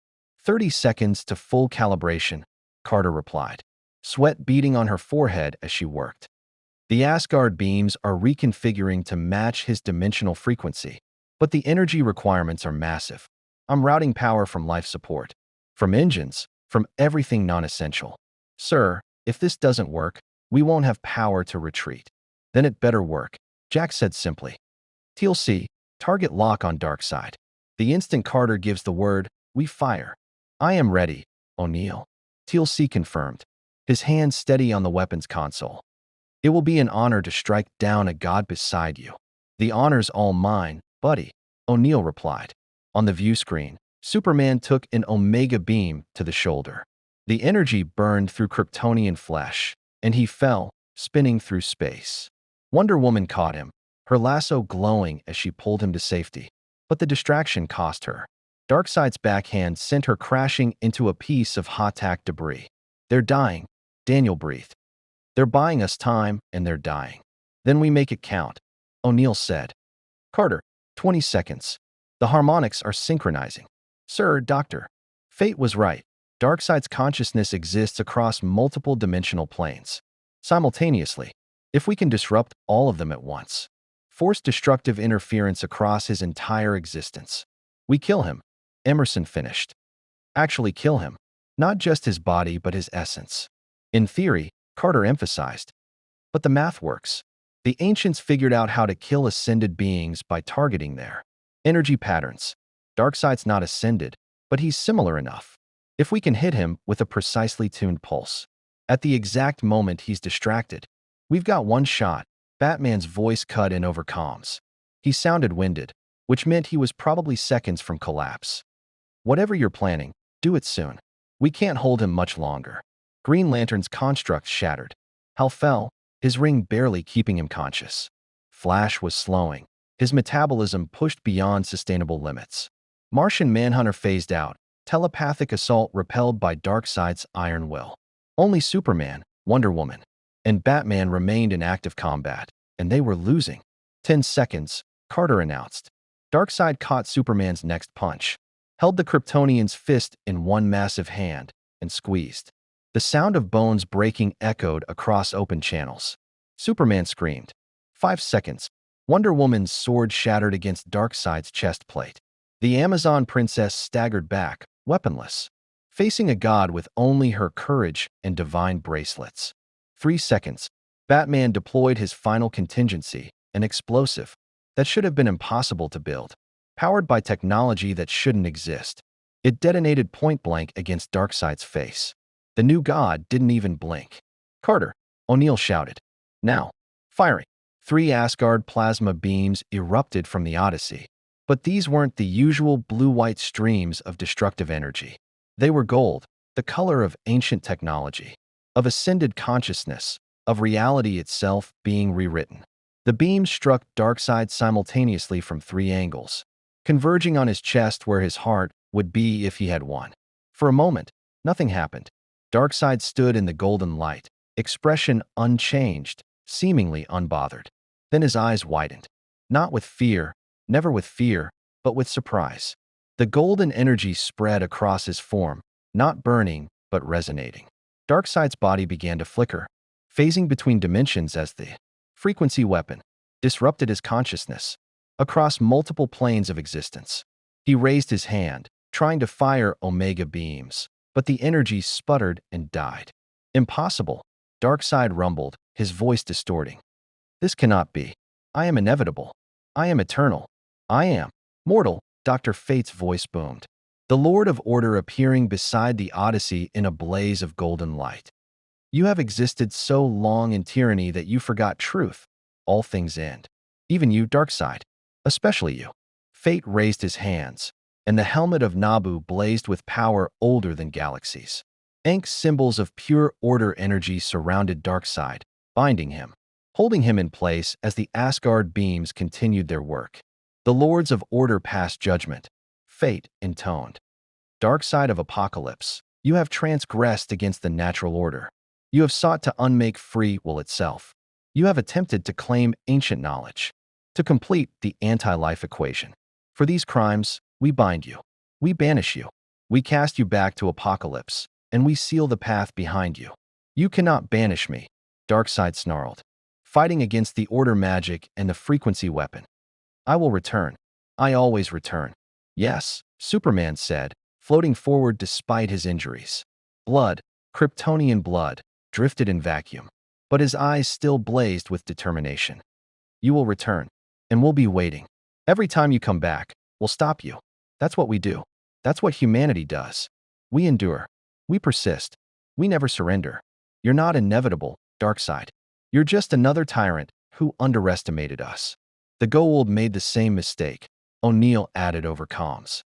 30 seconds to full calibration, Carter replied, sweat beading on her forehead as she worked. The Asgard beams are reconfiguring to match his dimensional frequency, but the energy requirements are massive. I'm routing power from life support, from engines, from everything non-essential. Sir, if this doesn't work, we won't have power to retreat. Then it better work, Jack said simply. TLC, target lock on Darkseid. The instant Carter gives the word, we fire. I am ready, O'Neill. TLC confirmed, his hand steady on the weapons console. It will be an honor to strike down a god beside you. The honor's all mine, buddy, O'Neill replied. On the view screen, Superman took an Omega beam to the shoulder. The energy burned through Kryptonian flesh, and he fell, spinning through space. Wonder Woman caught him, her lasso glowing as she pulled him to safety. But the distraction cost her. Darkseid's backhand sent her crashing into a piece of hot-tack debris. They're dying, Daniel breathed. They're buying us time, and they're dying. Then we make it count, O'Neill said. Carter, 20 seconds. The harmonics are synchronizing. Sir, Doctor. Fate was right. Darkseid's consciousness exists across multiple dimensional planes. Simultaneously, if we can disrupt all of them at once. Force destructive interference across his entire existence. We kill him, Emerson finished. Actually kill him. Not just his body but his essence. In theory, Carter emphasized. But the math works. The ancients figured out how to kill ascended beings by targeting their energy patterns. Darkseid's not ascended, but he's similar enough. If we can hit him with a precisely tuned pulse, at the exact moment he's distracted, we've got one shot. Batman's voice cut in over comms. He sounded winded, which meant he was probably seconds from collapse. Whatever you're planning, do it soon. We can't hold him much longer. Green Lantern's construct shattered. Hal fell, his ring barely keeping him conscious. Flash was slowing, his metabolism pushed beyond sustainable limits. Martian Manhunter phased out, telepathic assault repelled by Darkseid's iron will. Only Superman, Wonder Woman, and Batman remained in active combat, and they were losing. 10 seconds, Carter announced. Darkseid caught Superman's next punch, held the Kryptonian's fist in one massive hand, and squeezed. The sound of bones breaking echoed across open channels. Superman screamed. 5 seconds. Wonder Woman's sword shattered against Darkseid's chest plate. The Amazon princess staggered back, weaponless, facing a god with only her courage and divine bracelets. 3 seconds. Batman deployed his final contingency, an explosive that should have been impossible to build, powered by technology that shouldn't exist. It detonated point-blank against Darkseid's face. The new god didn't even blink. Carter, O'Neill shouted. Now. Firing. 3 Asgard plasma beams erupted from the Odyssey. But these weren't the usual blue-white streams of destructive energy. They were gold, the color of ancient technology, of ascended consciousness, of reality itself being rewritten. The beams struck Darkseid simultaneously from 3 angles, converging on his chest where his heart would be if he had won. For a moment, nothing happened. Darkseid stood in the golden light, expression unchanged, seemingly unbothered. Then his eyes widened. Not with fear, never with fear, but with surprise. The golden energy spread across his form, not burning, but resonating. Darkseid's body began to flicker, phasing between dimensions as the frequency weapon disrupted his consciousness across multiple planes of existence. He raised his hand, trying to fire Omega beams, but the energy sputtered and died. Impossible, Darkseid rumbled, his voice distorting. This cannot be. I am inevitable. I am eternal. I am mortal, Dr. Fate's voice boomed. The Lord of Order appearing beside the Odyssey in a blaze of golden light. You have existed so long in tyranny that you forgot truth. All things end. Even you, Darkseid. Especially you. Fate raised his hands, and the helmet of Nabu blazed with power older than galaxies. Ankh symbols of pure order energy surrounded Darkseid, binding him, holding him in place as the Asgard beams continued their work. The Lords of Order passed judgment. Fate intoned. Darkseid of Apocalypse, you have transgressed against the natural order. You have sought to unmake free will itself. You have attempted to claim ancient knowledge, to complete the anti-life equation. For these crimes, we bind you. We banish you. We cast you back to Apocalypse, and we seal the path behind you. You cannot banish me, Darkseid snarled, fighting against the order magic and the frequency weapon. I will return. I always return. Yes, Superman said, floating forward despite his injuries. Blood, Kryptonian blood, drifted in vacuum, but his eyes still blazed with determination. You will return, and we'll be waiting. Every time you come back, we'll stop you. That's what we do. That's what humanity does. We endure. We persist. We never surrender. You're not inevitable, Darkseid. You're just another tyrant who underestimated us. The Goa'uld made the same mistake, O'Neill added over comms.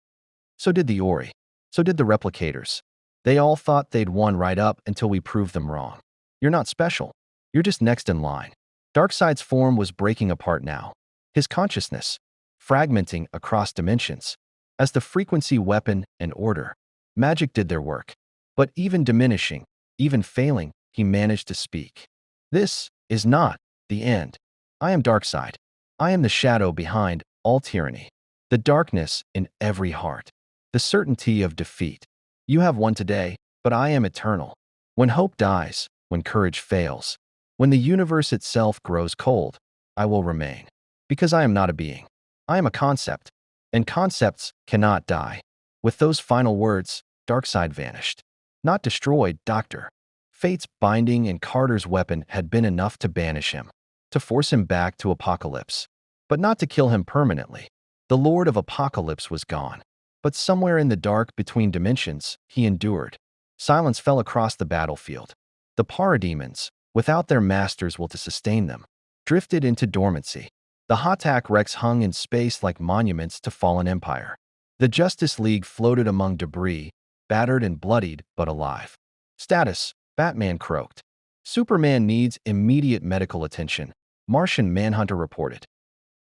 So did the Ori. So did the replicators. They all thought they'd won right up until we proved them wrong. You're not special. You're just next in line. Darkseid's form was breaking apart now. His consciousness, fragmenting across dimensions. As the frequency weapon and order, magic did their work. But even diminishing, even failing, he managed to speak. This is not the end. I am Darkseid. I am the shadow behind all tyranny. The darkness in every heart. The certainty of defeat. You have won today, but I am eternal. When hope dies, when courage fails, when the universe itself grows cold, I will remain. Because I am not a being. I am a concept, and concepts cannot die. With those final words, Darkseid vanished. Not destroyed, Doctor. Fate's binding and Carter's weapon had been enough to banish him, to force him back to Apocalypse, but not to kill him permanently. The Lord of Apocalypse was gone. But somewhere in the dark between dimensions, he endured. Silence fell across the battlefield. The parademons, without their masters will to sustain them, drifted into dormancy. The Hatak wrecks hung in space like monuments to fallen empire. The Justice League floated among debris, battered and bloodied, but alive. Status, Batman croaked. Superman needs immediate medical attention, Martian Manhunter reported.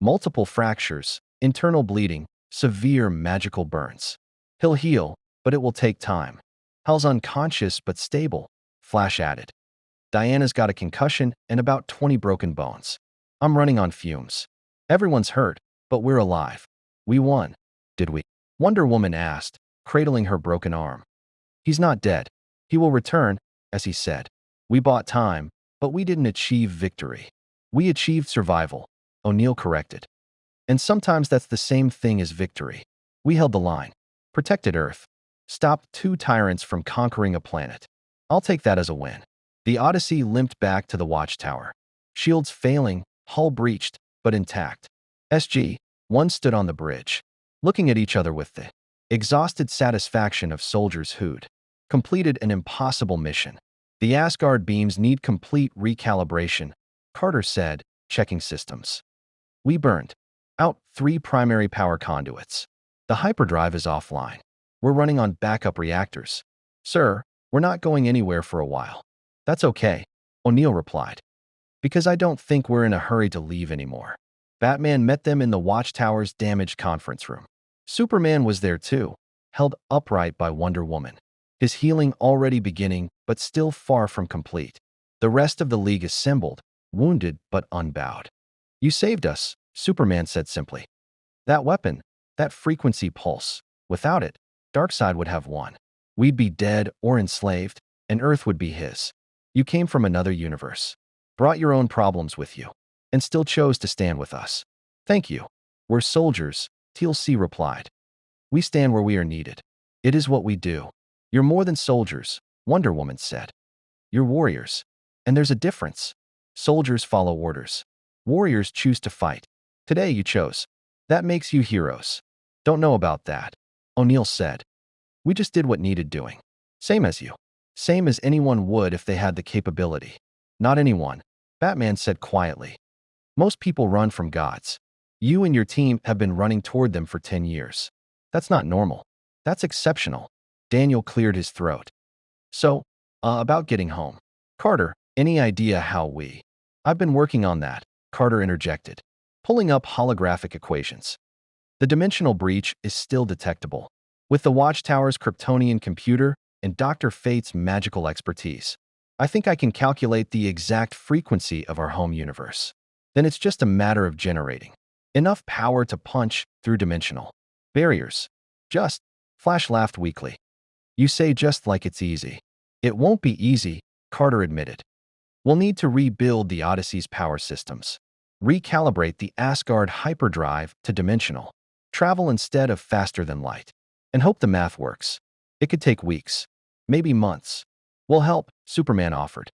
Multiple fractures, internal bleeding, severe magical burns. He'll heal, but it will take time. Hal's unconscious but stable, Flash added. Diana's got a concussion and about 20 broken bones. I'm running on fumes. Everyone's hurt, but we're alive. We won, did we? Wonder Woman asked, cradling her broken arm. He's not dead. He will return, as he said. We bought time, but we didn't achieve victory. We achieved survival, O'Neill corrected. And sometimes that's the same thing as victory. We held the line, protected Earth, stopped 2 tyrants from conquering a planet. I'll take that as a win. The Odyssey limped back to the watchtower. Shields failing, hull breached, but intact. SG-1 stood on the bridge, looking at each other with the exhausted satisfaction of soldiers who'd completed an impossible mission. The Asgard beams need complete recalibration, Carter said, checking systems. We burned out 3 primary power conduits. The hyperdrive is offline. We're running on backup reactors. Sir, we're not going anywhere for a while. That's okay, O'Neill replied. Because I don't think we're in a hurry to leave anymore. Batman met them in the Watchtower's damaged conference room. Superman was there too, held upright by Wonder Woman. his healing already beginning but still far from complete. The rest of the League assembled, wounded but unbowed. "You saved us," Superman said simply. "That weapon, that frequency pulse, without it, Darkseid would have won. We'd be dead or enslaved, and Earth would be his. You came from another universe, brought your own problems with you, and still chose to stand with us. Thank you. We're soldiers," TLC replied. "We stand where we are needed. It is what we do." "You're more than soldiers," Wonder Woman said. "You're warriors. And there's a difference. Soldiers follow orders. Warriors choose to fight. Today you chose. That makes you heroes." "Don't know about that," O'Neill said. "We just did what needed doing. Same as you. Same as anyone would if they had the capability." "Not anyone," Batman said quietly. "Most people run from gods. You and your team have been running toward them for 10 years. That's not normal. That's exceptional." Daniel cleared his throat. "So, about getting home. Carter, any idea how we—" "I've been working on that," Carter interjected, pulling up holographic equations. "The dimensional breach is still detectable. With the Watchtower's Kryptonian computer and Dr. Fate's magical expertise, I think I can calculate the exact frequency of our home universe. Then it's just a matter of generating enough power to punch through dimensional barriers." "Just," Flash laughed weakly. "You say just like it's easy." "It won't be easy," Carter admitted. "We'll need to rebuild the Odyssey's power systems, recalibrate the Asgard hyperdrive to dimensional travel instead of faster than light, and hope the math works. It could take weeks, maybe months." "We'll help," Superman offered.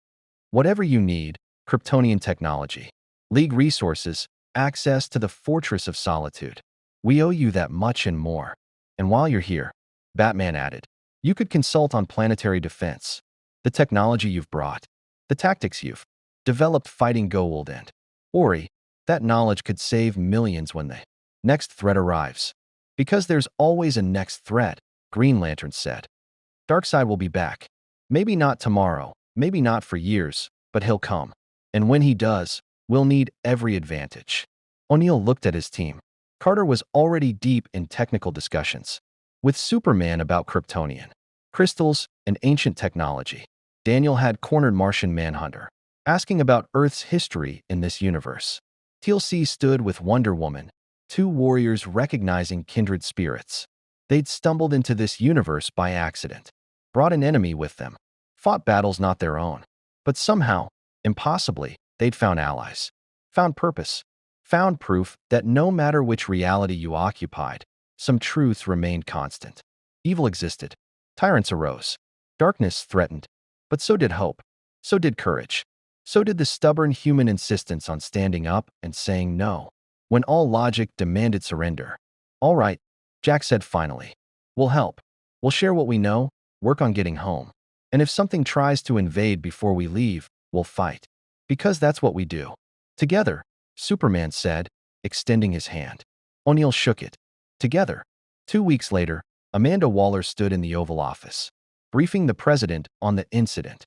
"Whatever you need, Kryptonian technology, League resources, access to the Fortress of Solitude. We owe you that much and more. And while you're here," Batman added, "you could consult on planetary defense. The technology you've brought, the tactics you've developed fighting Goa'uld and Ori, that knowledge could save millions when the next threat arrives." "Because there's always a next threat," Green Lantern said. "Darkseid will be back. Maybe not tomorrow, maybe not for years, but he'll come. And when he does, we'll need every advantage." O'Neill looked at his team. Carter was already deep in technical discussions with Superman about Kryptonian crystals and ancient technology. Daniel had cornered Martian Manhunter, asking about Earth's history in this universe. TLC stood with Wonder Woman, two warriors recognizing kindred spirits. They'd stumbled into this universe by accident, brought an enemy with them, fought battles not their own. But somehow, impossibly, they'd found allies, found purpose, found proof that no matter which reality you occupied, some truths remained constant. Evil existed. Tyrants arose. Darkness threatened. But so did hope. So did courage. So did the stubborn human insistence on standing up and saying no, when all logic demanded surrender. "All right," Jack said finally. "We'll help. We'll share what we know, work on getting home. And if something tries to invade before we leave, we'll fight. Because that's what we do. Together," Superman said, extending his hand. O'Neill shook it. Together. 2 weeks later, Amanda Waller stood in the Oval Office, briefing the president on the incident.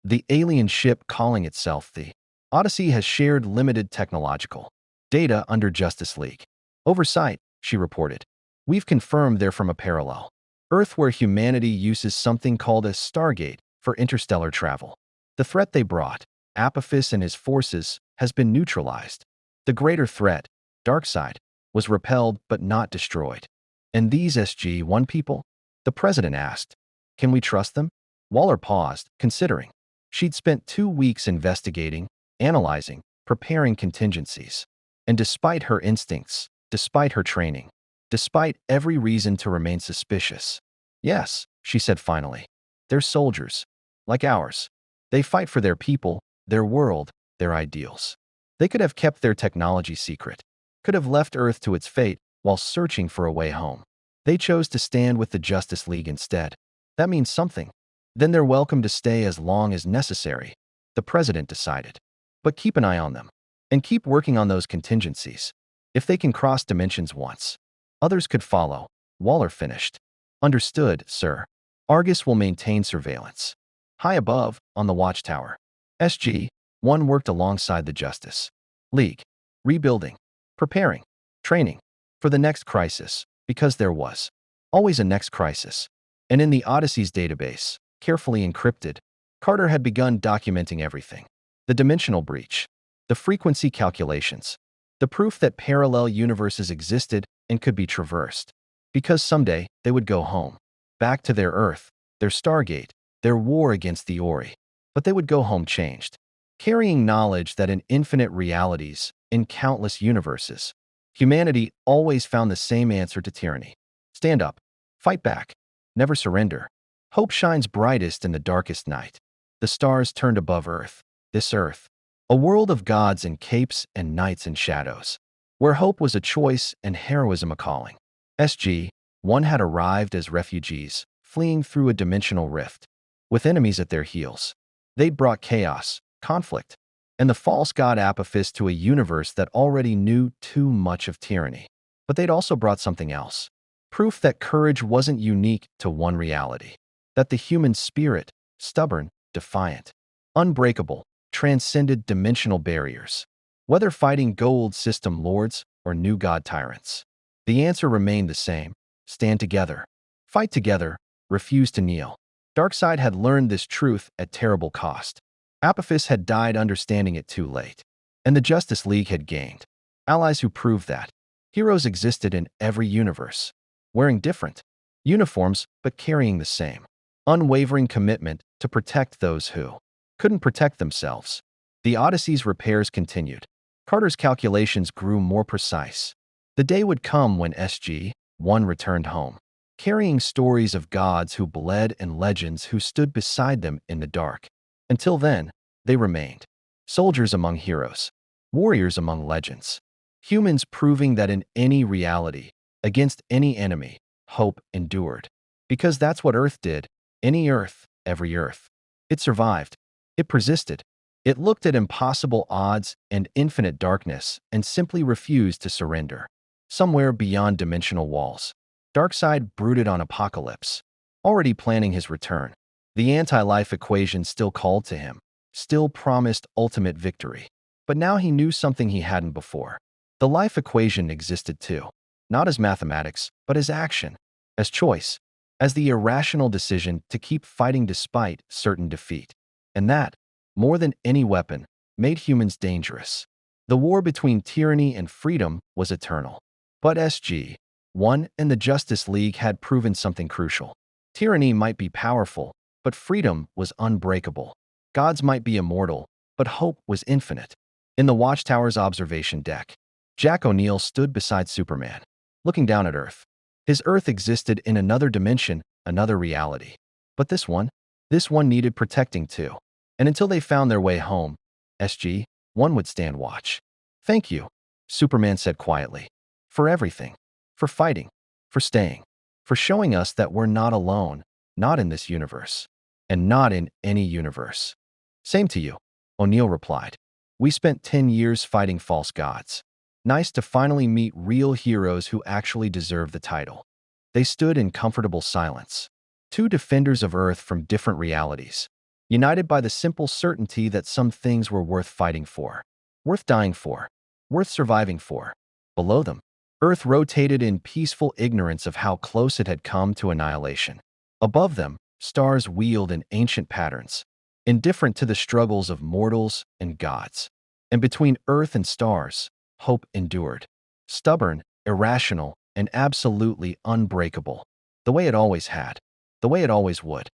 "The alien ship calling itself the Odyssey has shared limited technological data under Justice League oversight," she reported. "We've confirmed they're from a parallel Earth where humanity uses something called a Stargate for interstellar travel. The threat they brought, Apophis and his forces, has been neutralized. The greater threat, Darkseid, was repelled but not destroyed." "And these SG-1 people?" the president asked. "Can we trust them?" Waller paused, considering. She'd spent 2 weeks investigating, analyzing, preparing contingencies. And despite her instincts, despite her training, despite every reason to remain suspicious, "Yes," she said finally. "They're soldiers, like ours. They fight for their people, their world, their ideals. They could have kept their technology secret, could have left Earth to its fate while searching for a way home. They chose to stand with the Justice League instead. That means something. Then they're welcome to stay as long as necessary," the president decided. "But keep an eye on them. And keep working on those contingencies. If they can cross dimensions once, others could follow," Waller finished. "Understood, sir. Argus will maintain surveillance. High above, on the Watchtower. SG-1 worked alongside the Justice League, rebuilding, preparing, training, for the next crisis, because there was always a next crisis." And in the Odyssey's database, carefully encrypted, Carter had begun documenting everything. The dimensional breach, the frequency calculations, the proof that parallel universes existed and could be traversed. Because someday they would go home, back to their Earth, their Stargate, their war against the Ori. But they would go home changed, carrying knowledge that in infinite realities, in countless universes, humanity always found the same answer to tyranny. Stand up, fight back, never surrender. Hope shines brightest in the darkest night. The stars turned above Earth, this Earth, a world of gods in capes and knights in shadows, where hope was a choice and heroism a calling. SG-1 had arrived as refugees, fleeing through a dimensional rift, with enemies at their heels. They'd brought chaos, conflict, and the false god Apophis to a universe that already knew too much of tyranny. But they'd also brought something else, proof that courage wasn't unique to one reality, that the human spirit, stubborn, defiant, unbreakable, transcended dimensional barriers. Whether fighting gold system lords or new god tyrants, the answer remained the same: stand together, fight together, refuse to kneel. Darkseid had learned this truth at terrible cost. Apophis had died understanding it too late, and the Justice League had gained allies who proved that heroes existed in every universe, wearing different uniforms but carrying the same unwavering commitment to protect those who couldn't protect themselves. The Odyssey's repairs continued. Carter's calculations grew more precise. The day would come when SG-1 returned home, carrying stories of gods who bled and legends who stood beside them in the dark. Until then, they remained soldiers among heroes, warriors among legends, humans proving that in any reality, against any enemy, hope endured. Because that's what Earth did. Any Earth, every Earth. It survived. It persisted. It looked at impossible odds and infinite darkness and simply refused to surrender. Somewhere beyond dimensional walls, Darkseid brooded on apocalypse, already planning his return. The anti-life equation still called to him, still promised ultimate victory. But now he knew something he hadn't before. The life equation existed too, not as mathematics, but as action, as choice, as the irrational decision to keep fighting despite certain defeat. And that, more than any weapon, made humans dangerous. The war between tyranny and freedom was eternal. But SG-1 and the Justice League had proven something crucial. Tyranny might be powerful, but freedom was unbreakable. Gods might be immortal, but hope was infinite. In the Watchtower's observation deck, Jack O'Neill stood beside Superman, looking down at Earth. His Earth existed in another dimension, another reality. But this one needed protecting too. And until they found their way home, SG-1 would stand watch. "Thank you," Superman said quietly. "For everything. For fighting. For staying. For showing us that we're not alone, not in this universe. And not in any universe." "Same to you," O'Neill replied. "We spent 10 years fighting false gods. Nice to finally meet real heroes who actually deserve the title." They stood in comfortable silence. Two defenders of Earth from different realities, united by the simple certainty that some things were worth fighting for, worth dying for, worth surviving for. Below them, Earth rotated in peaceful ignorance of how close it had come to annihilation. Above them, stars wheeled in ancient patterns, indifferent to the struggles of mortals and gods. And between Earth and stars, hope endured. Stubborn, irrational, and absolutely unbreakable. The way it always had. The way it always would.